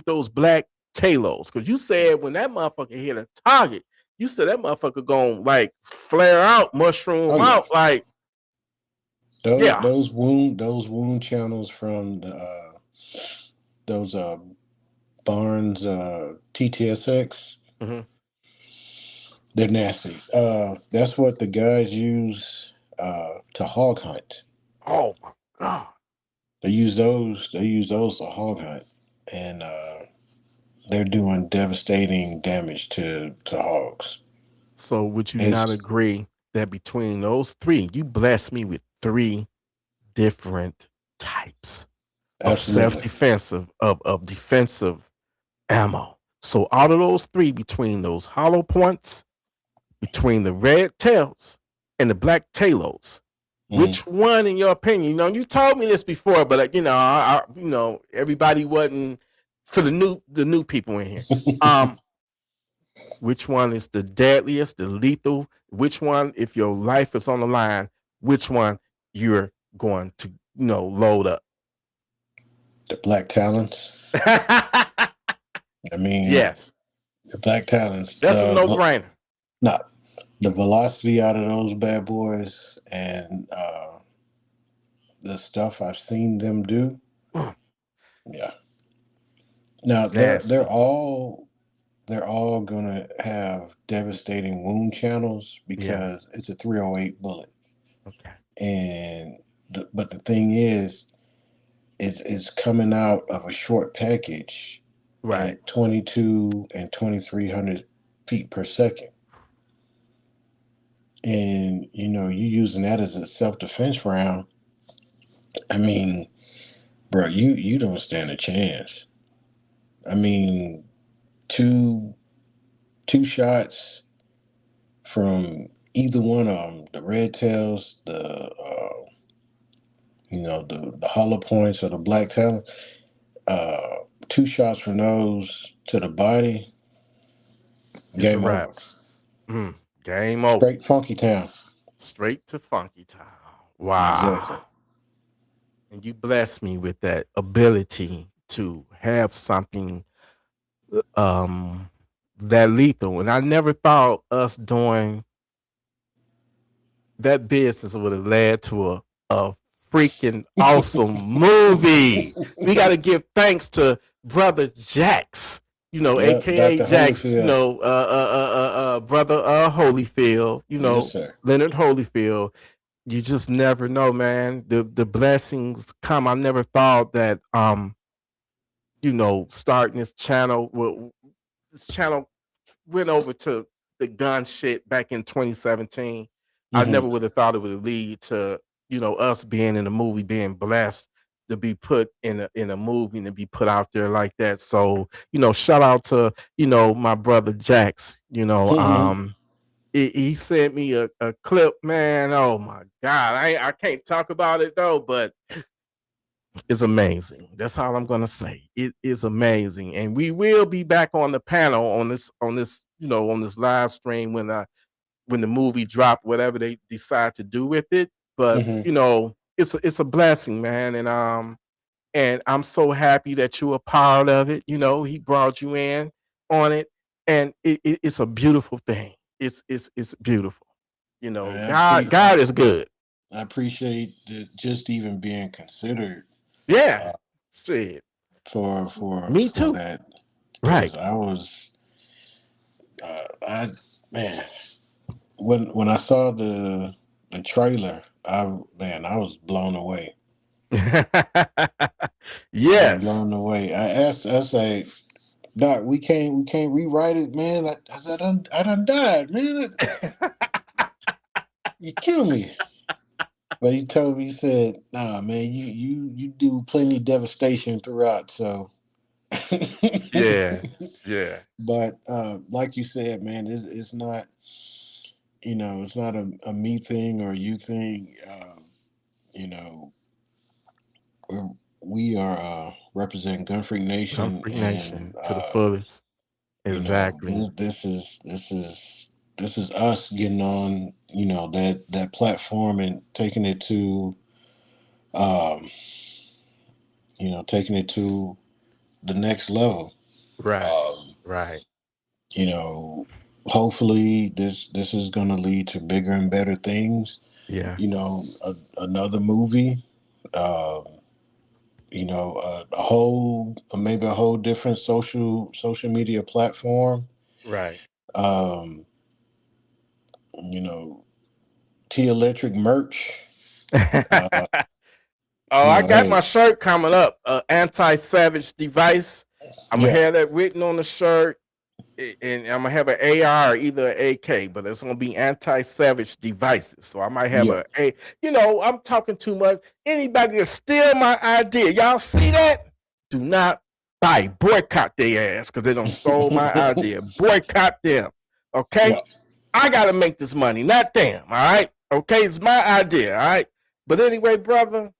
[SPEAKER 2] those black talos. Because you said when that motherfucker hit a target, you said that motherfucker gonna like flare out, mushroom out, like
[SPEAKER 10] those wound channels from those Barnes TTSX.
[SPEAKER 2] Mm-hmm.
[SPEAKER 10] They're nasty. That's what the guys use to hog hunt.
[SPEAKER 2] Oh my god!
[SPEAKER 10] They use those to hog hunt, and they're doing devastating damage to hogs.
[SPEAKER 2] So would you not agree that between those three, you blessed me with 3 different types of self-defensive, of defensive ammo? So out of those 3, between those hollow points, between the red tails and the black talos, which one, in your opinion? You told me this before, but everybody wasn't for the new people in here. Which one is the deadliest, the lethal? Which one, if your life is on the line, which one you're going to, load up?
[SPEAKER 10] The black talons. I mean,
[SPEAKER 2] yes,
[SPEAKER 10] the black talons.
[SPEAKER 2] That's a no-brainer.
[SPEAKER 10] No, the velocity out of those bad boys and the stuff I've seen them do. Yeah. Now they're all gonna have devastating wound channels because it's a 308 bullet.
[SPEAKER 2] Okay.
[SPEAKER 10] And but the thing is, it's coming out of a short package,
[SPEAKER 2] right,
[SPEAKER 10] at 22 and 2300 feet per second. And you using that as a self-defense round. I mean, bro, you don't stand a chance. I mean, two shots from either one of them, the red tails, the hollow points or the black talon, 2 shots from those to the body, game over.
[SPEAKER 2] Game over.
[SPEAKER 10] Straight Funky Town.
[SPEAKER 2] Straight to Funky Town. Wow.
[SPEAKER 10] Exactly.
[SPEAKER 2] And you blessed me with that ability to have something that lethal. And I never thought us doing that business would have led to a freaking awesome movie. We got to give thanks to Brother Jax, aka
[SPEAKER 10] Dr.
[SPEAKER 2] Jax,
[SPEAKER 10] Holyfield.
[SPEAKER 2] Brother Holyfield,
[SPEAKER 10] Yes, sir.
[SPEAKER 2] Leonard Holyfield. You just never know, man. The blessings come. I never thought that starting this channel. Well, this channel went over to the gun shit back in 2017. I never would have thought it would lead to, us being in a movie, being blessed to be put in a movie and to be put out there like that. So, shout out to, my brother Jax, he sent me a clip, man. Oh my God. I can't talk about it though, but it's amazing. That's all I'm gonna say. It is amazing. And we will be back on the panel on this, on this live stream when the movie drop, whatever they decide to do with it. But it's a blessing, man. And I'm so happy that you're a part of it. He brought you in on it, and it's a beautiful thing. It's beautiful. God is good.
[SPEAKER 10] I appreciate just even being considered.
[SPEAKER 2] Yeah, shit.
[SPEAKER 10] For
[SPEAKER 2] me too.
[SPEAKER 10] That,
[SPEAKER 2] right.
[SPEAKER 10] I was, when I saw the trailer, I was blown away.
[SPEAKER 2] Yes,
[SPEAKER 10] blown away. I say, Doc, we can't rewrite it, man. I done died, man. You kill me. But he told me, he said, nah, man, you do plenty of devastation throughout, so
[SPEAKER 2] yeah.
[SPEAKER 10] But like you said, man, it's not, it's not a me thing or you thing. We are representing Gun Freak Nation.
[SPEAKER 2] Gun Freak Nation to the fullest. Exactly.
[SPEAKER 10] This is us getting on, that platform and taking it to, taking it to the next level.
[SPEAKER 2] Right. Right.
[SPEAKER 10] Hopefully this is going to lead to bigger and better things.
[SPEAKER 2] Yeah.
[SPEAKER 10] Another movie, maybe a whole different social media platform.
[SPEAKER 2] Right.
[SPEAKER 10] T Electric merch.
[SPEAKER 2] I got my shirt coming up. Anti-Savage device. I'm gonna have that written on the shirt, and I'm gonna have an AR, either an AK, but it's gonna be Anti-Savage devices. So I might have I'm talking too much. Anybody that steal my idea, y'all see that? Do not buy, boycott their ass because they don't stole my idea. Boycott them. Okay. Yeah. I gotta make this money, not them. All right. Okay, it's my idea. All right. But anyway, brother,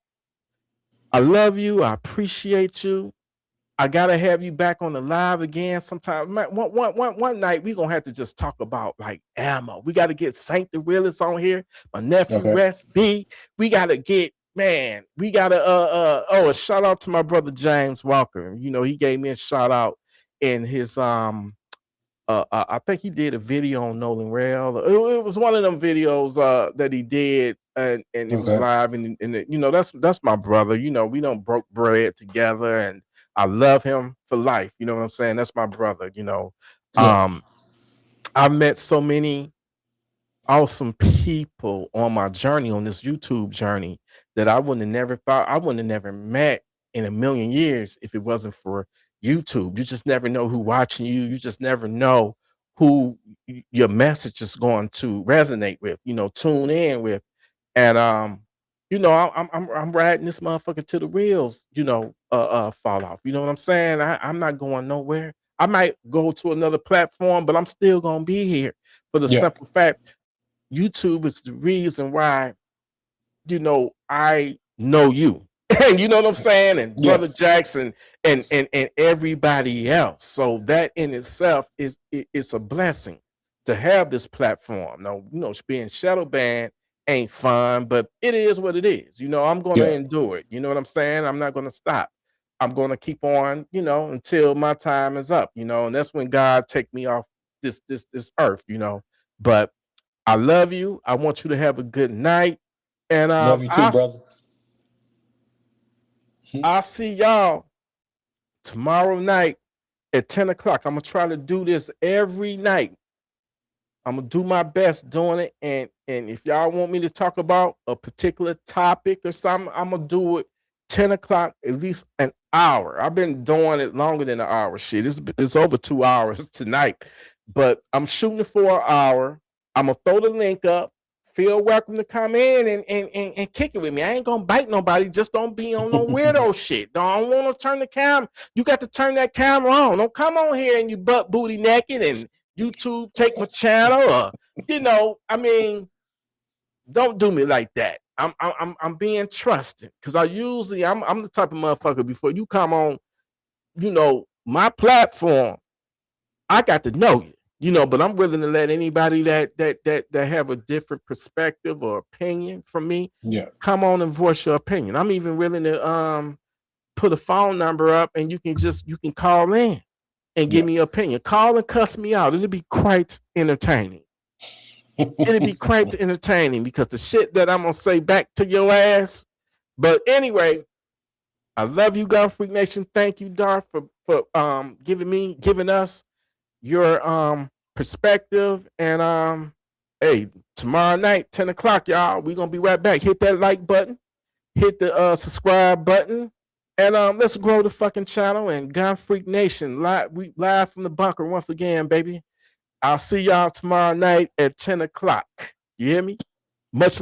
[SPEAKER 2] I love you. I appreciate you. I gotta have you back on the live again sometime. One night we're gonna have to just talk about like ammo. We gotta get Saint the Realist on here. My nephew Rest B. We gotta get, man, we gotta a shout out to my brother James Walker. He gave me a shout out in his I think he did a video on Nolan Rail. It was one of them videos that he did, and it was live, and that's my brother. We don't broke bread together, and I love him for life. You know what I'm saying? That's my brother. I met so many awesome people on my journey, on this YouTube journey, that I wouldn't have never thought, I wouldn't have never met in a million years if it wasn't for YouTube. You just never know who watching you. You just never know who your message is going to resonate with, tune in with. And I'm riding this motherfucker to the wheels, fall off. You know what I'm saying? I'm not going nowhere. I might go to another platform, but I'm still gonna be here for the simple fact YouTube is the reason why, I know you. You know what I'm saying? And Brother Jackson and everybody else. So that in itself it's a blessing to have this platform. Now, being shadow banned ain't fun, but it is what it is. I'm going to endure it. You know what I'm saying? I'm not going to stop. I'm going to keep on, until my time is up, and that's when God take me off this earth, But I love you. I want you to have a good night. And
[SPEAKER 10] love you too, brother.
[SPEAKER 2] I'll see y'all tomorrow night at 10 o'clock. I'm going to try to do this every night. I'm going to do my best doing it. And if y'all want me to talk about a particular topic or something, I'm going to do it 10 o'clock, at least an hour. I've been doing it longer than an hour. Shit, it's over 2 hours tonight. But I'm shooting it for an hour. I'm gonna throw the link up. Feel welcome to come in and kick it with me. I ain't gonna bite nobody. Just don't be on no weirdo shit. Don't want to turn the camera. You got to turn that camera on. Don't come on here and you butt booty naked and YouTube take my channel. Or, I mean, don't do me like that. I'm being trusted because I'm the type of motherfucker. Before you come on, my platform, I got to know you. But I'm willing to let anybody that have a different perspective or opinion from me, come on and voice your opinion. I'm even willing to put a phone number up and you can call in and give me your opinion. Call and cuss me out. It'll be quite entertaining. It'll be quite entertaining because the shit that I'm gonna say back to your ass. But anyway, I love you, Gun Freak Nation. Thank you, Darth, for giving us your perspective. And hey, tomorrow night, 10 o'clock, y'all, we're gonna be right back. Hit that like button, hit the subscribe button, and let's grow the fucking channel. And Gun Freak Nation, we live from the bunker once again, baby. I'll see y'all tomorrow night at 10 o'clock. You hear me? Much